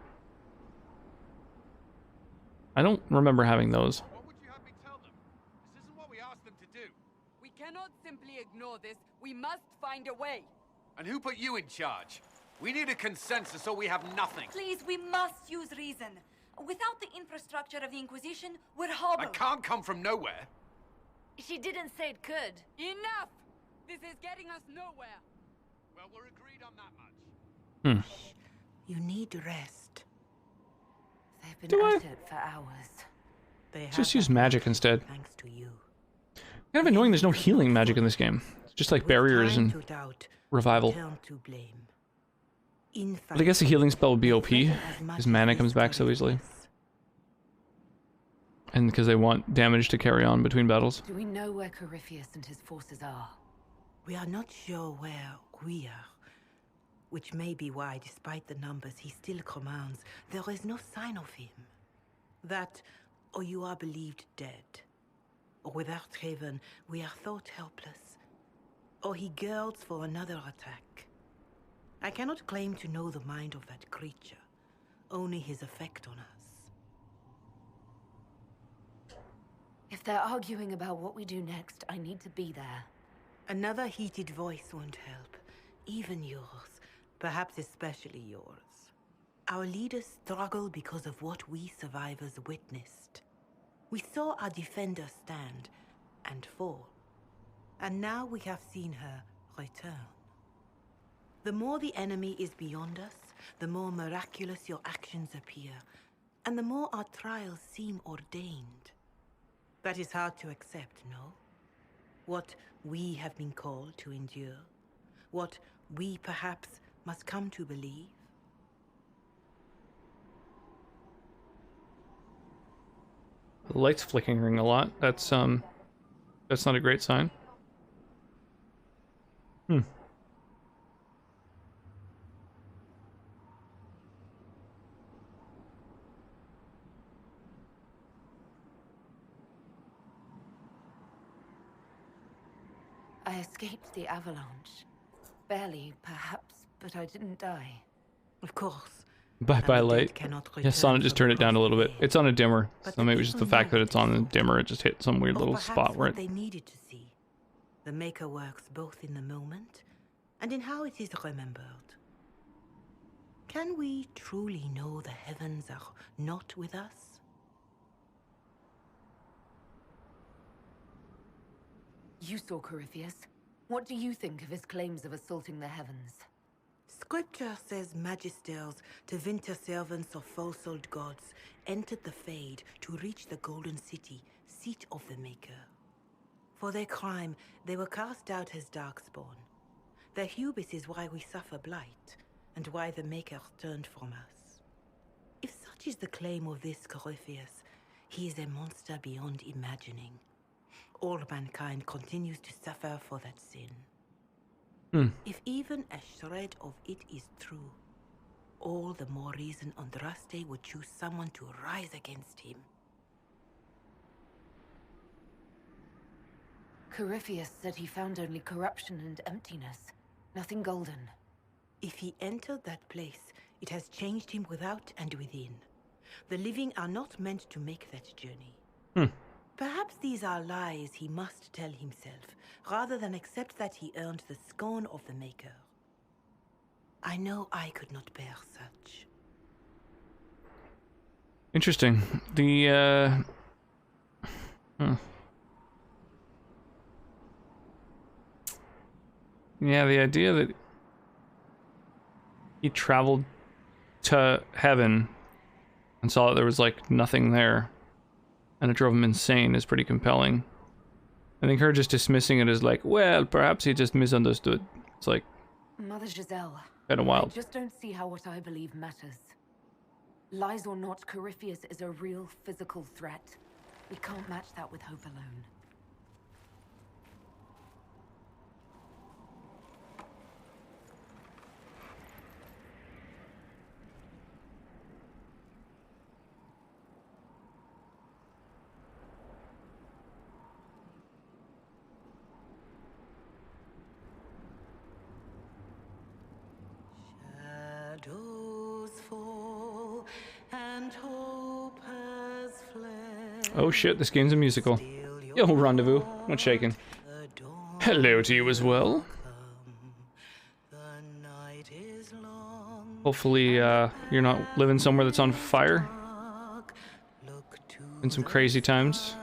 I don't remember having those. We cannot simply ignore this. We must find a way. And who put you in charge? We need a consensus or we have nothing. Please, we must use reason. Without the infrastructure of the Inquisition, we're hobbled. I can't come from nowhere. She didn't say it could. Enough! This is getting us nowhere. Well, we're agreed on that much. You need rest. They've been Do I? at it for hours. They Just have use magic instead. thanks to you. Kind of annoying there's no healing magic in this game. It's just like barriers and revival. Turn to blame. In But I guess a healing spell would be OP, because mana comes back so easily. And because they want damage to carry on between battles. Do we know where Corypheus and his forces are? We are not sure where we are. Which may be why, despite the numbers he still commands, there is no sign of him. That, or you are believed dead. Or without Haven, we are thought helpless. Or he girds for another attack. I cannot claim to know the mind of that creature, only his effect on us. If they're arguing about what we do next, I need to be there. Another heated voice won't help. Even yours. Perhaps especially yours. Our leaders struggle because of what we survivors witnessed. We saw our defender stand and fall. And now we have seen her return. The more the enemy is beyond us, the more miraculous your actions appear, and the more our trials seem ordained. That is hard to accept, no? What we have been called to endure, what we perhaps must come to believe. The light's flickering a lot. That's not a great sign. I escaped the avalanche. Barely, perhaps, but I didn't die. Of course. Bye light. Yeah, Sonic just turned it down a little bit. It's on a dimmer, so maybe it's just the fact that it's on a dimmer, it just hit some weird little spot where it... They needed to see. The Maker works both in the moment and in how it is remembered. Can we truly know the heavens are not with us? You saw Corypheus. What do you think of his claims of assaulting the heavens? Scripture says magisters, to winter servants of false-old gods, entered the Fade to reach the Golden City, seat of the Maker. For their crime, they were cast out as darkspawn. Their hubris is why we suffer blight, and why the Maker turned from us. If such is the claim of this Corypheus, he is a monster beyond imagining. All mankind continues to suffer for that sin. If even a shred of it is true, all the more reason Andraste would choose someone to rise against him. Corypheus said he found only corruption and emptiness. Nothing golden. If he entered that place, it has changed him without and within. The living are not meant to make that journey. Perhaps these are lies he must tell himself, rather than accept that he earned the scorn of the Maker. I know I could not bear such. Interesting. The, Yeah, the idea that he traveled to heaven and saw that there was, like, nothing there, and it drove him insane is pretty compelling. I think her just dismissing it as like, well, perhaps he just misunderstood. It's like... Mother Giselle, kind of wild. I just don't see how what I believe matters. Lies or not, Corypheus is a real physical threat. We can't match that with hope alone. Oh shit, this game's a musical. Yo, Rendezvous. Not shaking. Hello to you as well. Hopefully, you're not living somewhere that's on fire. In some crazy times.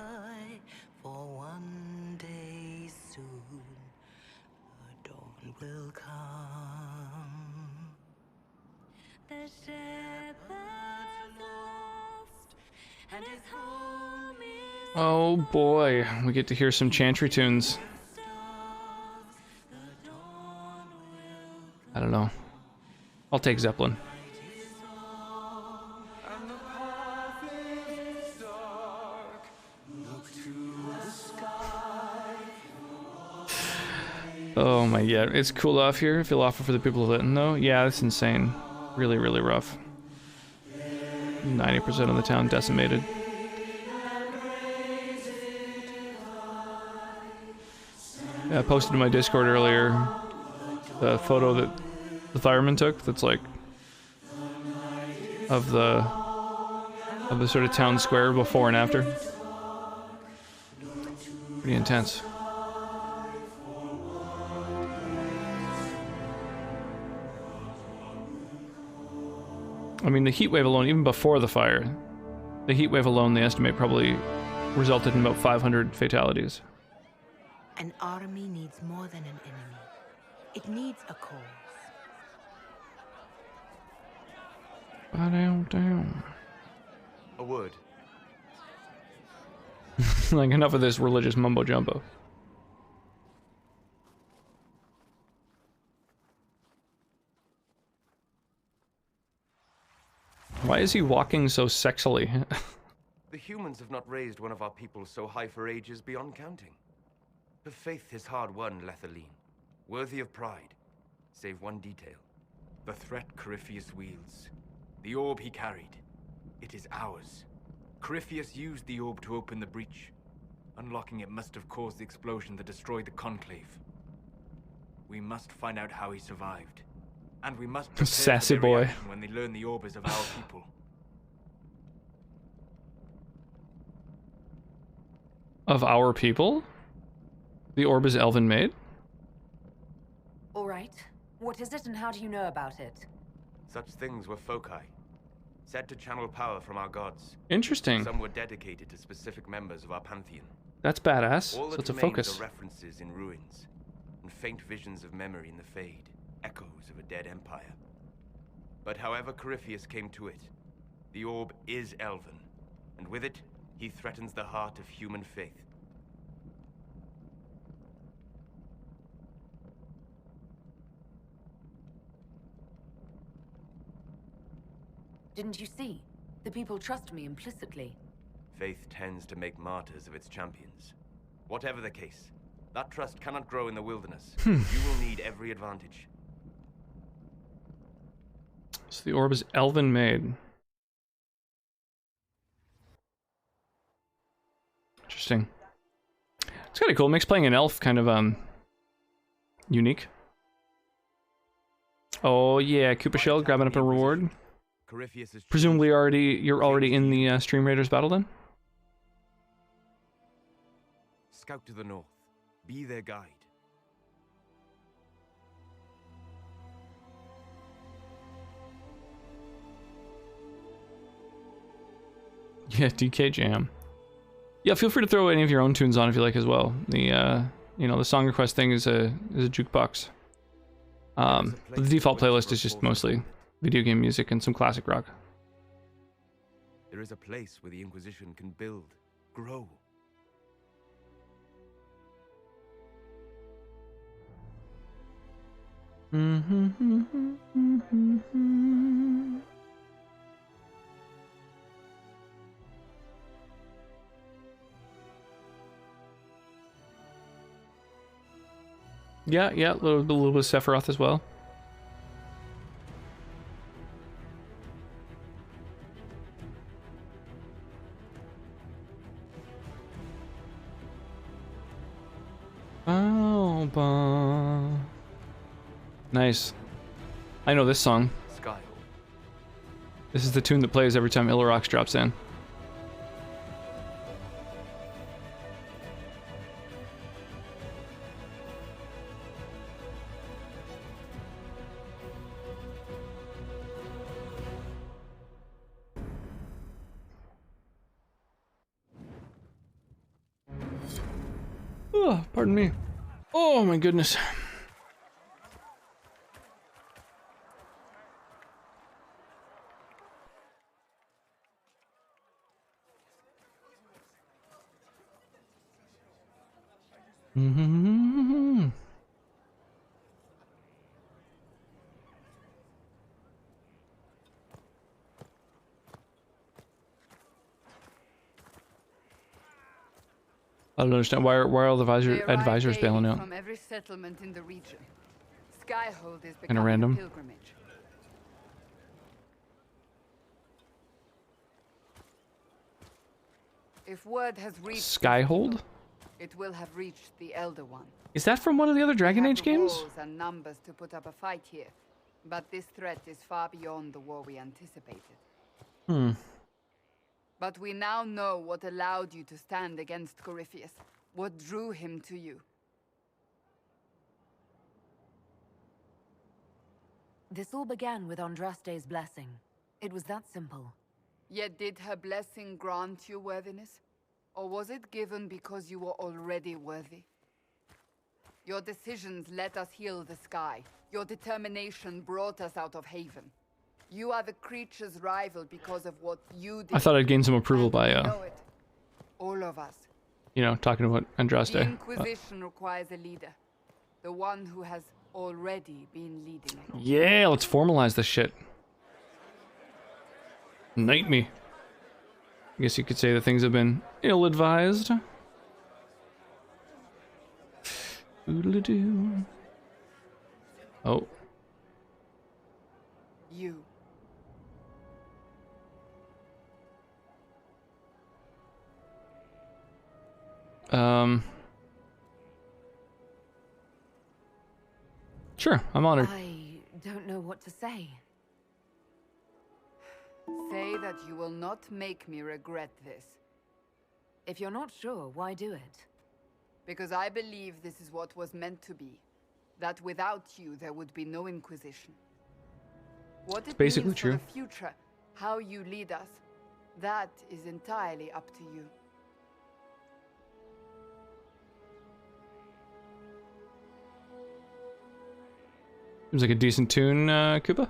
Oh boy, we get to hear some chantry tunes. I don't know. I'll take Zeppelin. Oh my god, it's cool off here. I feel awful for the people who didn't know. Yeah, that's insane. Really, really rough. 90% of the town decimated. I posted in my Discord earlier the photo that the fireman took that's like of the sort of town square before and after. Pretty intense. I mean, the heat wave alone, even before the fire, the heat wave alone, they estimate probably resulted in about 500 fatalities. An army needs more than an enemy. It needs a cause. Down. A word. Like, enough of this religious mumbo jumbo. Why is he walking so sexily? The humans have not raised one of our people so high for ages beyond counting. Her faith is hard-won, Lethaline, worthy of pride, save one detail. The threat Corypheus wields. The orb he carried. It is ours. Corypheus used the orb to open the breach. Unlocking it must have caused the explosion that destroyed the Conclave. We must find out how he survived. And we must prepare Sassy for their boy. reaction when they learn the orb is of our people. Of our people? The orb is elven made? All right. What is it and how do you know about it? Such things were foci, said to channel power from our gods. Interesting. Some were dedicated to specific members of our pantheon. That's badass. All So that it's a remains focus. are references in ruins, and faint visions of memory in the Fade, echoes of a dead empire. But however Corypheus came to it, the orb is elven, and with it, he threatens the heart of human faith. Didn't you see? The people trust me implicitly. Faith tends to make martyrs of its champions. Whatever the case, that trust cannot grow in the wilderness. You will need every advantage. So the orb is elven made. Interesting. It's kind of cool. It makes playing an elf kind of unique. Oh yeah, Koopa Shell grabbing up a reward. Presumably you're already in the Stream Raiders battle then? Scout to the north. Be their guide. Yeah, DK Jam. Yeah, feel free to throw any of your own tunes on if you like as well. The you know, the song request thing is a jukebox. But the default playlist is just mostly video game music and some classic rock. There is a place where the Inquisition can build, grow. Yeah, a little bit of Sephiroth as well. Oh, nice. I know this song. This is the tune that plays every time Illirox drops in. Oh, pardon me. Oh my goodness. I don't understand why are all the advisors bailing out? From every settlement in the region. Skyhold is In a becoming random? pilgrimage. If word has reached Skyhold? it will have reached the Elder One. Is that from one of the other Dragon Age games? Walls and numbers to put up a fight here, but this threat is far beyond the war we anticipated. But we now know what allowed you to stand against Corypheus, what drew him to you. This all began with Andraste's blessing. It was that simple. Yet did her blessing grant you worthiness? Or was it given because you were already worthy? Your decisions let us heal the sky. Your determination brought us out of Haven. You are the creature's rival because of what you did. I thought I'd gain some approval by, all of us. you know, talking about Andraste. The Inquisition requires a leader. The one who has already been leading it. Yeah, let's formalize this shit. Knight me. I guess you could say that things have been ill-advised. Oodle-doo. Oh. You. Sure, I'm honored. I don't know what to say. Say that you will not make me regret this. If you're not sure, why do it? Because I believe this is what was meant to be. That without you, there would be no Inquisition. What it basically means true. for the future, how you lead us, that is entirely up to you. Seems like a decent tune, Koopa.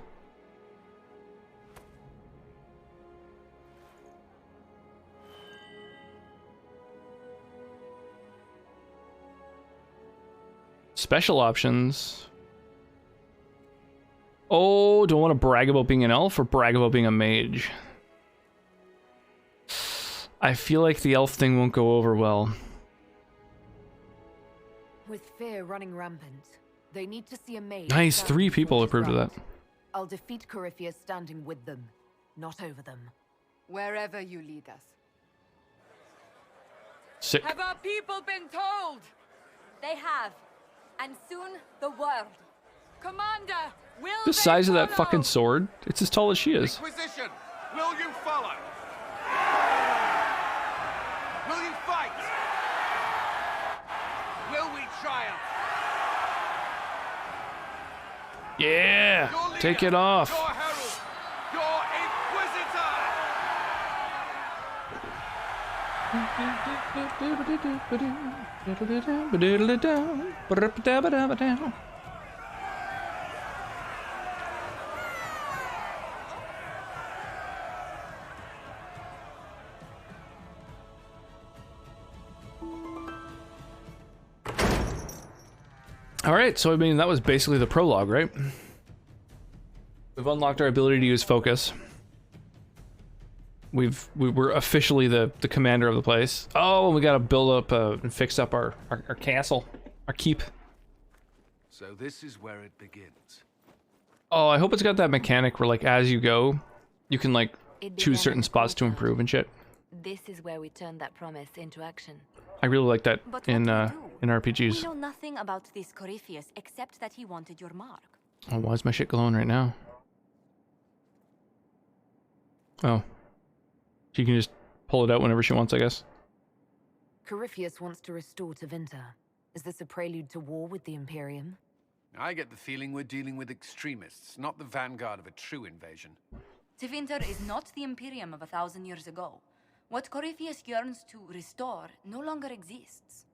Special options. Oh, do I want to brag about being an elf or brag about being a mage? I feel like the elf thing won't go over well. With fear running rampant, they need to see a mage. Nice, 3 people approved of that. I'll defeat Corypheus standing with them, not over them. Wherever you lead us. Sick. Have our people been told? They have. And soon, the world. Commander, will The they size of that follow? fucking sword. It's as tall as she is. Inquisition, will you follow? Will you fight? Will we triumph? Yeah. Your leader, Take it off. Your herald, your inquisitor. All right, so I mean that was basically the prologue, right? We've unlocked our ability to use focus. We were officially the commander of the place. Oh, and we got to build up and fix up our castle, our keep. So this is where it begins. Oh, I hope it's got that mechanic where like as you go, you can like choose certain spots to improve and shit. This is where we turn that promise into action. I really like that But in what do we RPGs. We know nothing about this Corypheus except that he wanted your mark. Oh, why is my shit glowing right now? Oh. She can just pull it out whenever she wants, I guess. Corypheus wants to restore Tevinter. Is this a prelude to war with the Imperium? I get the feeling we're dealing with extremists, not the vanguard of a true invasion. Tevinter is not the Imperium of 1,000 years ago. What Corypheus yearns to restore no longer exists.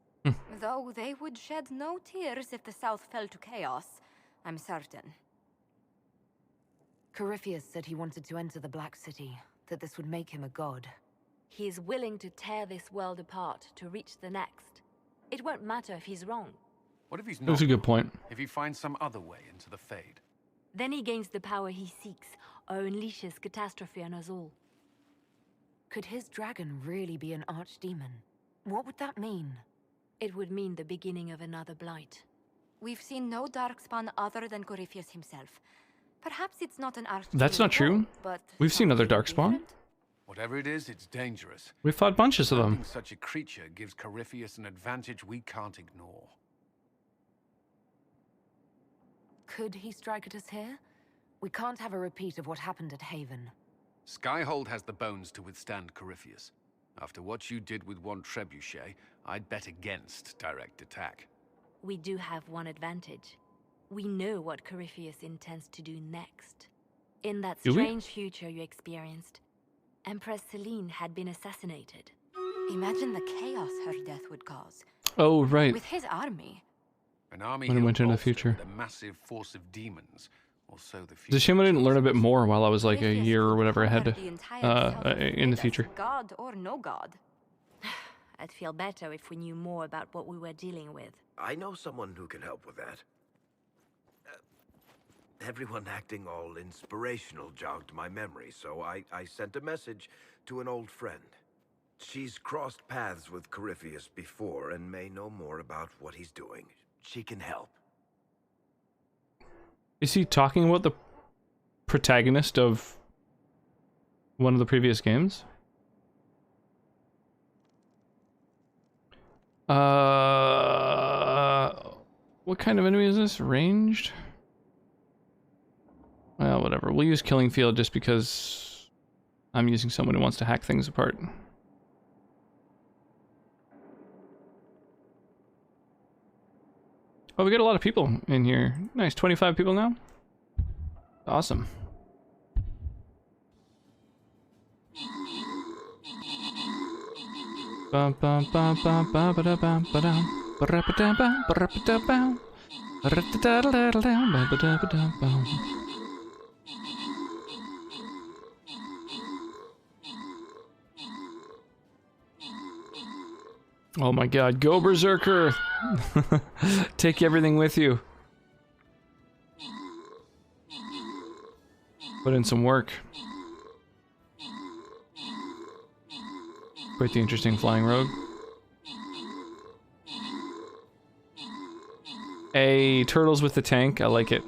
Though they would shed no tears if the South fell to chaos, I'm certain. Corypheus said he wanted to enter the Black City, that this would make him a god. He is willing to tear this world apart to reach the next. It won't matter if he's wrong. What if he's not? That's a good point. If he finds some other way into the Fade? Then he gains the power he seeks, or unleashes catastrophe on us all. Could his dragon really be an archdemon? What would that mean? It would mean the beginning of another blight. We've seen no darkspawn other than Corypheus himself. Perhaps it's not an archdemon. That's not true. But We've seen other darkspawn. Whatever it is, it's dangerous. We've fought bunches of them. Finding such a creature gives Corypheus an advantage we can't ignore. Could he strike at us here? We can't have a repeat of what happened at Haven. Skyhold has the bones to withstand Corypheus. After what you did with one trebuchet, I'd bet against direct attack. We do have one advantage. We know what Corypheus intends to do next. In that Do we? strange future you experienced, Empress Celine had been assassinated. Imagine the chaos her death would cause. Oh, right. With his army. An army When it he'll went into the bolster future. with a massive force of demons, or so the It's future. a shame I didn't learn a bit more while I was like a Corypheus year or could whatever conquer ahead the entire south of in the Vedas, future. God or no god. I'd feel better if we knew more about what we were dealing with. I know someone who can help with that. Everyone acting all inspirational jogged my memory, so I sent a message to an old friend. She's crossed paths with Corypheus before and may know more about what he's doing. She can help. Is he talking about the protagonist of one of the previous games? What kind of enemy is this? Ranged? Well, whatever. We'll use Killing Field just because I'm using someone who wants to hack things apart. Oh, we got a lot of people in here. Nice, 25 people now? Awesome. Bum bum bum bum bum ba da bum ba dum ba ra ba da bum ba ra ba da bum ra da da da da da ba da ba da bum. Oh my god, go Berserker! Take everything with you. Put in some work. Quite the interesting flying rogue. Hey, turtles with the tank, I like it.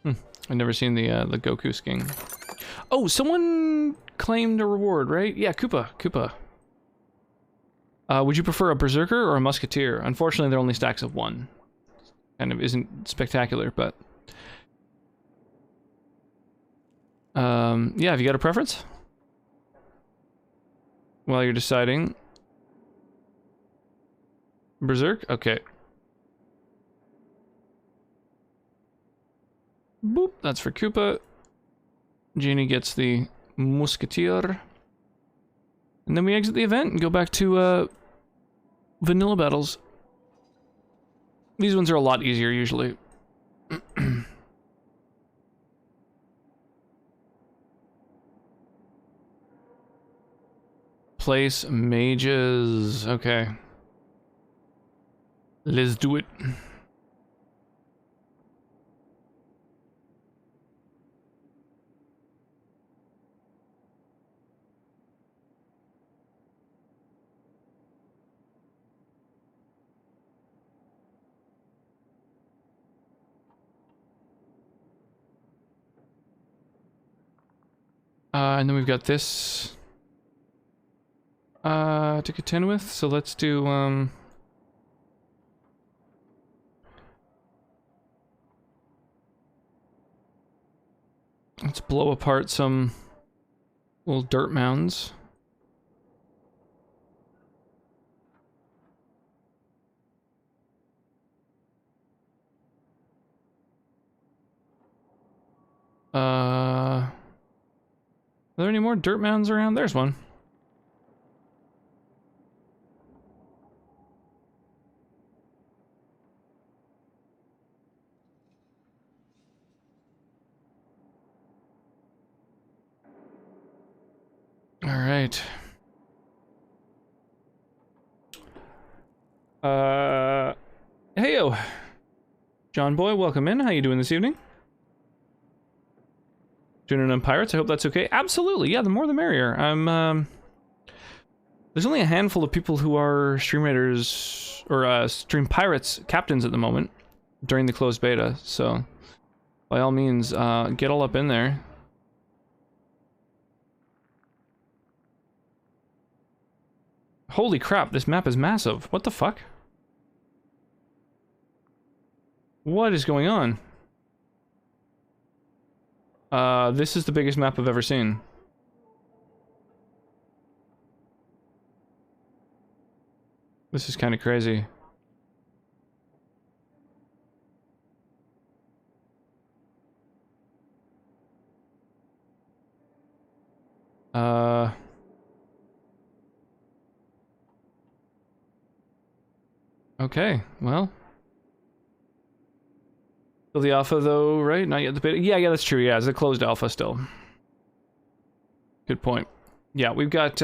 I've never seen the Goku skin. Oh, someone claimed a reward, right? Yeah, Koopa. Would you prefer a berserker or a musketeer? Unfortunately, they're only stacks of 1. Kind of isn't spectacular, but... yeah, have you got a preference? While you're deciding... Berserk? Okay. Boop, that's for Koopa. Genie gets the musketeer. And then we exit the event and go back to, vanilla battles. These ones are a lot easier, usually. Place mages. Okay. Let's do it. And then we've got this to contend with, so let's do let's blow apart some little dirt mounds. Are there any more dirt mounds around? There's one. All right. Heyo. John Boy, welcome in. How you doing this evening? Tuning in on Pirates, I hope that's okay. Absolutely, yeah, the more the merrier. There's only a handful of people who are Stream Raiders, or Stream Pirates captains at the moment, during the closed beta, so by all means, get all up in there. Holy crap, this map is massive. What the fuck? What is going on? This is the biggest map I've ever seen. This is kind of crazy. Okay, well. Still the alpha though, right? Not yet the beta. Yeah, that's true. Yeah, it's a closed alpha still. Good point. Yeah, we got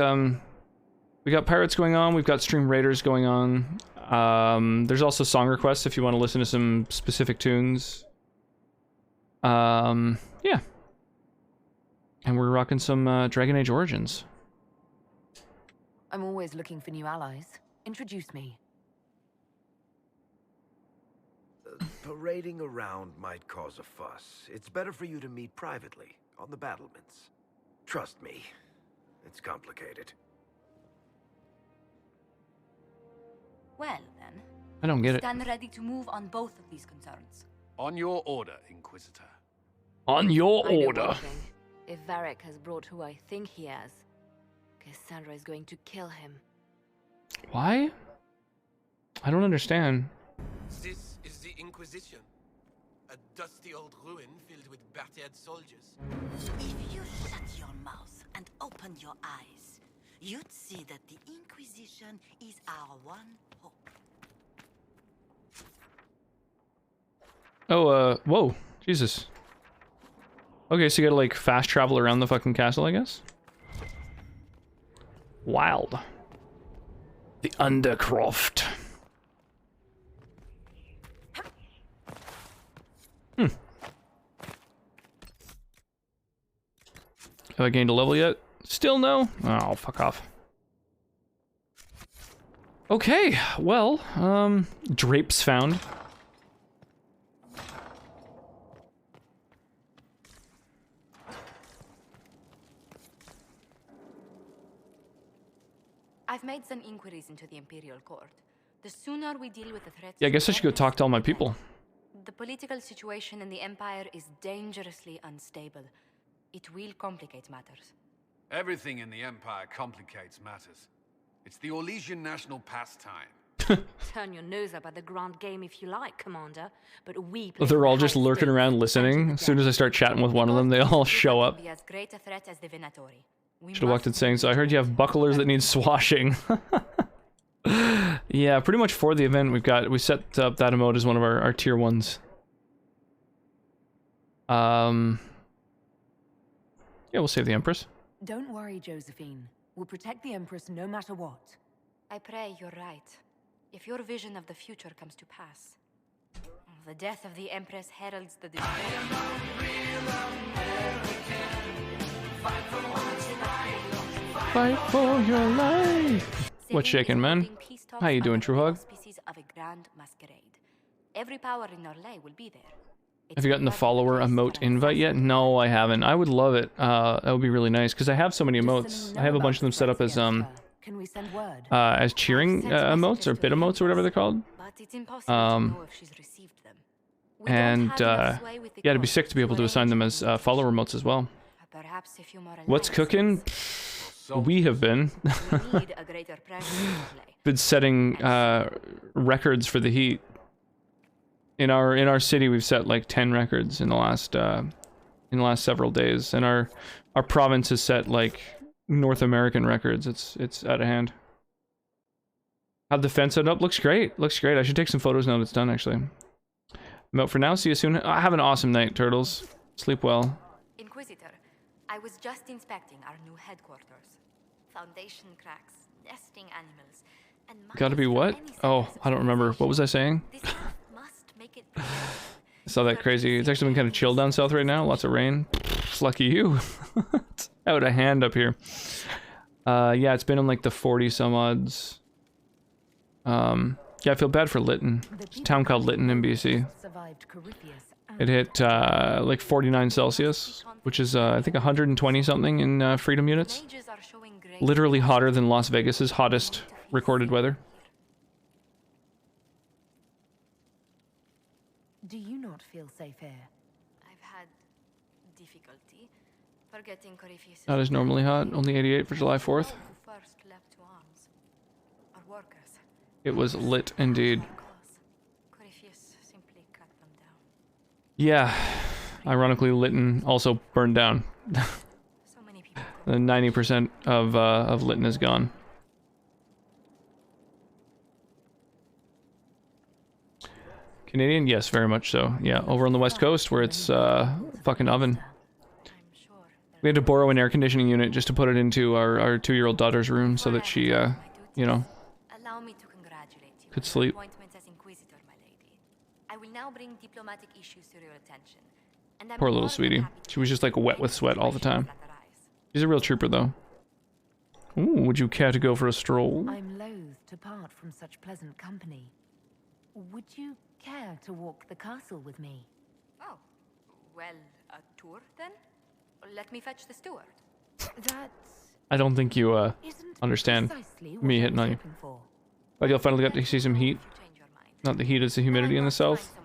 pirates going on. We've got Stream Raiders going on. There's also song requests if you want to listen to some specific tunes. Yeah. And we're rocking some Dragon Age Origins. I'm always looking for new allies. Introduce me. Parading around might cause a fuss. It's better for you to meet privately, on the battlements. Trust me, it's complicated. Well, then. I don't get it. Stand ready to move on both of these concerns. On your order, Inquisitor. On your I know order. one thing. If Varric has brought who I think he has, Cassandra is going to kill him. Why? I don't understand. This is the Inquisition. A dusty old ruin filled with battered soldiers. If you shut your mouth and open your eyes, you'd see that the Inquisition is our one hope. Oh, whoa. Jesus. Okay, so you gotta, like, fast travel around the fucking castle, I guess? Wild. The Undercroft. Have I gained a level yet? Still no? Oh, fuck off. Okay, well, drapes found. I've made some inquiries into the Imperial Court. The sooner we deal with the threats... Yeah, I guess I should go talk to all my people. The political situation in the Empire is dangerously unstable. It will complicate matters. Everything in the Empire complicates matters. It's the Orlesian national pastime. Turn your nose up at the grand game if you like, Commander, but we... They're all just lurking around listening. As soon as I start chatting with one of them, they all show up. ...be as great a threat as the Venatori. Should have walked in saying, so I heard you have bucklers that need swashing. Yeah, pretty much for the event we set up that emote as one of our tier 1s. Yeah, we'll save the Empress. Don't worry, Josephine. We'll protect the Empress no matter what. I pray you're right. If your vision of the future comes to pass, the death of the Empress heralds the Fight for your life. What's shaking, man? How you doing, Truehog? of a grand masquerade. Every power in Orlais will be there. Have you gotten the follower emote invite yet? No, I haven't. I would love it. That would be really nice because I have so many emotes. I have a bunch of them set up as cheering emotes or bit emotes or whatever they're called. And yeah, it'd be sick to be able to assign them as follower emotes as well. What's cooking? We have been setting records for the heat. In our city, we've set like 10 records in the last several days, and our province has set like North American records. It's out of hand. How'd the fence set up? Looks great. Looks great. I should take some photos now that it's done. Actually, I'm out for now. See you soon. Have an awesome night, turtles. Sleep well. Inquisitor, I was just inspecting our new headquarters. Foundation cracks, nesting animals, and Gotta be what? Oh, I don't remember. What was I saying? I saw that crazy. It's actually been kind of chilled down south right now. Lots of rain. It's lucky you. It's out of hand up here. Yeah, it's been in like the 40 some odds. Yeah, I feel bad for Lytton. It's a town called Lytton in BC. It hit like 49 Celsius, which is I think 120 something in freedom units. Literally hotter than Las Vegas's hottest recorded weather. Do you not feel safe here? I've had difficulty forgetting Corypheus. Not as normally hot. Only 88 for July 4th. It was lit indeed. Yeah. Ironically, Lytton also burned down. The 90% of Lytton is gone. Canadian? Yes, very much so. Yeah, over on the west coast where it's fucking oven. We had to borrow an air conditioning unit just to put it into our 2-year-old daughter's room so that she, you know, could sleep. I will now bring diplomatic issues to your attention. Poor little sweetie. She was just like wet with sweat all the time. She's a real trooper though. Ooh, would you care to go for a stroll? I'm loath to part from such pleasant company. Would you care to walk the castle with me? Oh, well, a tour then? Let me fetch the steward. I don't think you understand me hitting on you. Like I finally got to see some heat. Not the heat, it's the humidity in the south.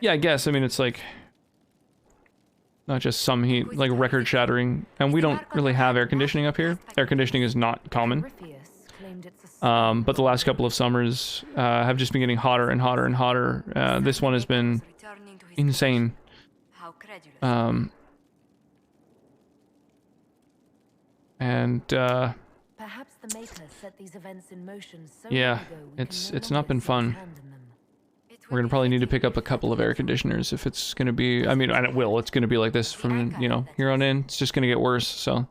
Yeah, I guess. I mean, it's like not just some heat, like record shattering. And we don't really have air conditioning up here. Air conditioning is not common. But the last couple of summers have just been getting hotter and hotter and hotter. This one has been insane. And perhaps the Maker set these events in motion so yeah, it's not been fun. We're gonna probably need to pick up a couple of air conditioners if it's gonna be. I mean, and it will. It's gonna be like this from here on in. It's just gonna get worse. So.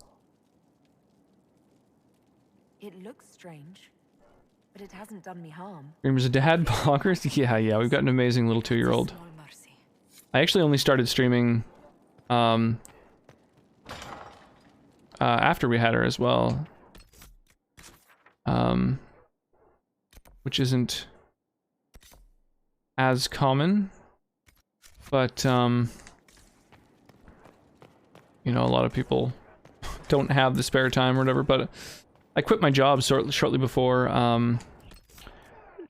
It looks strange, but it hasn't done me harm. Dreamers of Dad Bonkers? Yeah, we've got an amazing little 2-year-old. I actually only started streaming after we had her as well. Which isn't as common, but you know, a lot of people don't have the spare time or whatever, but I quit my job shortly before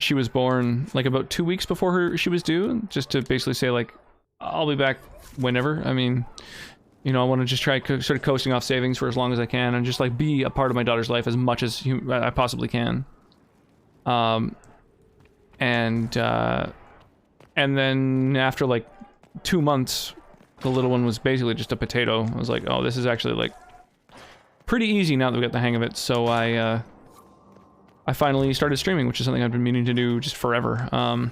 she was born, like about 2 weeks before she was due, just to basically say like, I'll be back whenever. I mean, you know, I want to just try sort of coasting off savings for as long as I can, and just like be a part of my daughter's life as much as I possibly can. And then after like 2 months, the little one was basically just a potato. I was like, oh, this is actually like pretty easy now that we got the hang of it. So I finally started streaming, which is something I've been meaning to do just forever. Yeah,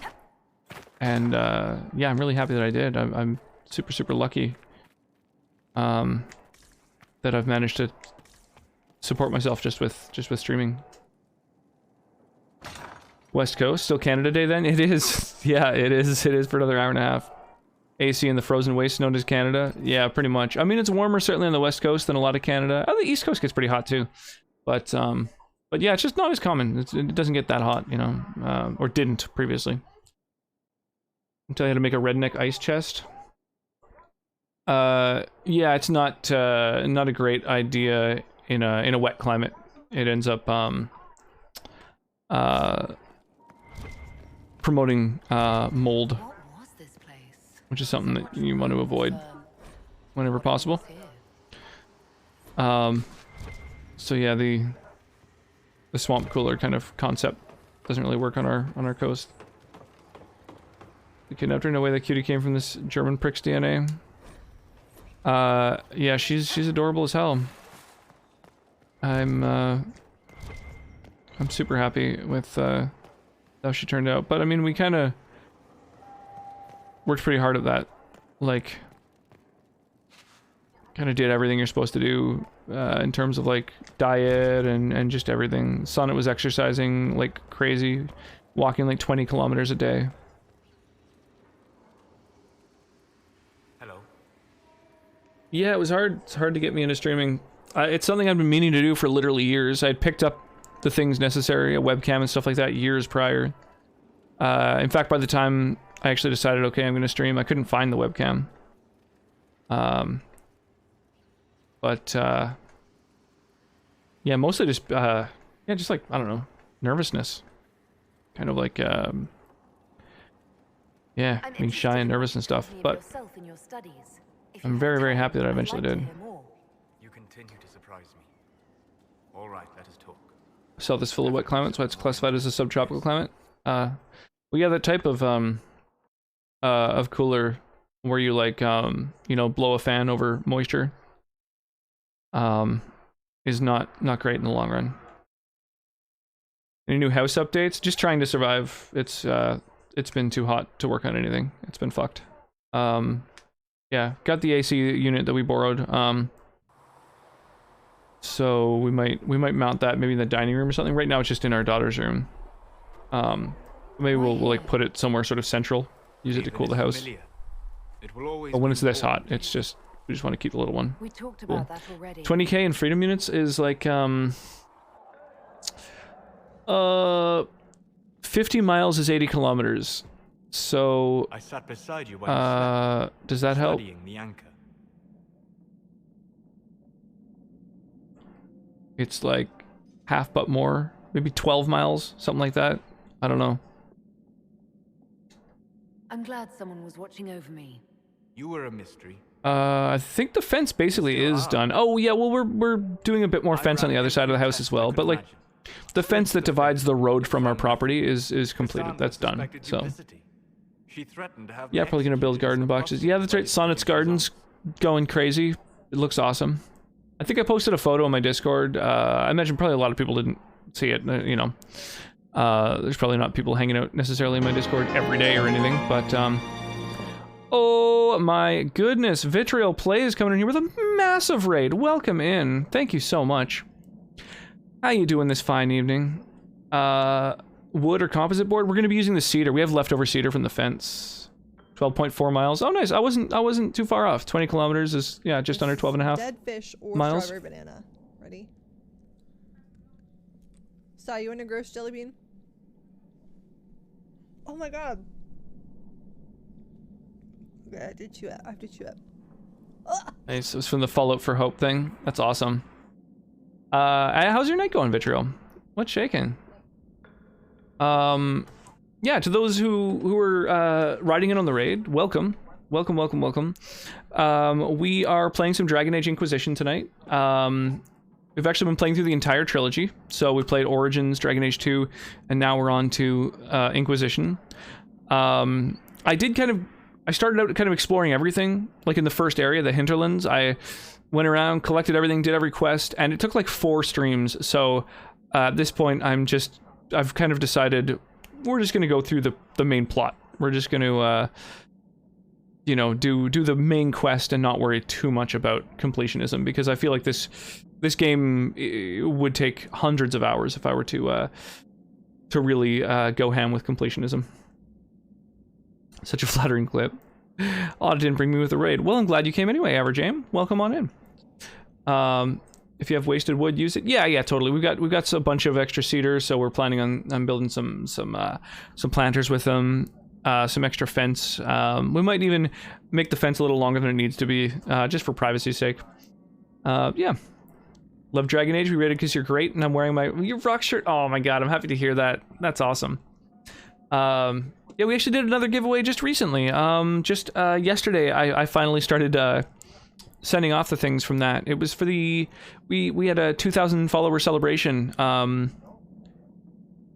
I'm really happy that I did. I'm super, super lucky that I've managed to support myself just with streaming. West Coast, still Canada Day then? It is. Yeah, it is for another hour and a half. AC in the frozen waste known as Canada. Yeah, pretty much. I mean, it's warmer certainly on the West Coast than a lot of Canada. Oh, the East Coast gets pretty hot too. But yeah, it's just not as common. It doesn't get that hot, you know, or didn't previously. Until I had to make a redneck ice chest. Yeah, it's not a great idea in a wet climate. It ends up promoting mold, which is something that you want to avoid whenever possible. So yeah, the swamp cooler kind of concept doesn't really work on our coast. The kidnapped her, no way that cutie came from this German prick's DNA. Yeah, she's adorable as hell. I'm super happy with how she turned out, but I mean, we kind of worked pretty hard at that. Like, kind of did everything you're supposed to do in terms of like diet and just everything. Sonnet was exercising like crazy, walking like 20 kilometers a day. Yeah, it was hard. It's hard to get me into streaming. It's something I've been meaning to do for literally years. I'd picked up the things necessary, a webcam and stuff like that, years prior. In fact, by the time I actually decided, okay, I'm going to stream, I couldn't find the webcam. Yeah, mostly just, yeah, just like, I don't know, nervousness. Kind of like, yeah, being shy and nervous and stuff. But I'm very, very happy that I eventually did. You continue to surprise me. All right, let us talk. South is full of wet climates, so it's classified as a subtropical climate. Well, yeah, that type of cooler where you like, you know, blow a fan over moisture, is not great in the long run. Any new house updates? Just trying to survive. It's been too hot to work on anything. It's been fucked. Yeah, got the AC unit that we borrowed. So we might mount that maybe in the dining room or something. Right now it's just in our daughter's room. Maybe we'll like put it somewhere sort of central. Use it to cool the house. But when it's this hot, it's just we just want to keep the little one. We talked about that already. 20k in freedom units is like 50 miles is 80 kilometers. So I sat beside you when does that help? The anchor. It's like half but more, maybe 12 miles, something like that. I don't know. I'm glad someone was watching over me. You were a mystery. I think the fence basically is done. Oh yeah, well we're doing a bit more fence on the other side of the house as well, but like the fence that divides the road from our property is completed. That's done. So yeah, probably gonna build garden boxes. Yeah, that's right. Sonnet's garden's going crazy. It looks awesome. I think I posted a photo on my Discord. I imagine probably a lot of people didn't see it. You know, there's probably not people hanging out necessarily in my Discord every day or anything, but oh my goodness, Vitriol Play is coming in here with a massive raid. Welcome in. Thank you so much. How you doing this fine evening? Wood or composite board? We're going to be using the cedar. We have leftover cedar from the fence. 12.4 miles. Oh, nice. I wasn't too far off. 20 kilometers is, yeah, just under 12 and a half dead fish or miles. Strawberry banana. Ready? Sai, you want a gross jelly bean? Oh my god. Okay, I have to chew it. Nice. It was from the Fallout for Hope thing. That's awesome. How's your night going, Vitriol? What's shaking? Yeah, to those who are riding in on the raid, welcome. Welcome. We are playing some Dragon Age Inquisition tonight. We've actually been playing through the entire trilogy. So we played Origins, Dragon Age 2, and now we're on to Inquisition. I started out kind of exploring everything, like in the first area, the hinterlands. I went around, collected everything, did every quest, and it took like 4 streams. So at this point, I've kind of decided we're just going to go through the main plot. We're just going to, do the main quest and not worry too much about completionism, because I feel like this game would take hundreds of hours if I were to really go ham with completionism. Such a flattering clip. Oh, it didn't bring me with the raid. Well, I'm glad you came anyway, Everjame. Welcome on in. If you have wasted wood, use it. Yeah, totally. We've got a bunch of extra cedar, so we're planning on building some planters with them. Some extra fence. We might even make the fence a little longer than it needs to be, just for privacy's sake. Yeah. Love Dragon Age. We rated because you're great, and I'm wearing your rock shirt. Oh my god, I'm happy to hear that. That's awesome. Yeah, we actually did another giveaway just recently. Just yesterday, I finally started sending off the things from that. It was for we had a 2,000 follower celebration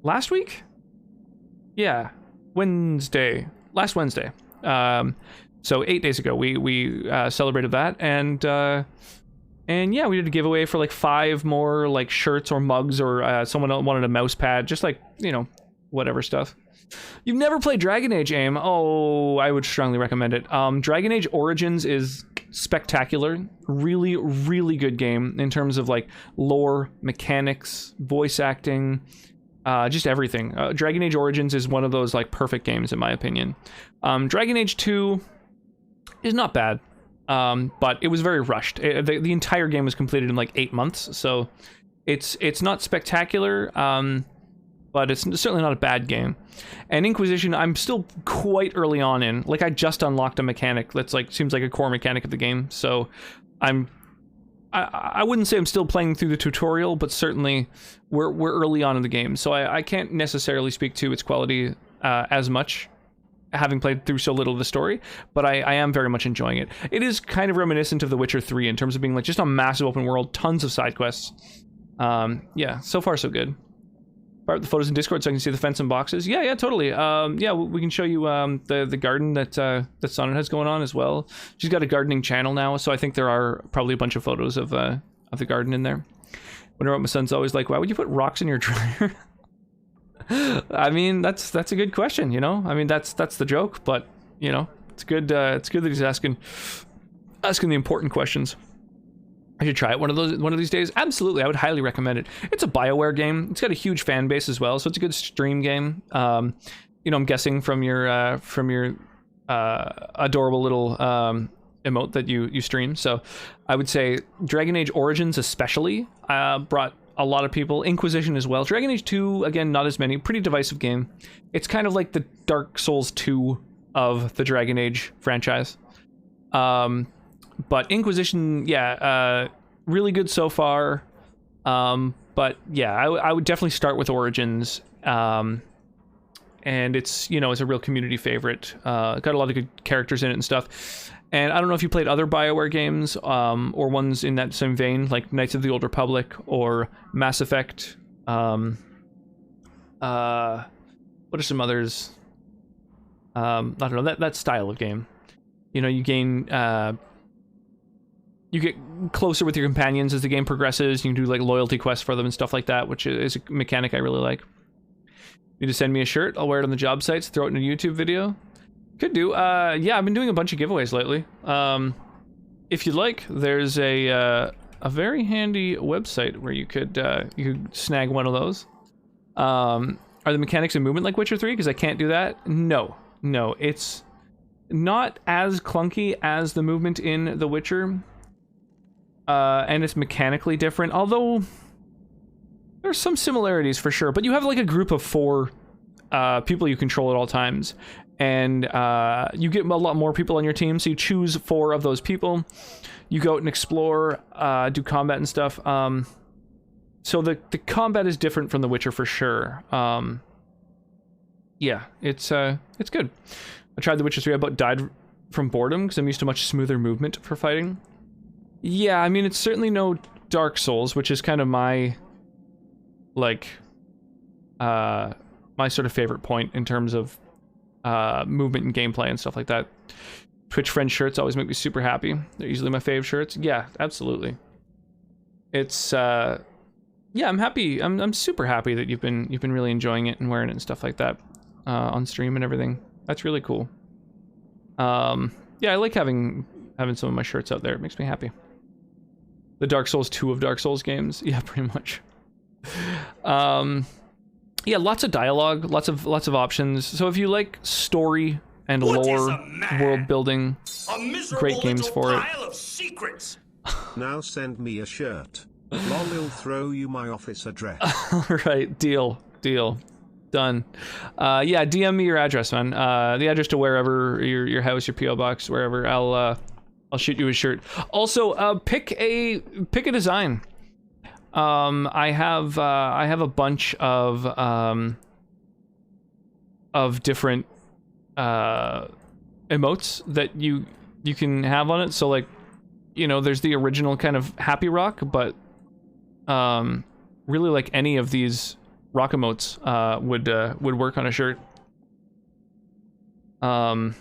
last week? Yeah, last Wednesday. So 8 days ago, we celebrated that, and yeah, we did a giveaway for like 5 more like shirts or mugs, or someone wanted a mouse pad, just like, whatever stuff. You've never played Dragon Age, AIM? Oh, I would strongly recommend it. Dragon Age Origins is spectacular. Really, really good game in terms of like lore, mechanics, voice acting, just everything. Dragon Age Origins is one of those like perfect games in my opinion. Dragon Age 2 is not bad, but it was very rushed. The entire game was completed in like 8 months, so it's not spectacular. But it's certainly not a bad game. And Inquisition, I'm still quite early on in. Like, I just unlocked a mechanic that's like seems like a core mechanic of the game. So I wouldn't say I'm still playing through the tutorial, but certainly we're early on in the game. So I can't necessarily speak to its quality as much, having played through so little of the story, but I am very much enjoying it. It is kind of reminiscent of The Witcher 3 in terms of being like just a massive open world, tons of side quests. Yeah, so far so good. The photos in Discord so I can see the fence and boxes. Yeah, totally. Yeah, we can show you the garden that Sonnet has going on as well. She's got a gardening channel now, so I think there are probably a bunch of photos of the garden in there. Wonder what my son's always like, why would you put rocks in your dryer? I mean, that's a good question, I mean, that's the joke, but it's good that he's asking the important questions. I should try it one of these days. Absolutely, I would highly recommend it. It's a BioWare game. It's got a huge fan base as well, so it's a good stream game. I'm guessing from your adorable little emote that you stream. So I would say Dragon Age Origins especially brought a lot of people. Inquisition as well. Dragon Age 2, again, not as many. Pretty divisive game. It's kind of like the Dark Souls 2 of the Dragon Age franchise. But Inquisition, yeah, really good so far. But yeah, I would definitely start with Origins. And it's, it's a real community favorite. Got a lot of good characters in it and stuff. And I don't know if you played other BioWare games, or ones in that same vein, like Knights of the Old Republic or Mass Effect. What are some others? I don't know, that style of game. You gain... you get closer with your companions as the game progresses. You can do like loyalty quests for them and stuff like that, which is a mechanic I really like. Need to send me a shirt. I'll wear it on the job sites, throw it in a YouTube video. Could do. Yeah, I've been doing a bunch of giveaways lately. If you'd like, there's a very handy website where you could snag one of those. Are the mechanics and movement like Witcher 3? Because I can't do that. No, it's not as clunky as the movement in The Witcher. And it's mechanically different, although there's some similarities for sure. But you have like a group of 4 people you control at all times, and you get a lot more people on your team, so you choose 4 of those people. You go out and explore, do combat and stuff. So the combat is different from The Witcher for sure. Yeah, it's good. I tried The Witcher 3, I about died from boredom because I'm used to much smoother movement for fighting. Yeah, I mean, it's certainly no Dark Souls, which is kind of my, like, my sort of favorite point in terms of movement and gameplay and stuff like that. Twitch friend shirts always make me super happy. They're usually my fave shirts. Yeah, absolutely. It's yeah, I'm happy. I'm super happy that you've been really enjoying it and wearing it and stuff like that on stream and everything. That's really cool. Yeah, I like having some of my shirts out there. It makes me happy. The Dark Souls 2 of Dark Souls games. Yeah, pretty much. Yeah, lots of dialogue, lots of options. So if you like story and lore, world building, great games for it. Of secrets. Now send me a shirt. Lol, throw you my office address. Right, deal. Done. Yeah, DM me your address, man. The address to wherever your house, your PO box, wherever. I'll shoot you a shirt. Also, pick a design. I have a bunch of different emotes that you can have on it. So like, you know, there's the original kind of happy rock, but really like any of these rock emotes would work on a shirt. And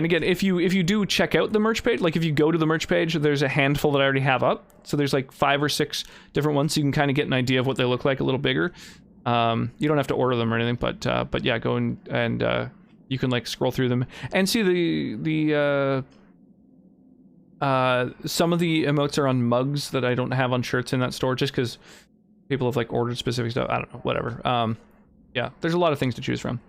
again, if you do check out the merch page, like if you go to the merch page, there's a handful that I already have up. So there's like 5 or 6 different ones, so you can kind of get an idea of what they look like a little bigger. You don't have to order them or anything, but yeah, go and you can like scroll through them and see the some of the emotes are on mugs that I don't have on shirts in that store, just because people have like ordered specific stuff. I don't know, whatever. Yeah, there's a lot of things to choose from.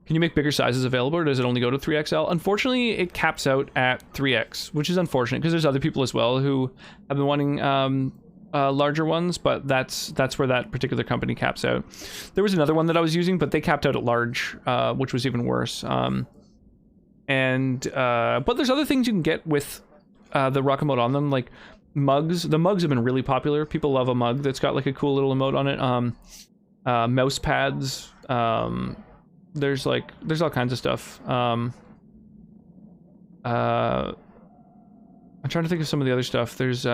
Can you make bigger sizes available, or does it only go to 3XL? Unfortunately, it caps out at 3X, which is unfortunate because there's other people as well who have been wanting larger ones, but that's where that particular company caps out. There was another one that I was using, but they capped out at large, which was even worse. But there's other things you can get with the rock emote on them, like mugs. The mugs have been really popular. People love a mug that's got like a cool little emote on it. Mouse pads. There's all kinds of stuff. I'm trying to think of some of the other stuff. There's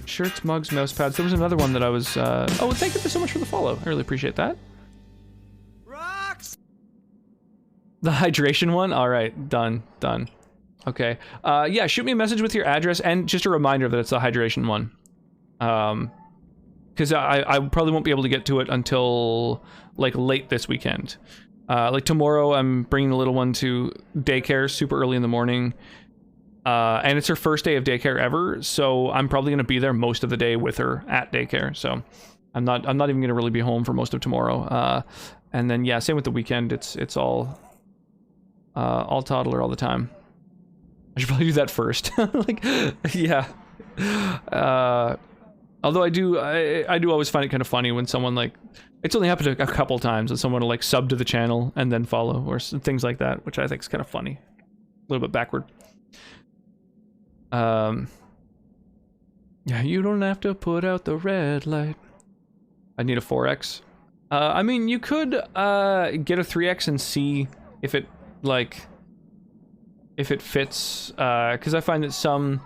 shirts, mugs, mouse pads. There was another one that I was oh, thank you so much for the follow. I really appreciate that. Rocks. The hydration one? All right, done. Okay. Yeah, shoot me a message with your address and just a reminder that it's the hydration one. Because I probably won't be able to get to it until like late this weekend. Like tomorrow, I'm bringing the little one to daycare super early in the morning, and it's her first day of daycare ever. So I'm probably gonna be there most of the day with her at daycare. So I'm not even gonna really be home for most of tomorrow. And then yeah, same with the weekend. It's all toddler all the time. I should probably do that first. Like, yeah. Although I do always find it kind of funny when someone like, it's only happened a couple times that someone will like sub to the channel and then follow or things like that, which I think is kind of funny, a little bit backward. Yeah, you don't have to put out the red light. I need a 4X. I mean, you could get a 3X and see if it fits, because I find that some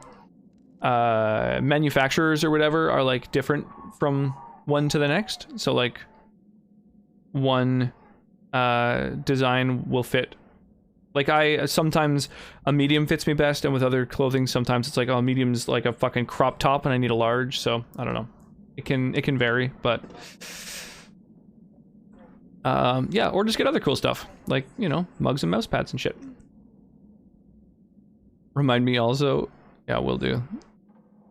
manufacturers or whatever are like different from one to the next. So like one design will fit. Like sometimes a medium fits me best, and with other clothing sometimes it's like, oh, medium's like a fucking crop top and I need a large. So I don't know. It can vary, but yeah, or just get other cool stuff like, you know, mugs and mouse pads and shit. Remind me also. Yeah, will do.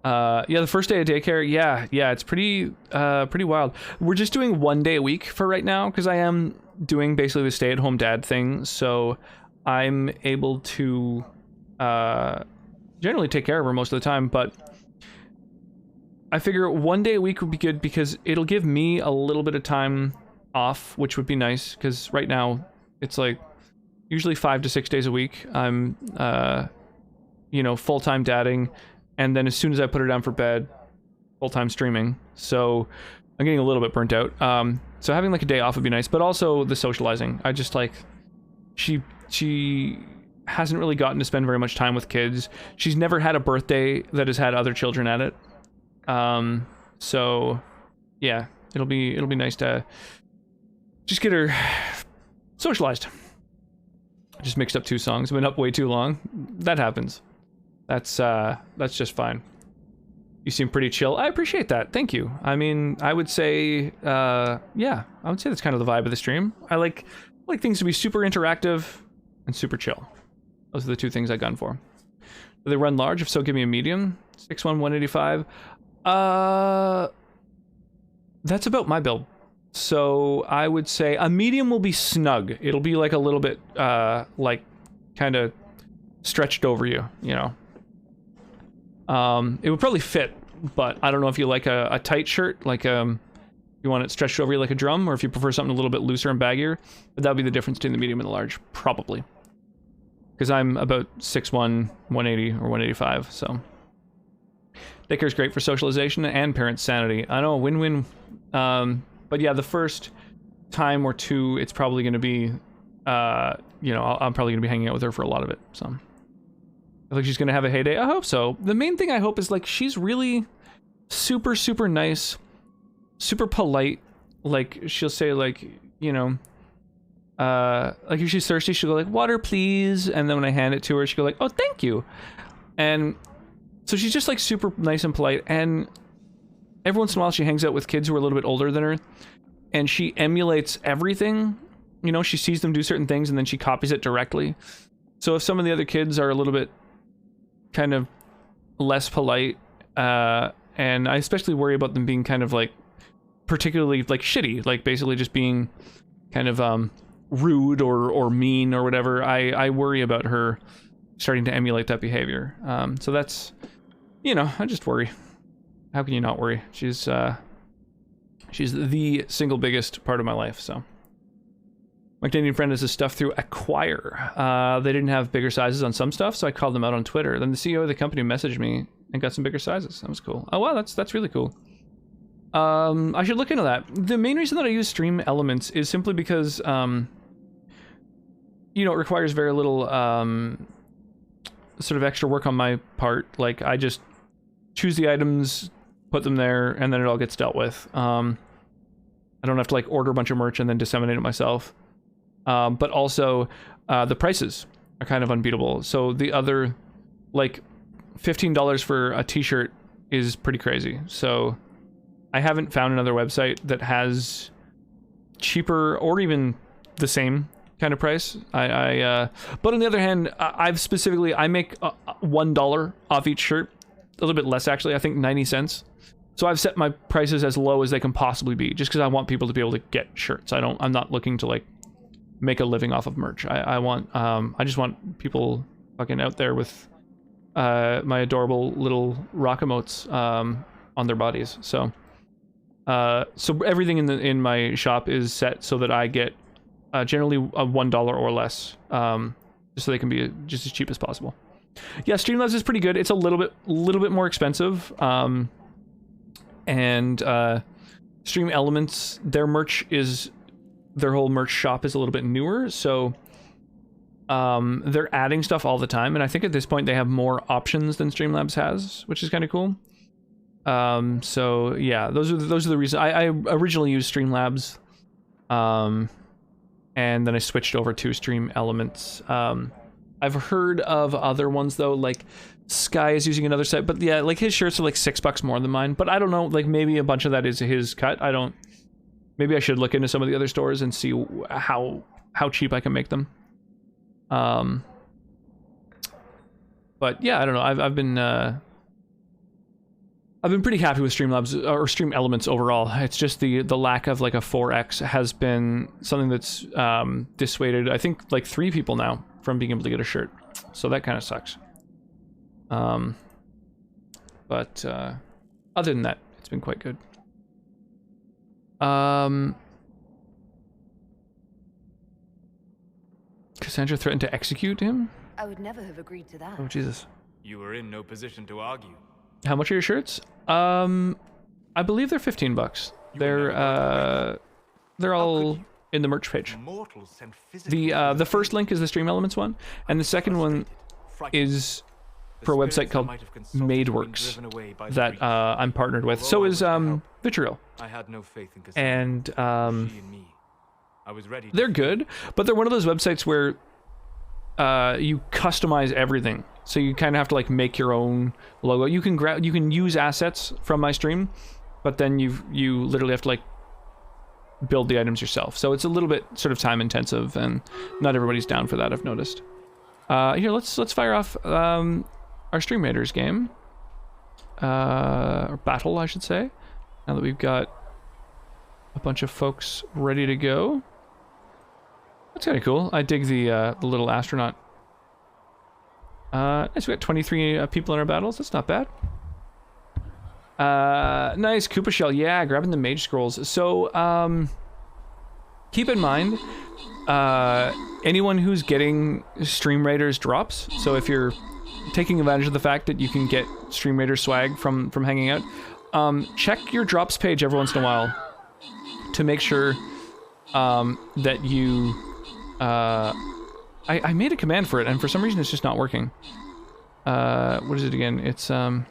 Yeah, the first day of daycare, yeah, it's pretty wild. We're just doing 1 day a week for right now, because I am doing basically the stay-at-home dad thing, so I'm able to generally take care of her most of the time, but I figure 1 day a week would be good because it'll give me a little bit of time off, which would be nice, because right now it's like usually 5 to 6 days a week. I'm you know, full-time dadding, and then as soon as I put her down for bed, full-time streaming, so I'm getting a little bit burnt out. So having like a day off would be nice, but also the socializing. I just like, she hasn't really gotten to spend very much time with kids. She's never had a birthday that has had other children at it. So yeah, it'll be nice to just get her socialized. I just mixed up 2 songs. I've been up way too long. That happens. That's just fine. You seem pretty chill. I appreciate that. Thank you. I mean, I would say, yeah, I would say that's kind of the vibe of the stream. I like things to be super interactive and super chill. Those are the 2 things I've gone for. Do they run large? If so, give me a medium. 6'1", 185. That's about my build. So I would say a medium will be snug. It'll be like a little bit, like, kind of stretched over you, you know. It would probably fit, but I don't know if you like a tight shirt, like you want it stretched over you like a drum, or if you prefer something a little bit looser and baggier. But that would be the difference between the medium and the large, probably. Because I'm about 6'1", 180 or 185, so. Daycare's great for socialization and parent sanity. I know, win-win. But yeah, the first time or 2, it's probably going to be, you know, I'm probably going to be hanging out with her for a lot of it, so. I think she's going to have a heyday. I hope so. The main thing I hope is, like, she's really super, super nice, super polite. Like, she'll say, like, you know, like, if she's thirsty, she'll go, like, water, please. And then when I hand it to her, she'll go, like, oh, thank you. And so she's just, like, super nice and polite. And every once in a while, she hangs out with kids who are a little bit older than her. And she emulates everything. You know, she sees them do certain things, and then she copies it directly. So if some of the other kids are a little bit kind of less polite, and I especially worry about them being kind of like particularly like shitty, like basically just being kind of rude or mean or whatever. I worry about her starting to emulate that behavior. So that's, you know, I just worry. How can you not worry? She's the single biggest part of my life, so. My Canadian friend has his stuff through Acquire. They didn't have bigger sizes on some stuff, so I called them out on Twitter. Then the CEO of the company messaged me and got some bigger sizes. That was cool. Oh wow, that's really cool. I should look into that. The main reason that I use Stream Elements is simply because, you know, it requires very little sort of extra work on my part. Like, I just choose the items, put them there, and then it all gets dealt with. I don't have to like order a bunch of merch and then disseminate it myself. But also, the prices are kind of unbeatable. So the other, like, $15 for a t-shirt is pretty crazy. So I haven't found another website that has cheaper or even the same kind of price. But on the other hand, I make $1 off each shirt. A little bit less, actually. I think 90 cents. So I've set my prices as low as they can possibly be, just because I want people to be able to get shirts. I'm not looking to, like, make a living off of merch. I just want people fucking out there with my adorable little rock emotes on their bodies. So everything in my shop is set so that I get generally a $1 or less, just so they can be just as cheap as possible. Yeah, Streamlabs is pretty good. It's a little bit more expensive, and Stream Elements, their whole merch shop is a little bit newer, so they're adding stuff all the time, and I think at this point they have more options than Streamlabs has, which is kind of cool. So yeah, those are the reasons. I originally used Streamlabs, and then I switched over to Stream Elements. I've heard of other ones though, like Sky is using another site, but yeah, like his shirts are like $6 more than mine, but I don't know, like maybe a bunch of that is his cut. Maybe I should look into some of the other stores and see how cheap I can make them. But yeah, I don't know. I've been pretty happy with Streamlabs or Stream Elements overall. It's just the lack of like a 4X has been something that's dissuaded, I think, like 3 people now from being able to get a shirt. So that kind of sucks. But other than that, it's been quite good. Cassandra threatened to execute him? I would never have agreed to that. Oh, Jesus. You were in no position to argue. How much are your shirts? I believe they're $15. They're all in the merch page. The first link is the Stream Elements one, and the second one is for a website called Madeworks that I'm partnered with. So is Vitriol. I had no faith in And she and me. I was ready. they're good, but they're one of those websites where you customize everything. So you kind of have to like make your own logo. You can use assets from my stream, but then you literally have to like build the items yourself. So it's a little bit sort of time intensive, and not everybody's down for that, I've noticed. Here, let's fire off our Stream Raiders game. Or battle, I should say. Now that we've got a bunch of folks ready to go. That's kind of cool. I dig the little astronaut. Nice, we got 23 people in our battles. That's not bad. Nice, Koopa Shell. Yeah, grabbing the mage scrolls. So, keep in mind, anyone who's getting Stream Raiders drops. So if you're taking advantage of the fact that you can get Stream Raider swag from hanging out, check your drops page every once in a while to make sure that you... I made a command for it, and for some reason it's just not working. What is it again? It's, I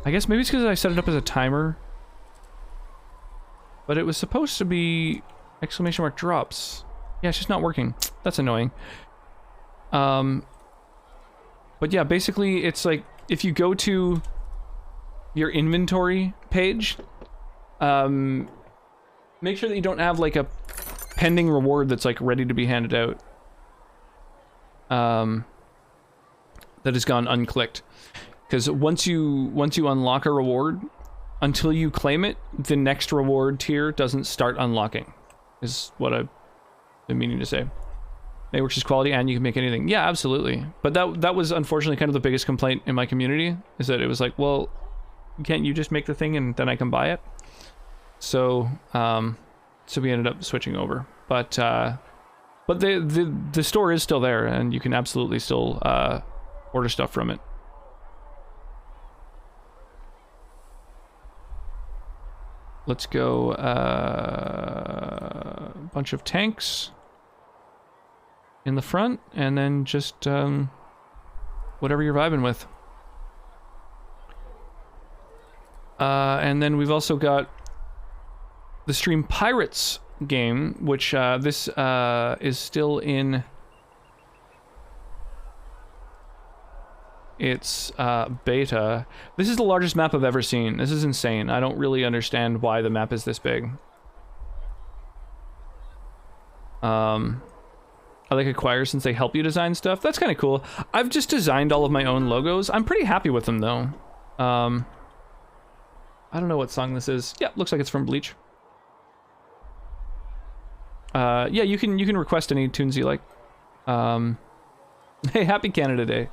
guess maybe it's because I set it up as a timer. But it was supposed to be exclamation mark drops. Yeah, it's just not working. That's annoying. But yeah, basically it's like, if you go to your inventory page, make sure that you don't have like a pending reward that's like ready to be handed out. That has gone unclicked. Because once you unlock a reward, until you claim it, the next reward tier doesn't start unlocking, is what I've been meaning to say. Madeworks is quality and you can make anything. Yeah, absolutely. But that was unfortunately kind of the biggest complaint in my community, is that it was like, well, can't you just make the thing and then I can buy it? So, so we ended up switching over. But the store is still there, and you can absolutely still order stuff from it. Let's go a bunch of tanks in the front, and then just whatever you're vibing with. And then we've also got the Stream Pirates game, which this is still in its beta. This is the largest map I've ever seen. This is insane. I don't really understand why the map is this big. I like Acquire since they help you design stuff. That's kind of cool. I've just designed all of my own logos. I'm pretty happy with them though. I don't know what song this is. Yeah, looks like it's from Bleach. Yeah, you can request any tunes you like. Hey, happy Canada Day.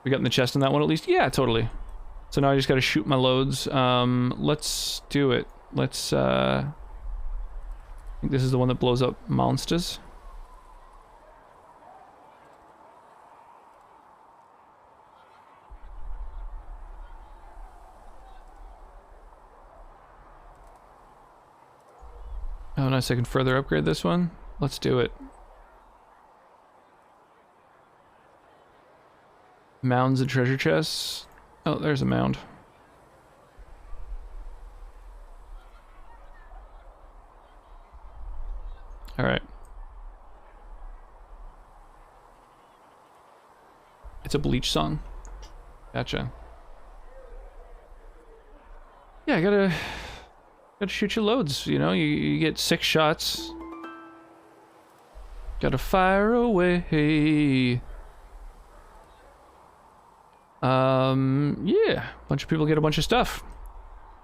We got in the chest on that one at least? Yeah, totally. So now I just gotta shoot my loads. Let's do it. Let's, I think this is the one that blows up monsters. Oh, nice, I can further upgrade this one. Let's do it. Mounds and treasure chests. Oh, there's a mound. Alright. It's a Bleach song. Gotcha. Yeah, I gotta shoot your loads, you know? You get 6 shots. Gotta fire away. Yeah, a bunch of people get a bunch of stuff.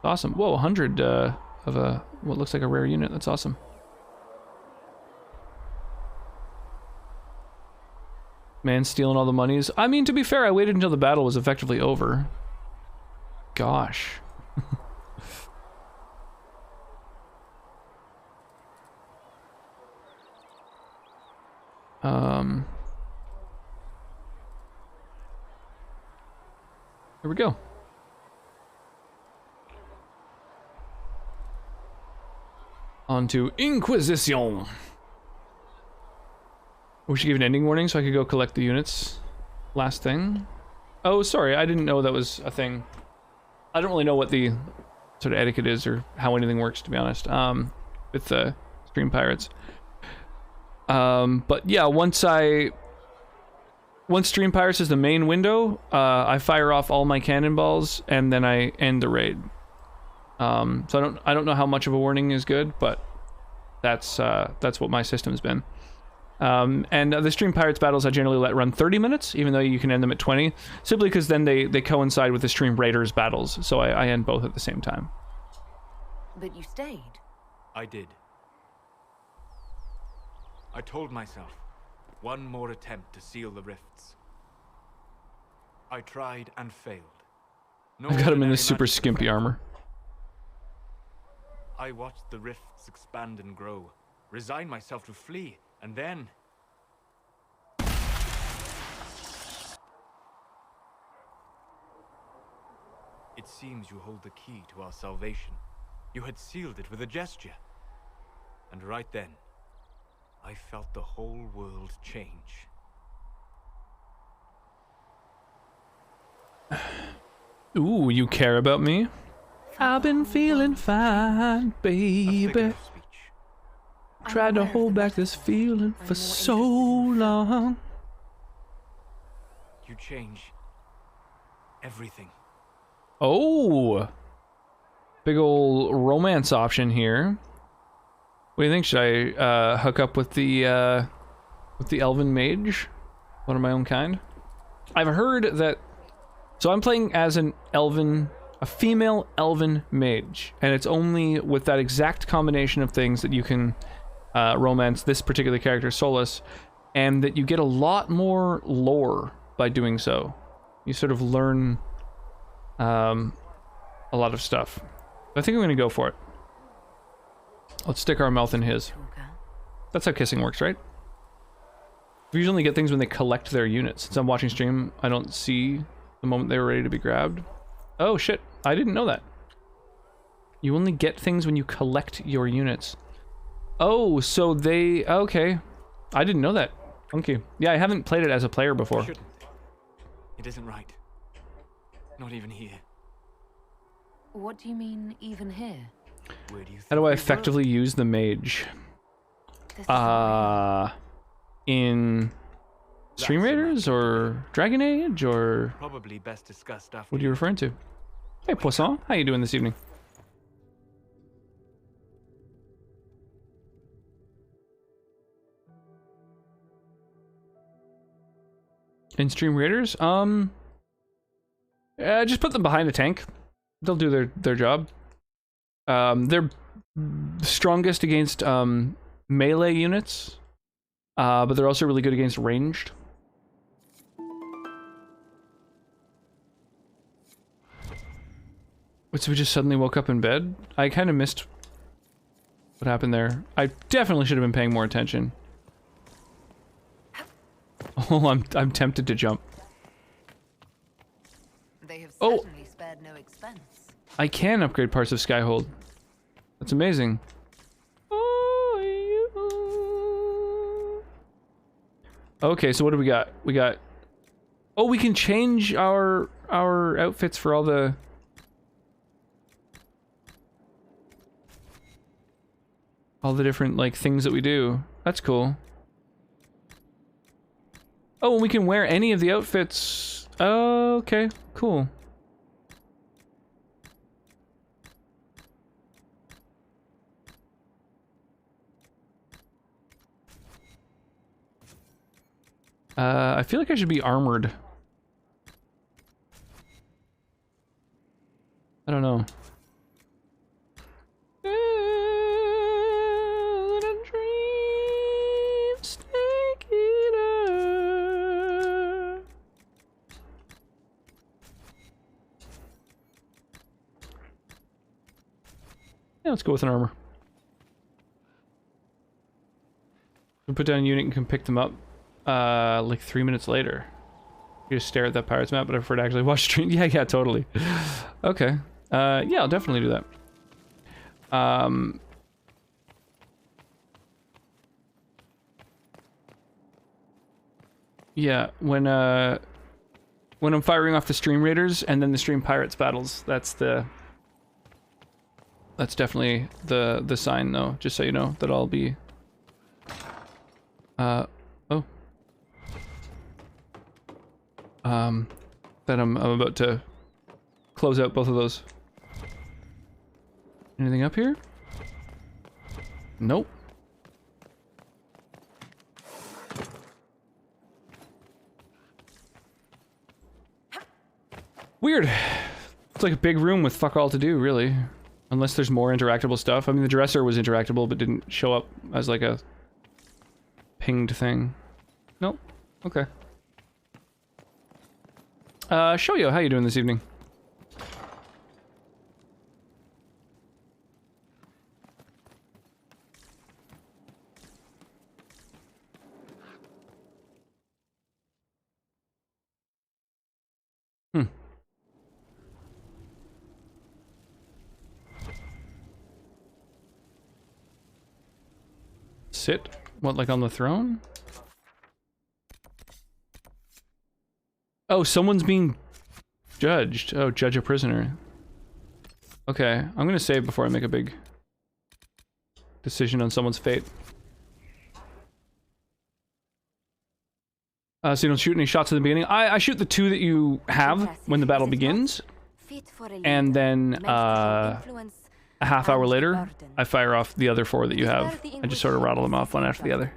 Awesome. Whoa, 100 of what looks like a rare unit. That's awesome. Man stealing all the monies. I mean, to be fair, I waited until the battle was effectively over. Gosh. Here we go. On to Inquisition. We should give an ending warning so I could go collect the units. Last thing. Oh, sorry, I didn't know that was a thing. I don't really know what the sort of etiquette is or how anything works, to be honest, with the Stream Pirates. But yeah, once Stream Pirates is the main window, I fire off all my cannonballs and then I end the raid. So I don't know how much of a warning is good, but that's what my system's been. And the Stream Pirates battles I generally let run 30 minutes, even though you can end them at 20, simply because then they coincide with the Stream Raiders battles, so I end both at the same time. But you stayed. I did. I told myself, one more attempt to seal the rifts. I tried and failed. I got him in this super skimpy armor. I watched the rifts expand and grow, resigned myself to flee, and then... It seems you hold the key to our salvation. You had sealed it with a gesture. And right then, I felt the whole world change. Ooh, you care about me? I've been feeling fine, baby. Tried to hold back this feeling for so long. You change everything. Oh, big ol' romance option here. What do you think? Should I hook up with the elven mage, one of my own kind? I've heard that. So I'm playing as a female elven mage, and it's only with that exact combination of things that you can romance this particular character, Solus, and that you get a lot more lore by doing so. You sort of learn a lot of stuff. I think I'm gonna go for it. Let's stick our mouth in his. That's how kissing works, right? We usually get things when they collect their units. Since I'm watching stream, I don't see the moment they were ready to be grabbed. Oh shit, I didn't know that. You only get things when you collect your units. Oh, so they... okay. I didn't know that. Thank you. Yeah, I haven't played it as a player before. Shouldn't. It isn't right. Not even here. What do you mean, even here? Where do you think How do I effectively use the mage? In Stream Raiders or Dragon Age or... Probably best discussed after. What are you referring to? Hey, Poisson, how you doing this evening? In Stream Raiders? Just put them behind a tank. They'll do their job. They're strongest against melee units, but they're also really good against ranged. What, so we just suddenly woke up in bed? I kind of missed what happened there. I definitely should have been paying more attention. Oh, I'm tempted to jump. They have certainly spared no expense. I can upgrade parts of Skyhold. That's amazing. Okay, so what do we got? We got... oh, we can change our outfits for all the... different, like, things that we do. That's cool. Oh, and we can wear any of the outfits. Oh, okay, cool. I feel like I should be armored. I don't know. Yeah, let's go with an armor. We put down a unit and can pick them up like 3 minutes later. You just stare at that pirates map, but I prefer to actually watch stream. Yeah, totally. Okay. Yeah, I'll definitely do that. Yeah, when I'm firing off the stream raiders and then the stream pirates battles, that's definitely the sign though, just so you know that I'll be that I'm about to close out both of those. Anything up here? Nope. Weird. It's like a big room with fuck all to do, really. Unless there's more interactable stuff. I mean, the dresser was interactable, but didn't show up as like a pinged thing. Nope. Okay. Shoyo, how you doing this evening? Sit? What, like on the throne? Oh, someone's being judged. Oh, judge a prisoner. Okay, I'm gonna save before I make a big decision on someone's fate. So you don't shoot any shots at the beginning? I shoot the 2 that you have when the battle begins. And then, a half hour later, I fire off the other 4 that you have. I just sort of rattle them off one after the other.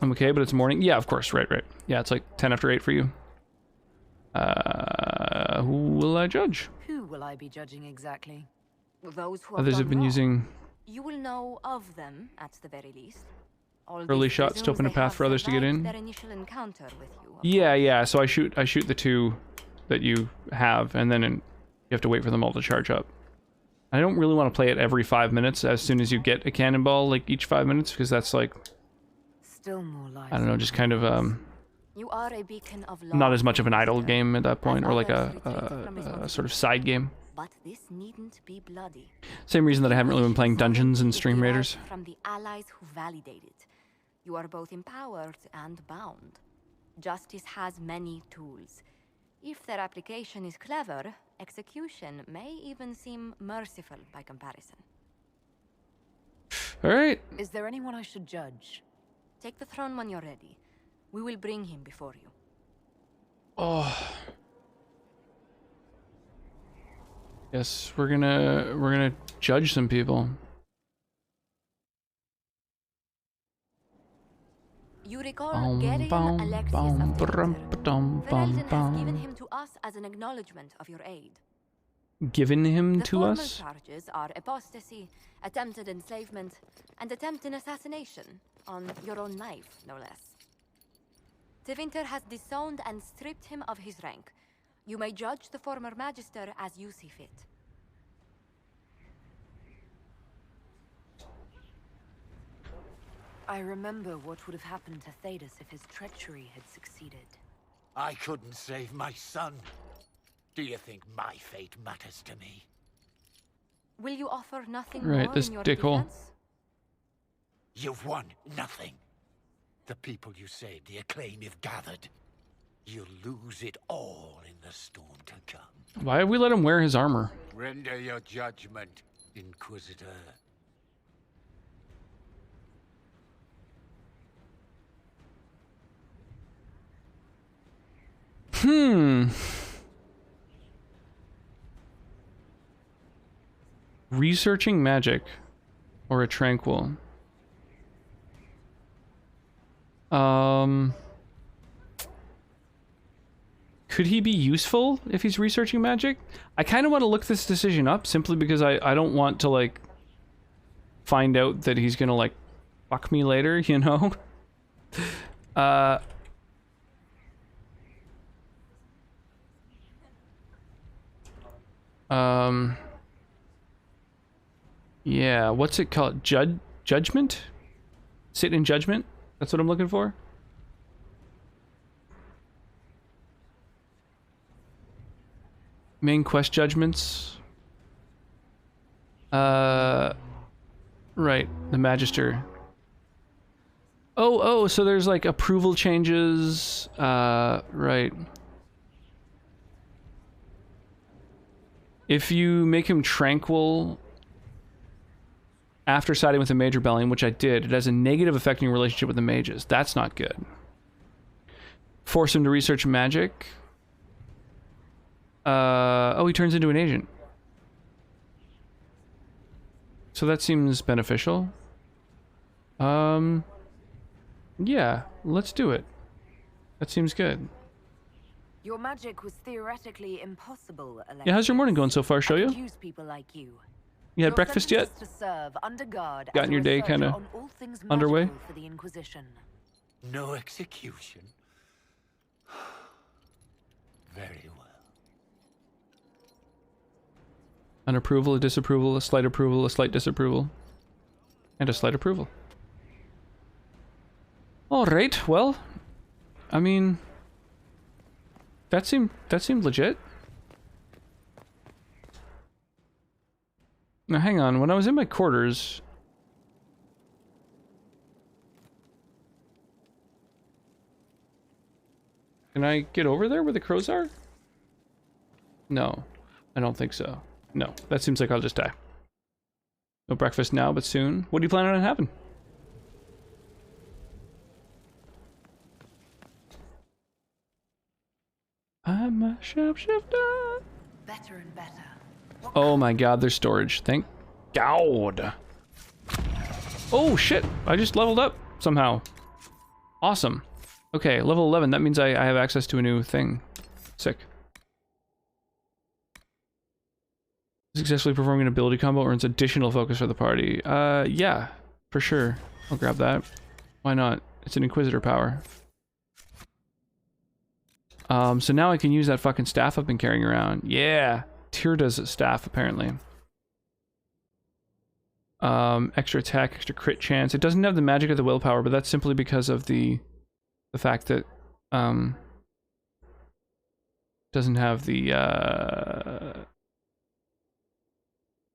I'm okay, but it's morning. Yeah, of course, right. Yeah, it's like 10 after 8 for you. Who will I judge? Who will I be judging exactly? Those who Others have been using You will know of them at the very least. early shots to open a path for others to get in. Their initial encounter with you. Yeah. So I shoot the 2 that you have, and then you have to wait for them all to charge up. I don't really want to play it every 5 minutes as soon as you get a cannonball, like each 5 minutes, because that's like, Still more lies. I don't know, just kind of You are a beacon of not as much of an idle game at that point, or like a sort of side game. But this needn't be bloody. Same reason that I haven't really been playing Dungeons and Stream Raiders. From the allies who validate it. You are both empowered and bound. Justice has many tools. If their application is clever, execution may even seem merciful by comparison. Alright. Is there anyone I should judge? Take the throne when you're ready. We will bring him before you. Oh. Yes, we're gonna judge some people. You recall Gerion Alexius of Deventer. Ferelden has given him to us as an acknowledgement of your aid. Given him The to formal us? charges are apostasy, attempted enslavement, and attempted assassination on your own life, no less. Deventer has disowned and stripped him of his rank. You may judge the former magister as you see fit. I remember what would have happened to Thedas if his treachery had succeeded. I couldn't save my son. Do you think my fate matters to me? Will you offer nothing Right, more this in your dickhole. defense? You've won nothing. The people you saved, the acclaim you've gathered. You'll lose it all in the storm to come. Why have we let him wear his armor? Render your judgment, Inquisitor. Researching magic. Or a tranquil. Could he be useful if he's researching magic? I kind of want to look this decision up simply because I don't want to, like, find out that he's gonna, like, fuck me later, you know? Yeah, what's it called? Judgment? Sit in judgment? That's what I'm looking for? Main quest judgments. Right, the Magister. Oh, so there's like approval changes. Right. If you make him tranquil after siding with a mage rebellion, which I did, it has a negative effect on your relationship with the mages. That's not good. Force him to research magic. Oh, he turns into an agent. So that seems beneficial. Yeah, let's do it. That seems good. Your magic was theoretically impossible, Alexis. Yeah, how's your morning going so far, show you? Use people like you. You had breakfast yet? To serve under guard Gotten your day kind of underway? For the Inquisition. No execution. Very well. An approval, a disapproval, a slight approval, a slight disapproval, and a slight approval. Alright, well, I mean, that seemed legit. Now hang on, when I was in my quarters, can I get over there where the crows are? No, I don't think so. No, that seems like I'll just die. No breakfast now, but soon. What do you plan on having? I'm a shapeshifter. Better and better. Oh my god, there's storage. Thank God. Oh shit, I just leveled up somehow. Awesome. Okay, level 11, that means I have access to a new thing. Sick. Successfully performing an ability combo earns additional focus for the party. Yeah, for sure. I'll grab that. Why not? It's an Inquisitor power. So now I can use that fucking staff I've been carrying around. Yeah! Tirda's staff, apparently. Extra attack, extra crit chance. It doesn't have the magic of the willpower, but that's simply because of the fact that, doesn't have the,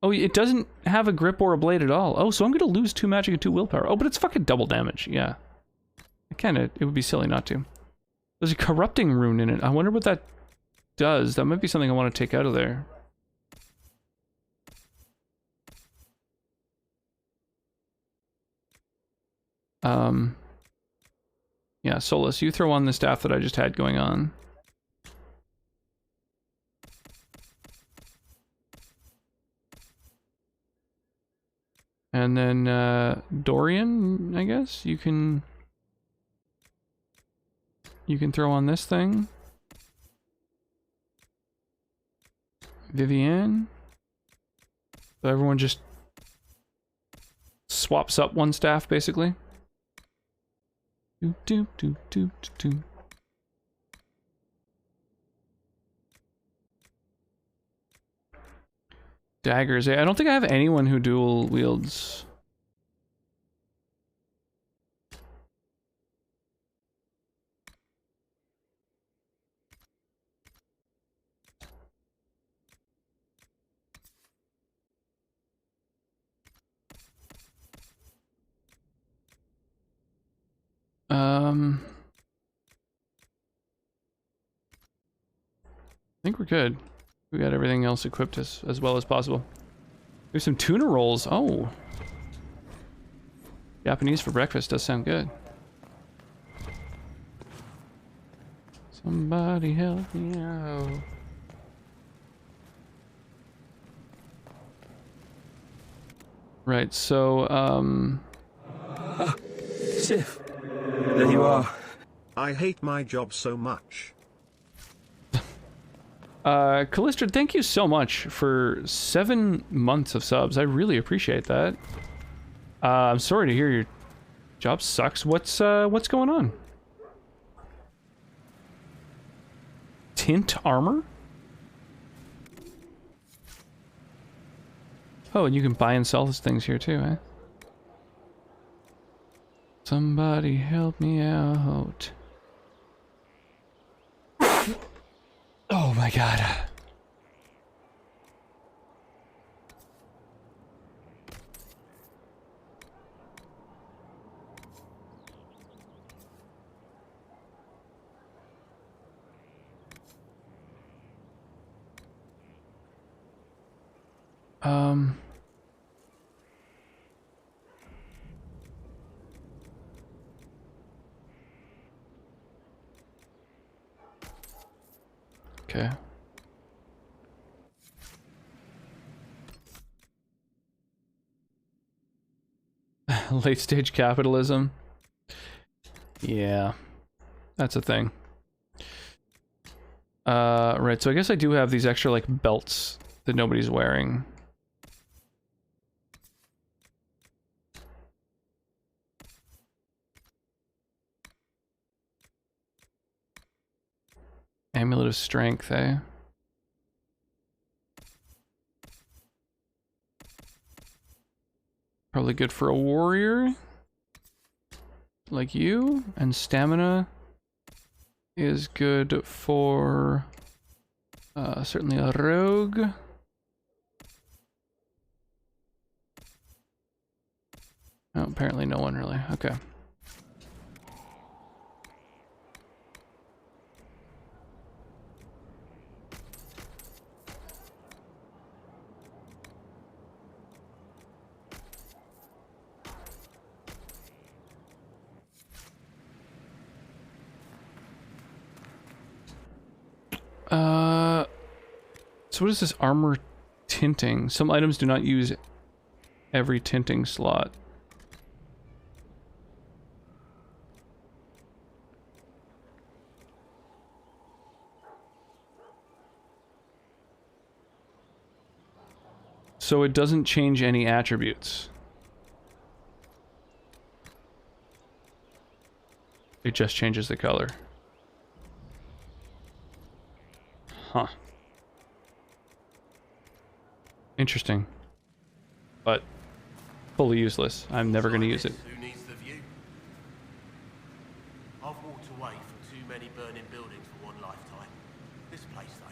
Oh, it doesn't have a grip or a blade at all. Oh, so I'm gonna lose 2 magic and 2 willpower. Oh, but it's fucking double damage, yeah. It would be silly not to. There's a corrupting rune in it. I wonder what that does. That might be something I want to take out of there. Yeah, Solus, you throw on the staff that I just had going on. And then, Dorian, I guess, you can throw on this thing. Vivienne. So everyone just swaps up one staff, basically. Daggers. I don't think I have anyone who dual wields. I think we're good. We got everything else equipped as well as possible. There's some tuna rolls. Oh. Japanese for breakfast does sound good. Somebody help me out. Right, so, Sif. There you are. I hate my job so much. Callistrid, thank you so much for 7 months of subs. I really appreciate that. I'm sorry to hear your job sucks. What's going on? Tint armor? Oh, and you can buy and sell those things here too, eh? Somebody help me out. Oh my god. Okay. Late stage capitalism. Yeah, that's a thing. Right, so I guess I do have these extra, like, belts that nobody's wearing. Amulet of Strength, eh? Probably good for a warrior. Like you. And stamina is good for... certainly a rogue. Oh, apparently no one really. Okay. So what is this armor tinting? Some items do not use every tinting slot. So it doesn't change any attributes. It just changes the color. Huh. Interesting. But fully useless. I'm never going to use it. Who needs the view? I've walked away from too many burning buildings for one lifetime. This place, though,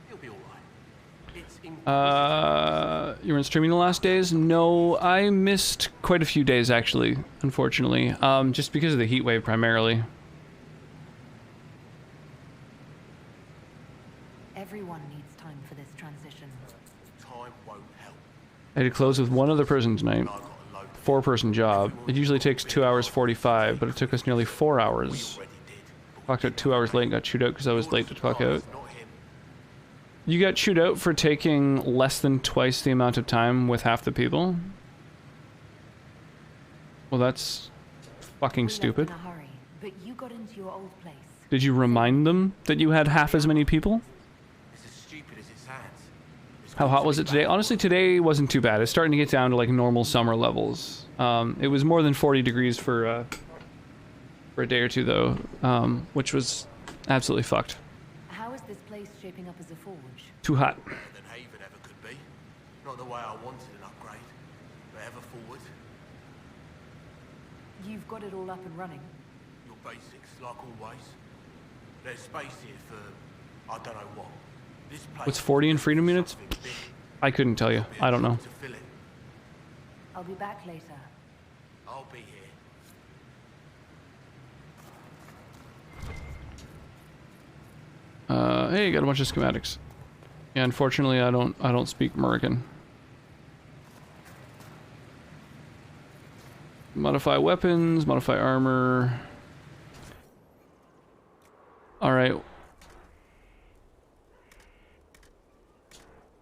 it'll be all right. It's You were streaming the last days? No, I missed quite a few days actually, unfortunately. Just because of the heat wave primarily. Everyone needs time for this transition. Time won't help. I had to close with one other person tonight. 4-person job. It usually takes 2 hours 45, but it took us nearly 4 hours. Clocked out 2 hours late and got chewed out because I was late to clock out. You got chewed out for taking less than twice the amount of time with half the people? Well, that's fucking stupid. But you got into your old place. Did you remind them that you had half as many people? How hot was it today? Honestly, today wasn't too bad. It's starting to get down to like normal summer levels. It was more than 40 degrees for a day or two though, which was absolutely fucked. How is this place shaping up as a forge? Too hot. Than Haven ever could be. Not the way I wanted an upgrade, but ever forward. You've got it all up and running. Your basics, like always. There's space here for I don't know what. This place What's 40 in freedom units? I couldn't tell you. I don't know. I'll be back later. I'll be here. Hey, got a bunch of schematics. Yeah, unfortunately, I don't speak American. Modify weapons, modify armor. All right.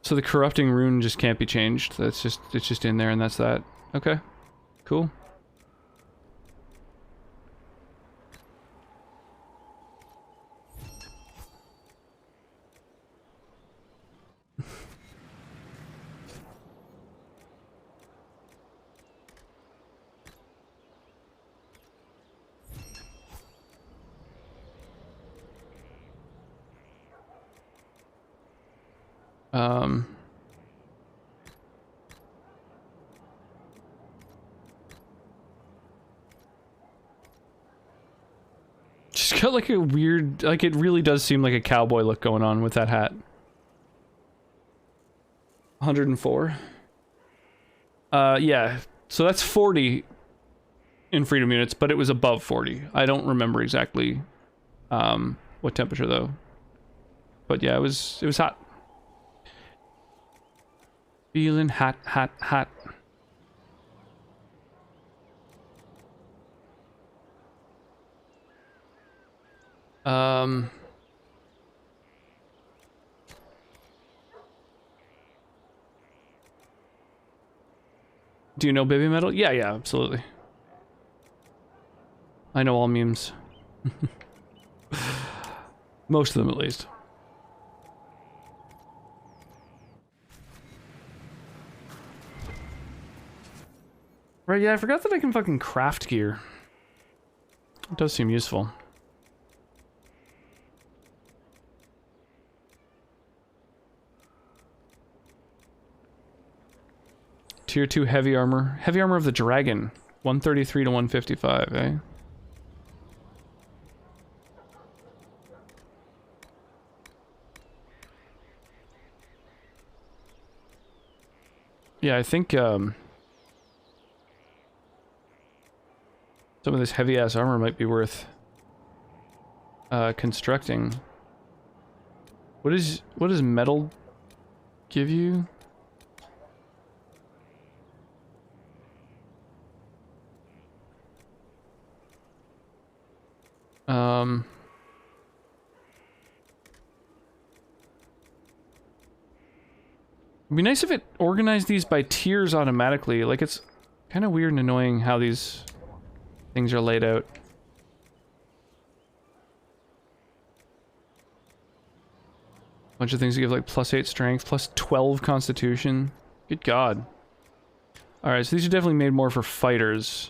So the corrupting rune just can't be changed. It's just in there, and that's that. Okay, cool. She's got like a weird, like it really does seem like a cowboy look going on with that hat. 104. Yeah, so that's 40 in freedom units, but it was above 40. I don't remember exactly what temperature though. But yeah, it was hot. Feeling hot, hot, hot. Do you know Baby Metal? Yeah, yeah, absolutely. I know all memes. Most of them, at least. Right, yeah, I forgot that I can fucking craft gear. It does seem useful. Tier 2 heavy armor. Heavy armor of the dragon. 133 to 155, eh? Yeah, I think, some of this heavy-ass armor might be worth, constructing. What does metal give you? It'd be nice if it organized these by tiers automatically. Like, it's kind of weird and annoying how these things are laid out. Bunch of things that give like +8 strength, +12 constitution. Good God. Alright, so these are definitely made more for fighters.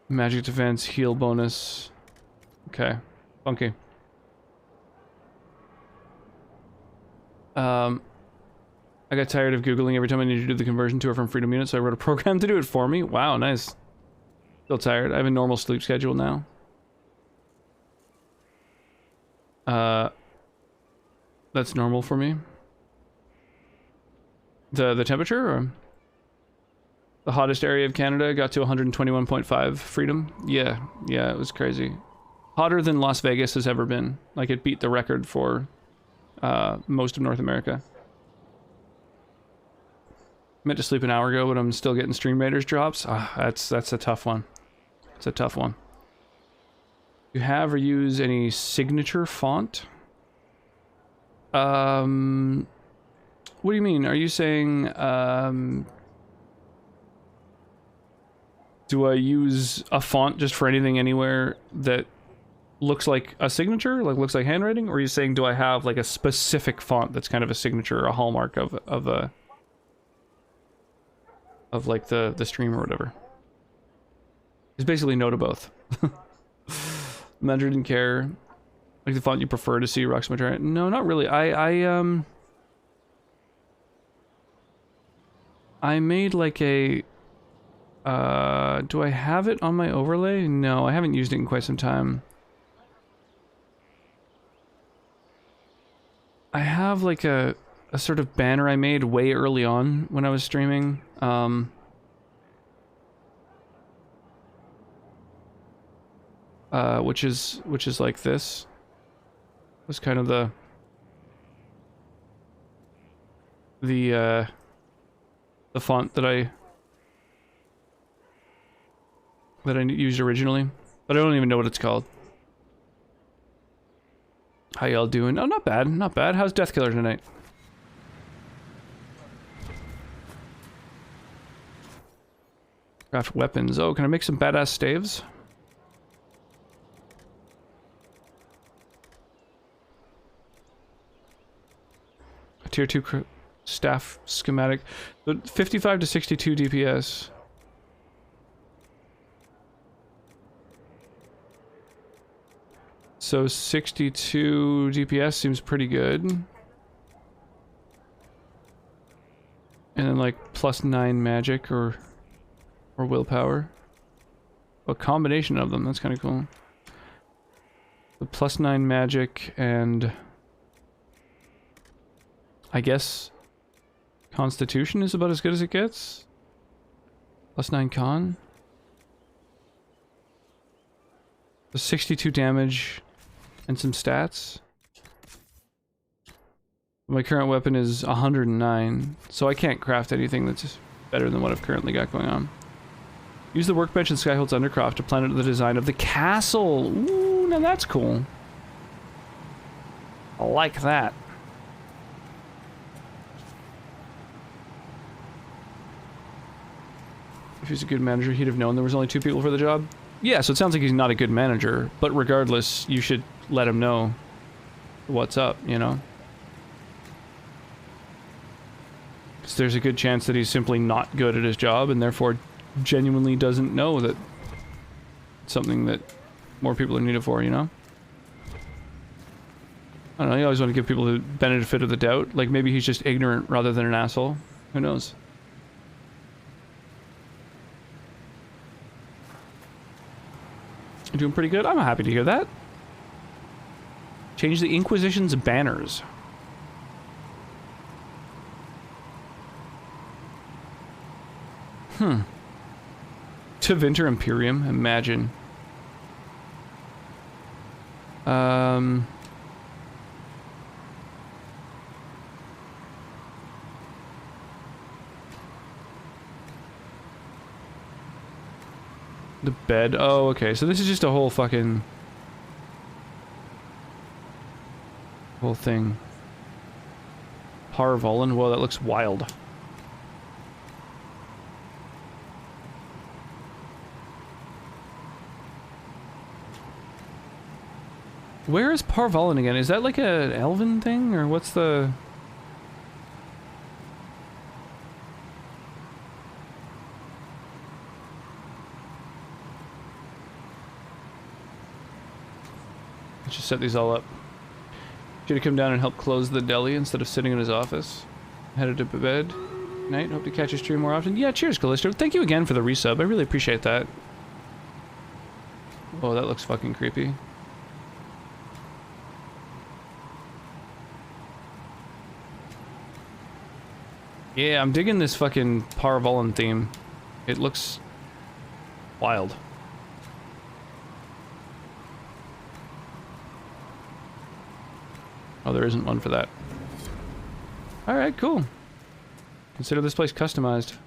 Magic defense, heal bonus. Okay. Funky. I got tired of Googling every time I needed to do the conversion to or from Freedom Unit, so I wrote a program to do it for me. Wow, nice. Still tired. I have a normal sleep schedule now. That's normal for me. The temperature, or? The hottest area of Canada got to 121.5 freedom. Yeah, it was crazy. Hotter than Las Vegas has ever been. Like, it beat the record for most of North America. Meant to sleep an hour ago, but I'm still getting Stream Raiders drops. That's a tough one. It's a tough one. Do you have or use any signature font? What do you mean? Are you saying, do I use a font just for anything anywhere that looks like a signature, like looks like handwriting? Or are you saying, do I have like a specific font that's kind of a signature or a hallmark of like the stream or whatever? It's basically no to both. Mender didn't care. Like the font you prefer to see, Rocksmith Giant? No, not really. I made like a, do I have it on my overlay? No, I haven't used it in quite some time. I have like a sort of banner I made way early on when I was streaming. Which is like this. It was kind of the font that I used originally, but I don't even know what it's called. How y'all doing? Oh, not bad, not bad. How's Deathkiller tonight? Craft weapons. Oh, can I make some badass staves? A tier 2 staff schematic. 55 to 62 DPS. So 62 DPS seems pretty good. And then like +9 magic or willpower. A combination of them, that's kind of cool. The +9 magic and I guess Constitution is about as good as it gets. +9 con. The 62 damage and some stats. My current weapon is 109, so I can't craft anything that's better than what I've currently got going on. Use the workbench in Skyholt's Undercroft to plan out the design of the castle. Ooh, now that's cool. I like that. If he's a good manager, he'd have known there was only 2 people for the job. Yeah, so it sounds like he's not a good manager, but regardless, you should let him know what's up, you know? Because there's a good chance that he's simply not good at his job and therefore genuinely doesn't know that it's something that more people are needed for, you know? I don't know, you always want to give people the benefit of the doubt. Like, maybe he's just ignorant rather than an asshole. Who knows? You're doing pretty good? I'm happy to hear that. Change the Inquisition's banners. To Winter Imperium, imagine. The bed. Oh, okay. So this is just a whole fucking... whole thing. Parvolan. Whoa, that looks wild. Where is Parvolan again? Is that like an elven thing, or what's the... Let's just set these all up. Should have come down and helped close the deli instead of sitting in his office. Headed to bed. Night. Hope to catch your stream more often. Yeah, cheers, Callisto. Thank you again for the resub. I really appreciate that. Whoa, that looks fucking creepy. Yeah, I'm digging this fucking Parvolan theme. It looks wild. Oh, there isn't one for that. Alright, cool. Consider this place customized.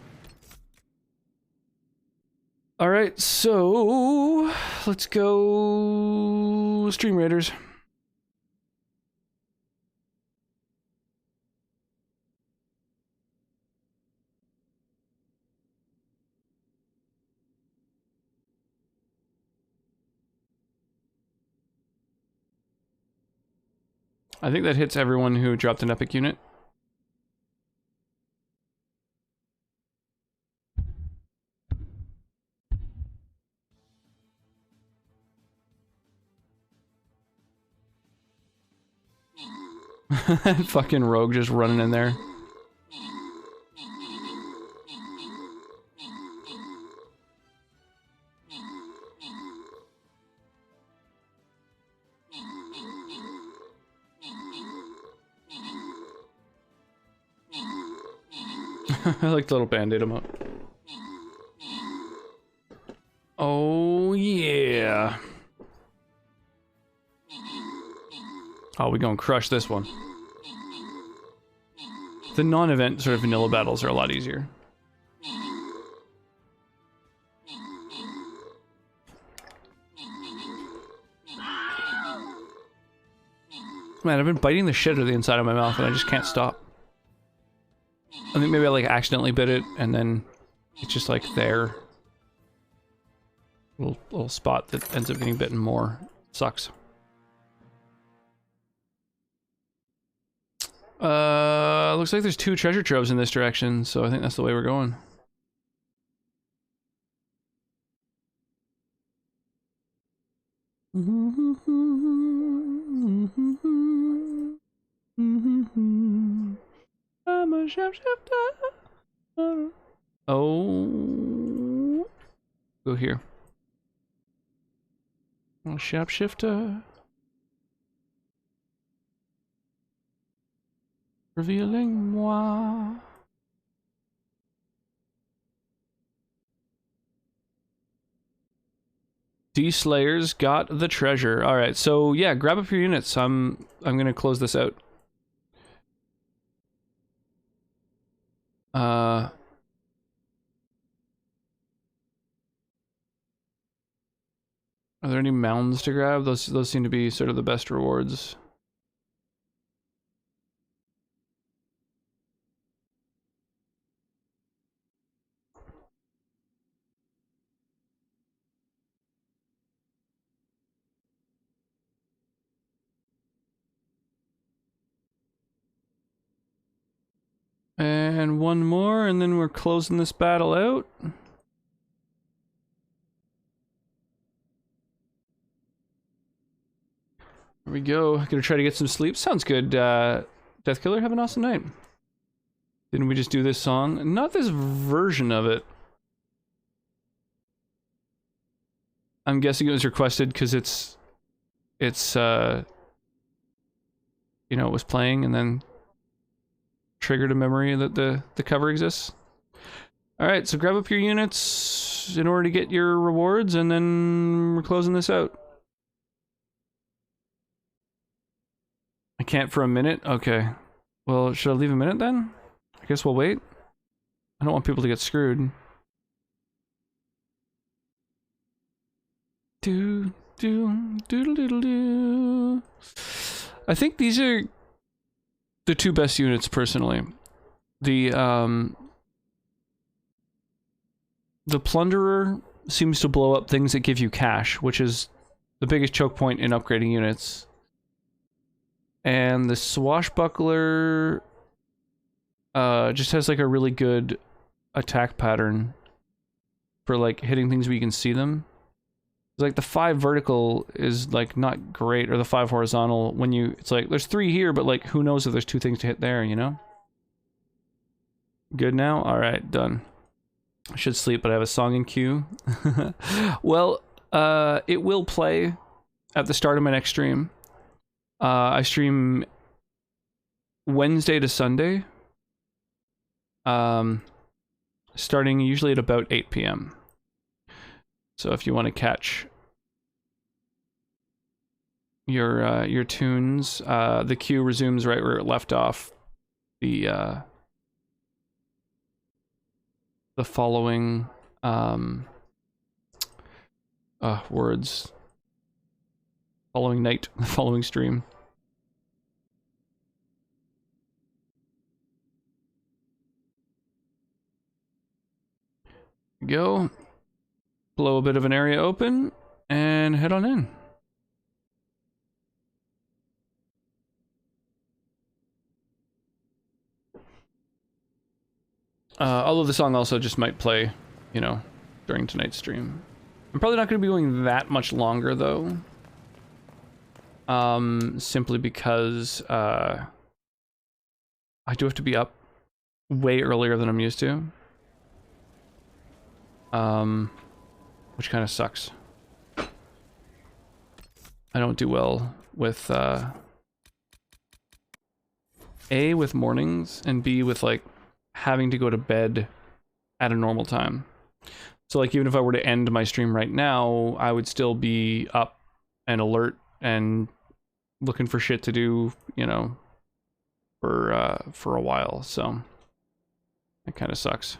Alright, so... let's go... Stream Raiders. I think that hits everyone who dropped an epic unit. Fucking rogue just running in there. I like the little band-aid him up. Oh yeah. Oh, we gonna crush this one. The non-event sort of vanilla battles are a lot easier. Man, I've been biting the shit out of the inside of my mouth and I just can't stop. I think maybe I like accidentally bit it and then it's just like there. Little spot that ends up getting bitten more. Sucks. Looks like there's 2 treasure troves in this direction, so I think that's the way we're going. I'm a shapeshifter. Oh. Go here. I'm a shapeshifter. Revealing moi. D-Slayers got the treasure. Alright, so yeah, grab up your units. I'm gonna close this out. Are there any mounds to grab? Those seem to be sort of the best rewards. And one more, and then we're closing this battle out. Here we go. Gonna try to get some sleep. Sounds good. Deathkiller, have an awesome night. Didn't we just do this song? Not this version of it. I'm guessing it was requested because it's you know, it was playing and then triggered a memory that the cover exists. Alright, so grab up your units in order to get your rewards, and then we're closing this out. I can't for a minute? Okay. Well, should I leave a minute then? I guess we'll wait. I don't want people to get screwed. Do. I think these are the two best units, personally. The Plunderer seems to blow up things that give you cash, which is the biggest choke point in upgrading units. And the Swashbuckler just has like a really good attack pattern for like hitting things where you can see them. Like the 5 vertical is like not great, or the 5 horizontal when you, it's like there's 3 here, but like who knows if there's 2 things to hit there, you know? Good now? Alright, done. I should sleep, but I have a song in queue. Well, it will play at the start of my next stream. I stream Wednesday to Sunday. Starting usually at about 8 p.m. So if you want to catch your tunes, the queue resumes right where it left off. The following words. Following night, the following stream. Go. Blow a bit of an area open and head on in. Although the song also just might play, you know, during tonight's stream. I'm probably not going to be going that much longer, though. Simply because, I do have to be up way earlier than I'm used to. Which kind of sucks. I don't do well with, A, with mornings, and B, with, like, having to go to bed at a normal time. So, like, even if I were to end my stream right now, I would still be up and alert and looking for shit to do, you know, for a while, so it kind of sucks.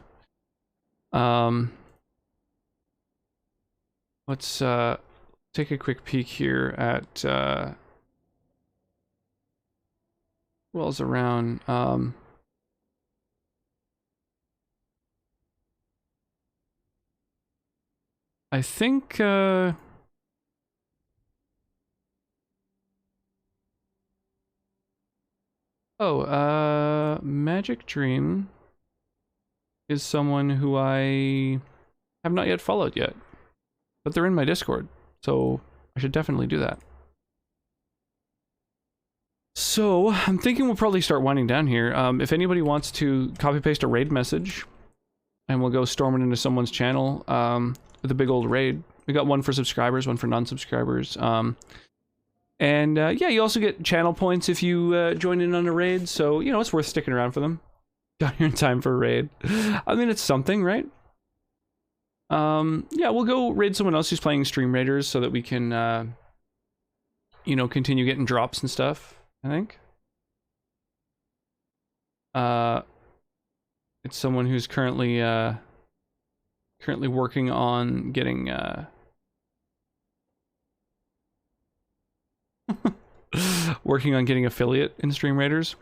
Let's take a quick peek here at who else around. I think Magic Dream is someone who I have not yet followed yet. But they're in my Discord, so I should definitely do that. So, I'm thinking we'll probably start winding down here. If anybody wants to copy-paste a raid message, and we'll go storming into someone's channel with a big old raid. We got one for subscribers, one for non-subscribers. Yeah, you also get channel points if you join in on a raid, so, you know, it's worth sticking around for them. Got here in time for a raid. I mean, it's something, right? Yeah, we'll go raid someone else who's playing Stream Raiders so that we can, you know, continue getting drops and stuff, I think. It's someone who's currently working on getting working on getting affiliate in Stream Raiders.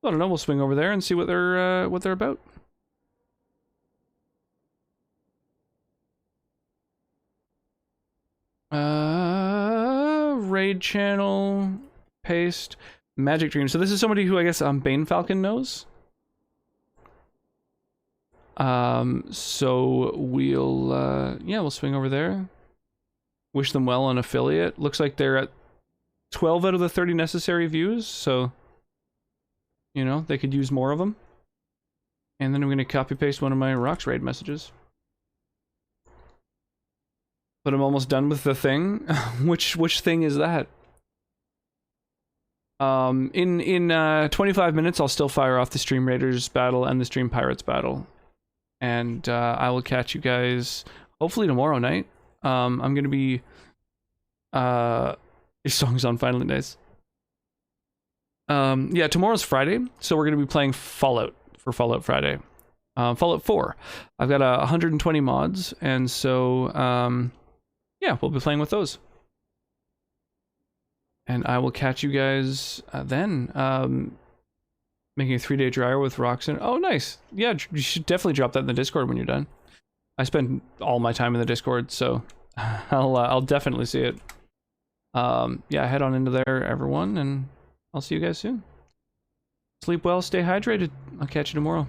I don't know. We'll swing over there and see what they're about. Raid channel, paste, Magic Dream. So this is somebody who I guess Bane Falcon knows. So we'll yeah, we'll swing over there. Wish them well on affiliate. Looks like they're at 12 out of the 30 necessary views, so you know, they could use more of them. And then I'm gonna copy paste one of my Rocks raid messages. But I'm almost done with the thing. Which thing is that? In 25 minutes, I'll still fire off the Stream Raiders battle and the Stream Pirates battle, and I will catch you guys hopefully tomorrow night. I'm gonna be your songs on finally nice. Yeah, tomorrow's Friday, so we're gonna be playing Fallout for Fallout Friday. Fallout 4. I've got 120 mods, and so yeah, we'll be playing with those. And I will catch you guys then. Making a 3-day dryer with Roxanne. Oh, nice. Yeah, you should definitely drop that in the Discord when you're done. I spend all my time in the Discord, so I'll definitely see it. Yeah, head on into there, everyone, and I'll see you guys soon. Sleep well, stay hydrated. I'll catch you tomorrow.